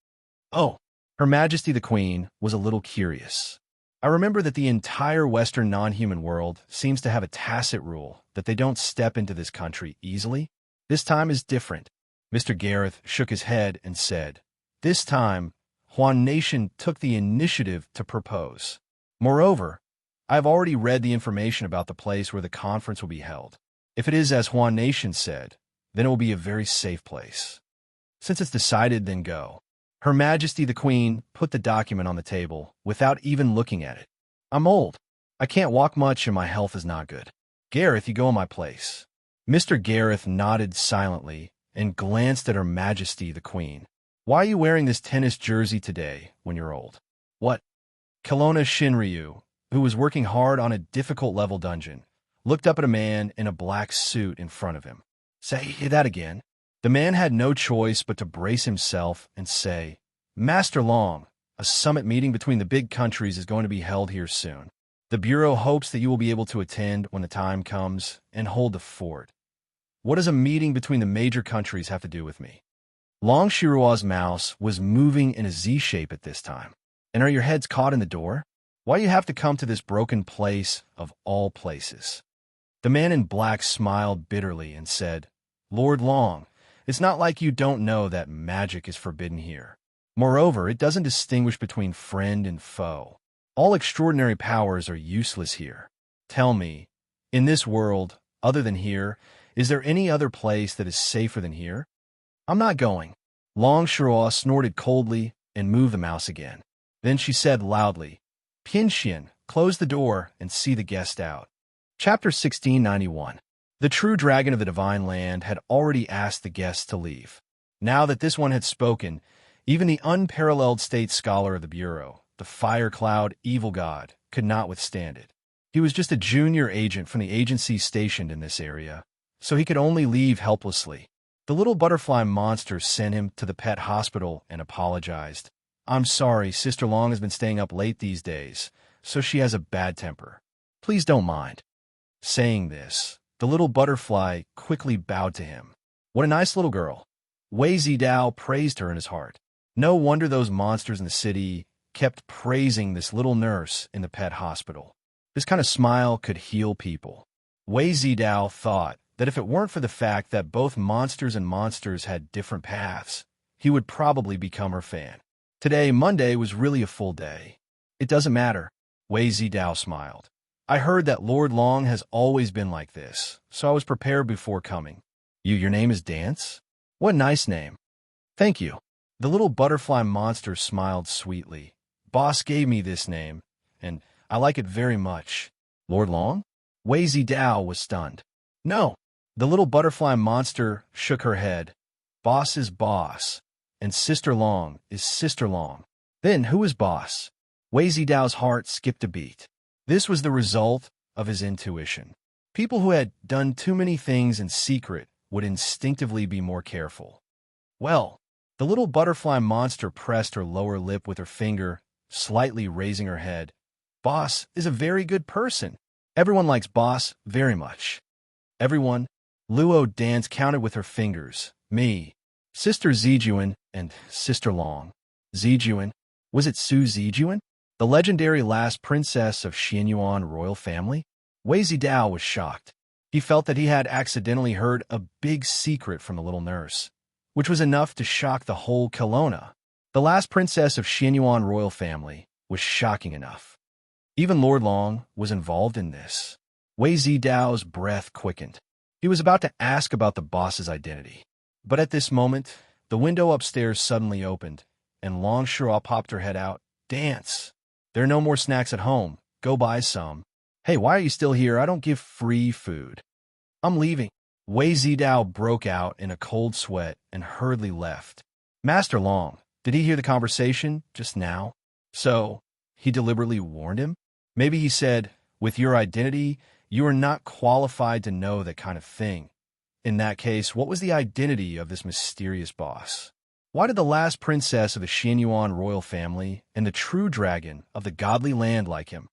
Oh, Her Majesty the Queen was a little curious. I remember that the entire Western non-human world seems to have a tacit rule that they don't step into this country easily. This time is different. Mr. Gareth shook his head and said, this time, Huan Nation took the initiative to propose. Moreover, I have already read the information about the place where the conference will be held. If it is as Huan Nation said, then it will be a very safe place. Since it's decided, then go. Her Majesty the Queen put the document on the table without even looking at it. I'm old. I can't walk much and my health is not good. Gareth, you go in my place. Mr. Gareth nodded silently and glanced at Her Majesty the Queen. Why are you wearing this tennis jersey today when you're old? What? Kelowna Shinryu, who was working hard on a difficult level dungeon, looked up at a man in a black suit in front of him. Say that again. The man had no choice but to brace himself and say, Master Long, a summit meeting between the big countries is going to be held here soon. The Bureau hopes that you will be able to attend when the time comes and hold the fort. What does a meeting between the major countries have to do with me? Long Shirua's mouse was moving in a Z shape at this time. And are your heads caught in the door? Why you have to come to this broken place of all places? The man in black smiled bitterly and said, Lord Long, it's not like you don't know that magic is forbidden here. Moreover, it doesn't distinguish between friend and foe. All extraordinary powers are useless here. Tell me, in this world, other than here, is there any other place that is safer than here? I'm not going. Long Shirua snorted coldly and moved the mouse again. Then she said loudly, Pinshin, close the door and see the guest out. Chapter 1691. The true dragon of the divine land had already asked the guests to leave. Now that this one had spoken, even the unparalleled state scholar of the Bureau, the fire-cloud evil god, could not withstand it. He was just a junior agent from the agency stationed in this area, so he could only leave helplessly. The little butterfly monster sent him to the pet hospital and apologized. I'm sorry, Sister Long has been staying up late these days, so she has a bad temper. Please don't mind. Saying this, the little butterfly quickly bowed to him. What a nice little girl. Wei Zidao praised her in his heart. No wonder those monsters in the city kept praising this little nurse in the pet hospital. This kind of smile could heal people. Wei Zidao thought that if it weren't for the fact that both monsters and monsters had different paths, he would probably become her fan. Today, Monday, was really a full day. It doesn't matter. Wei Zidao smiled. I heard that Lord Long has always been like this, so I was prepared before coming. Your name is Dance? What a nice name. Thank you. The little butterfly monster smiled sweetly. Boss gave me this name, and I like it very much. Lord Long? Wei Zidao was stunned. No. The little butterfly monster shook her head. Boss is boss, and Sister Long is Sister Long. Then who is boss? Wei Zidao's heart skipped a beat. This was the result of his intuition. People who had done too many things in secret would instinctively be more careful. Well, the little butterfly monster pressed her lower lip with her finger, slightly raising her head. Boss is a very good person. Everyone likes Boss very much. Everyone. Luo Dance counted with her fingers. Me, Sister Zijuan, and Sister Long. Zijuan? Was it Su Zijuan? The legendary last princess of Xianyuan royal family? Wei Zidao was shocked. He felt that he had accidentally heard a big secret from the little nurse, which was enough to shock the whole Kelowna. The last princess of Xianyuan royal family was shocking enough. Even Lord Long was involved in this. Wei Zidao's breath quickened. He was about to ask about the boss's identity. But at this moment, the window upstairs suddenly opened, and Long Shirua popped her head out. Dance. There are no more snacks at home. Go buy some. Hey, why are you still here? I don't give free food. I'm leaving. Wei Zidao broke out in a cold sweat and hurriedly left. Master Long, did he hear the conversation just now? So, he deliberately warned him? Maybe he said, with your identity, you are not qualified to know that kind of thing. In that case, what was the identity of this mysterious boss? Why did the last princess of the Xianyuan royal family and the true dragon of the godly land like him?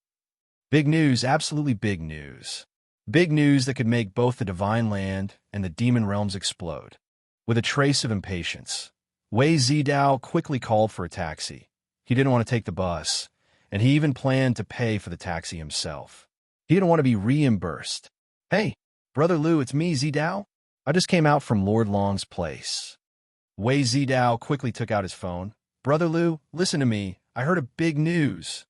Big news, absolutely big news. Big news that could make both the divine land and the demon realms explode. With a trace of impatience, Wei Zidao quickly called for a taxi. He didn't want to take the bus, and he even planned to pay for the taxi himself. He didn't want to be reimbursed. Hey, Brother Lu, it's me, Zidao. I just came out from Lord Long's place. Wei Zidao quickly took out his phone. Brother Lu, listen to me. I heard a big news.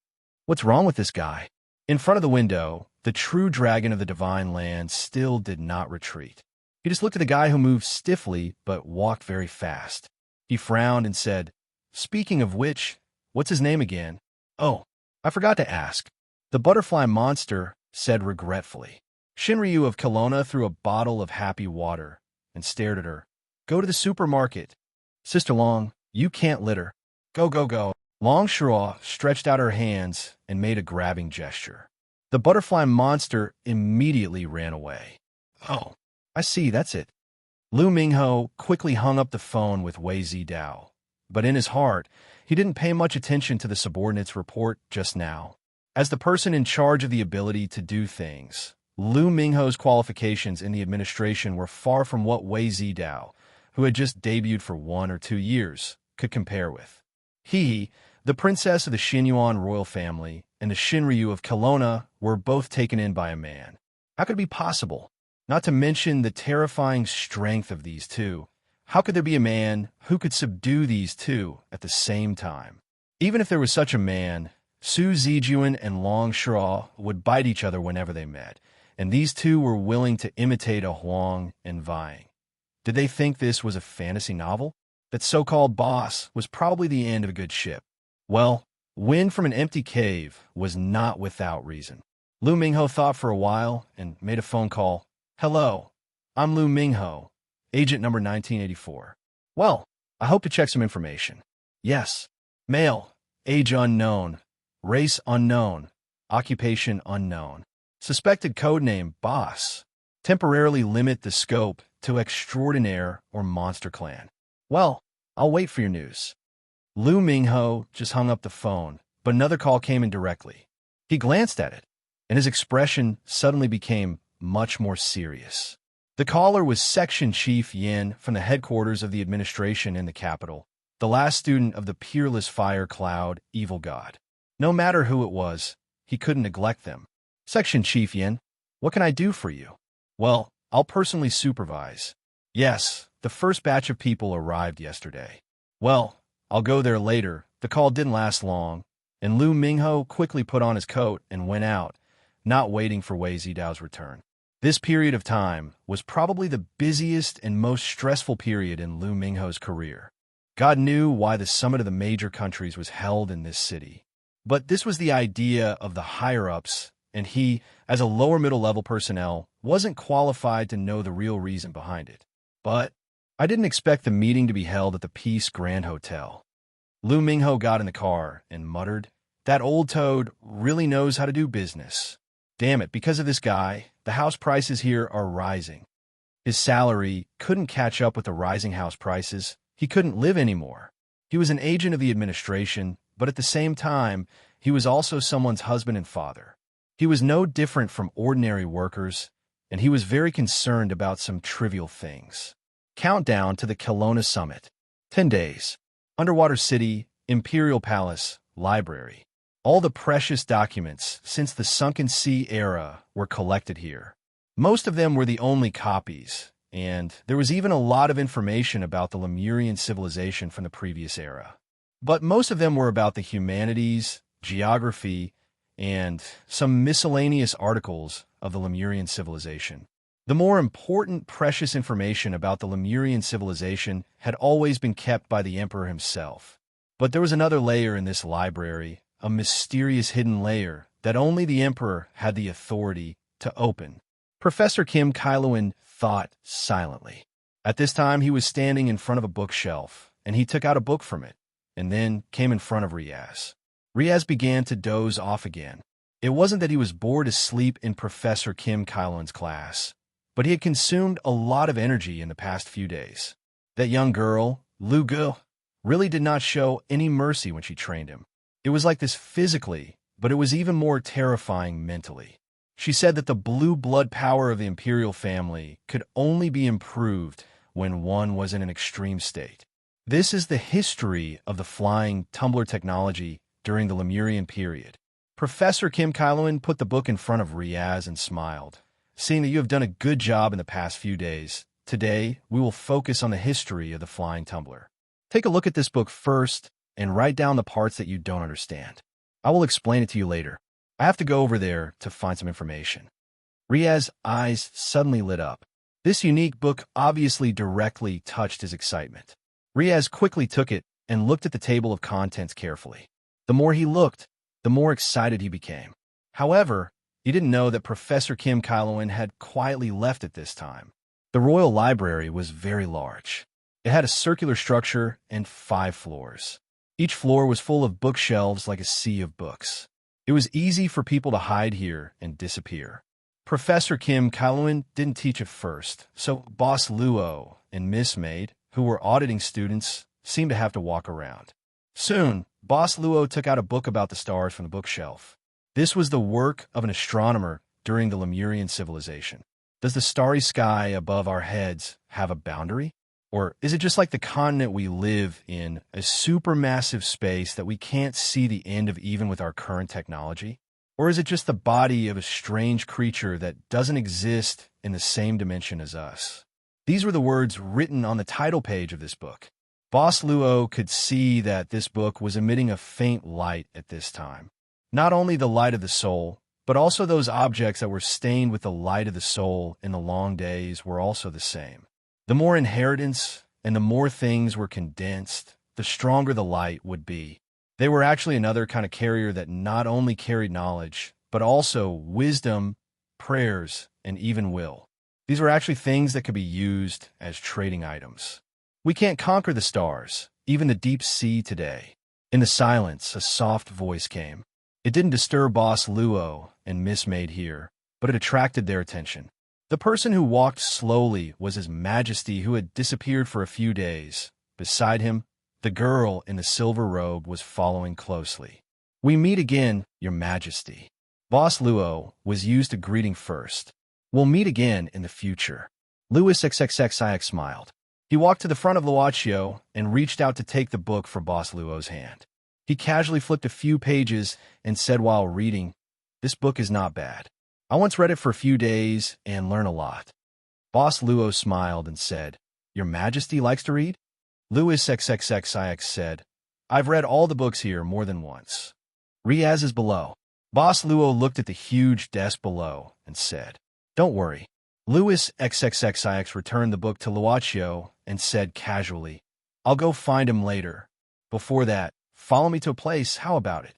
What's wrong with this guy? In front of the window, the true dragon of the divine land still did not retreat. He just looked at the guy who moved stiffly but walked very fast. He frowned and said, "Speaking of which, what's his name again?" "Oh, I forgot to ask." The butterfly monster said regretfully. Shinryu of Kelowna threw a bottle of happy water and stared at her. "Go to the supermarket. Sister Long, you can't litter. Go, go, go." Long Shura stretched out her hands and made a grabbing gesture. The butterfly monster immediately ran away. "Oh, I see, that's it." Lu Mingho quickly hung up the phone with Wei Zidao, but in his heart, he didn't pay much attention to the subordinate's report just now. As the person in charge of the ability to do things, Lu Mingho's qualifications in the administration were far from what Wei Zidao, who had just debuted for 1 or 2 years, could compare with. He, the princess of the Xinyuan royal family, and the Shinryu of Kelowna were both taken in by a man. How could it be possible? Not to mention the terrifying strength of these two. How could there be a man who could subdue these two at the same time? Even if there was such a man, Su Zijuan and Long Shura would bite each other whenever they met, and these two were willing to imitate a Huang and vying. Did they think this was a fantasy novel? That so-called boss was probably the end of a good ship. Well, wind from an empty cave was not without reason. Lu Mingho thought for a while and made a phone call. "Hello, I'm Lu Mingho, agent number 1984. Well, I hope to check some information." "Yes. Male, age unknown, race unknown, occupation unknown. Suspected codename Boss. Temporarily limit the scope to extraordinaire or monster clan." "Well, I'll wait for your news." Lu Mingho just hung up the phone, but another call came in directly. He glanced at it, and his expression suddenly became much more serious. The caller was Section Chief Yin from the headquarters of the administration in the capital, the last student of the peerless fire cloud evil god. No matter who it was, he couldn't neglect them. "Section Chief Yin, what can I do for you?" "Well, I'll personally supervise." "Yes, the first batch of people arrived yesterday." "Well, I'll go there later." The call didn't last long, and Lu Mingho quickly put on his coat and went out, not waiting for Wei Zidao's return. This period of time was probably the busiest and most stressful period in Lu Mingho's career. God knew why the summit of the major countries was held in this city. But this was the idea of the higher-ups, and he, as a lower middle-level personnel, wasn't qualified to know the real reason behind it. "But I didn't expect the meeting to be held at the Peace Grand Hotel." Lu Mingho got in the car and muttered, "That old toad really knows how to do business. Damn it, because of this guy, the house prices here are rising." His salary couldn't catch up with the rising house prices. He couldn't live anymore. He was an agent of the administration, but at the same time, he was also someone's husband and father. He was no different from ordinary workers, and he was very concerned about some trivial things. Countdown to the Kelowna Summit. 10 days. Underwater City, Imperial Palace, Library. All the precious documents since the Sunken Sea era were collected here. Most of them were the only copies, and there was even a lot of information about the Lemurian civilization from the previous era. But most of them were about the humanities, geography, and some miscellaneous articles of the Lemurian civilization. The more important precious information about the Lemurian civilization had always been kept by the emperor himself. But there was another layer in this library, a mysterious hidden layer that only the emperor had the authority to open. Professor Kim Kailuan thought silently. At this time, he was standing in front of a bookshelf, and he took out a book from it, and then came in front of Riaz. Riaz began to doze off again. It wasn't that he was bored asleep in Professor Kim Kailuan's class, but he had consumed a lot of energy in the past few days. That young girl, Lu Gu, really did not show any mercy when she trained him. It was like this physically, but it was even more terrifying mentally. She said that the blue blood power of the imperial family could only be improved when one was in an extreme state. This is the history of the flying tumbler technology during the Lemurian period. Professor Kim Kailuan put the book in front of Riaz and smiled. "Seeing that you have done a good job in the past few days, today we will focus on the history of the flying tumbler. Take a look at this book first and write down the parts that you don't understand. I will explain it to you later. I have to go over there to find some information." Riaz's eyes suddenly lit up. This unique book obviously directly touched his excitement. Riaz quickly took it and looked at the table of contents carefully. The more he looked, the more excited he became. However, he didn't know that Professor Kim Kailoan had quietly left at this time. The Royal Library was very large. It had a circular structure and 5 floors. Each floor was full of bookshelves like a sea of books. It was easy for people to hide here and disappear. Professor Kim Kailoan didn't teach at first, so Boss Luo and Miss Maid, who were auditing students, seemed to have to walk around. Soon, Boss Luo took out a book about the stars from the bookshelf. This was the work of an astronomer during the Lemurian civilization. Does the starry sky above our heads have a boundary? Or is it just like the continent we live in, a supermassive space that we can't see the end of even with our current technology? Or is it just the body of a strange creature that doesn't exist in the same dimension as us? These were the words written on the title page of this book. Boss Luo could see that this book was emitting a faint light at this time. Not only the light of the soul, but also those objects that were stained with the light of the soul in the long days were also the same. The more inheritance and the more things were condensed, the stronger the light would be. They were actually another kind of carrier that not only carried knowledge, but also wisdom, prayers, and even will. These were actually things that could be used as trading items. We can't conquer the stars, even the deep sea today. In the silence, a soft voice came. It didn't disturb Boss Luo and Miss Maid here, but it attracted their attention. The person who walked slowly was His Majesty, who had disappeared for a few days. Beside him, the girl in the silver robe was following closely. "We meet again, Your Majesty." Boss Luo was used to greeting first. "We'll meet again in the future." Louis XXXIX smiled. He walked to the front of Luochio and reached out to take the book from Boss Luo's hand. He casually flipped a few pages and said while reading, "This book is not bad. I once read it for a few days and learned a lot." Boss Luo smiled and said, "Your Majesty likes to read?" Louis XXXIX said, "I've read all the books here more than once." Riaz is below. Boss Luo looked at the huge desk below and said, "Don't worry." Louis XXXIX returned the book to Luochio and said casually, "I'll go find him later. Before that, follow me to a place, how about it?"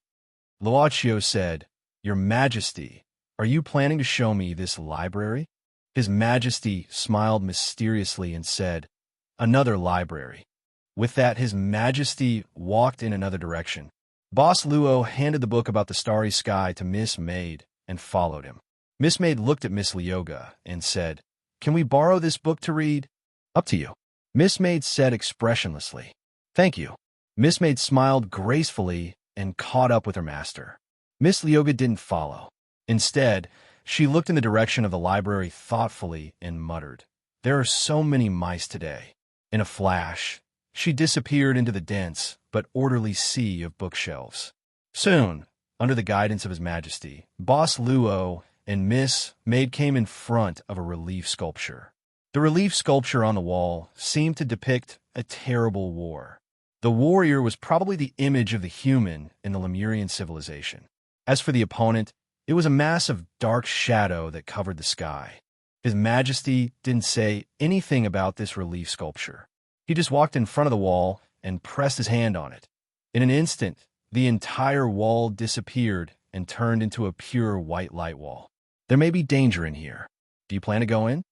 Luochio said, "Your Majesty, are you planning to show me this library?" His Majesty smiled mysteriously and said, "Another library." With that, His Majesty walked in another direction. Boss Luo handed the book about the starry sky to Miss Maid and followed him. Miss Maid looked at Miss Lyoga and said, "Can we borrow this book to read?" "Up to you," Miss Maid said expressionlessly. "Thank you." Miss Maid smiled gracefully and caught up with her master. Miss Lyoga didn't follow. Instead, she looked in the direction of the library thoughtfully and muttered, "There are so many mice today." In a flash, she disappeared into the dense but orderly sea of bookshelves. Soon, under the guidance of His Majesty, Boss Luo and Miss Maid came in front of a relief sculpture. The relief sculpture on the wall seemed to depict a terrible war. The warrior was probably the image of the human in the Lemurian civilization. As for the opponent, it was a mass of dark shadow that covered the sky. His Majesty didn't say anything about this relief sculpture. He just walked in front of the wall and pressed his hand on it. In an instant, the entire wall disappeared and turned into a pure white light wall. "There may be danger in here. Do you plan to go in?"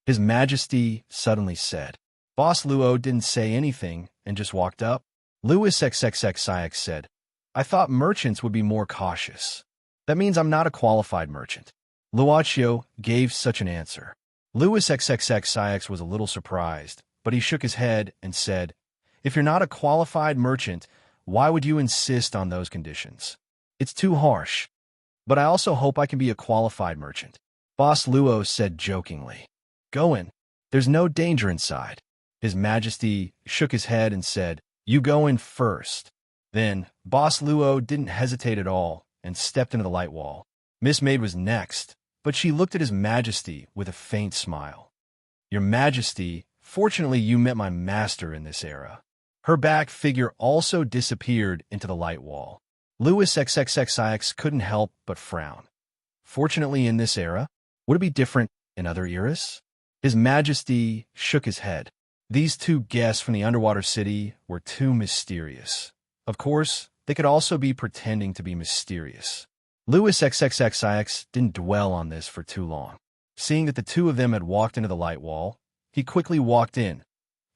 His Majesty suddenly said. Boss Luo didn't say anything and just walked up. Louis XXXIX said, "I thought merchants would be more cautious." "That means I'm not a qualified merchant." Luochio gave such an answer. Louis XXXIX was a little surprised, but he shook his head and said, "If you're not a qualified merchant, why would you insist on those conditions? It's too harsh. But I also hope I can be a qualified merchant." Boss Luo said jokingly, "Go in. There's no danger inside." His Majesty shook his head and said, "You go in first." Then Boss Luo didn't hesitate at all and stepped into the light wall. Miss Maid was next, but she looked at His Majesty with a faint smile. "Your Majesty, fortunately you met my master in this era." Her back figure also disappeared into the light wall. Louis XXXIX couldn't help but frown. Fortunately in this era? Would it be different in other eras? His Majesty shook his head. These two guests from the underwater city were too mysterious. Of course, they could also be pretending to be mysterious. Louis XXXIX didn't dwell on this for too long. Seeing that the two of them had walked into the light wall, he quickly walked in.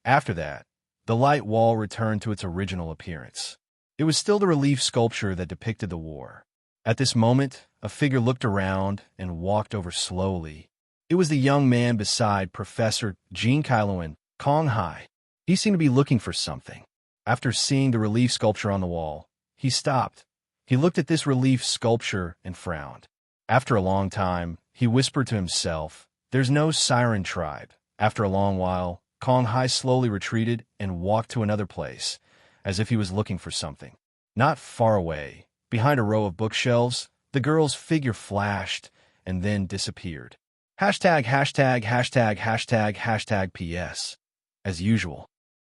After that, the light wall returned to its original appearance. It was still the relief sculpture that depicted the war. At this moment, a figure looked around and walked over slowly. It was the young man beside Professor Jean Kailuan, Kong Hai. He seemed to be looking for something. After seeing the relief sculpture on the wall, he stopped. He looked at this relief sculpture and frowned. After a long time, he whispered to himself, "There's no siren tribe." After a long while, Kong Hai slowly retreated and walked to another place, as if he was looking for something. Not far away, behind a row of bookshelves, the girl's figure flashed and then disappeared. ########PS. As usual,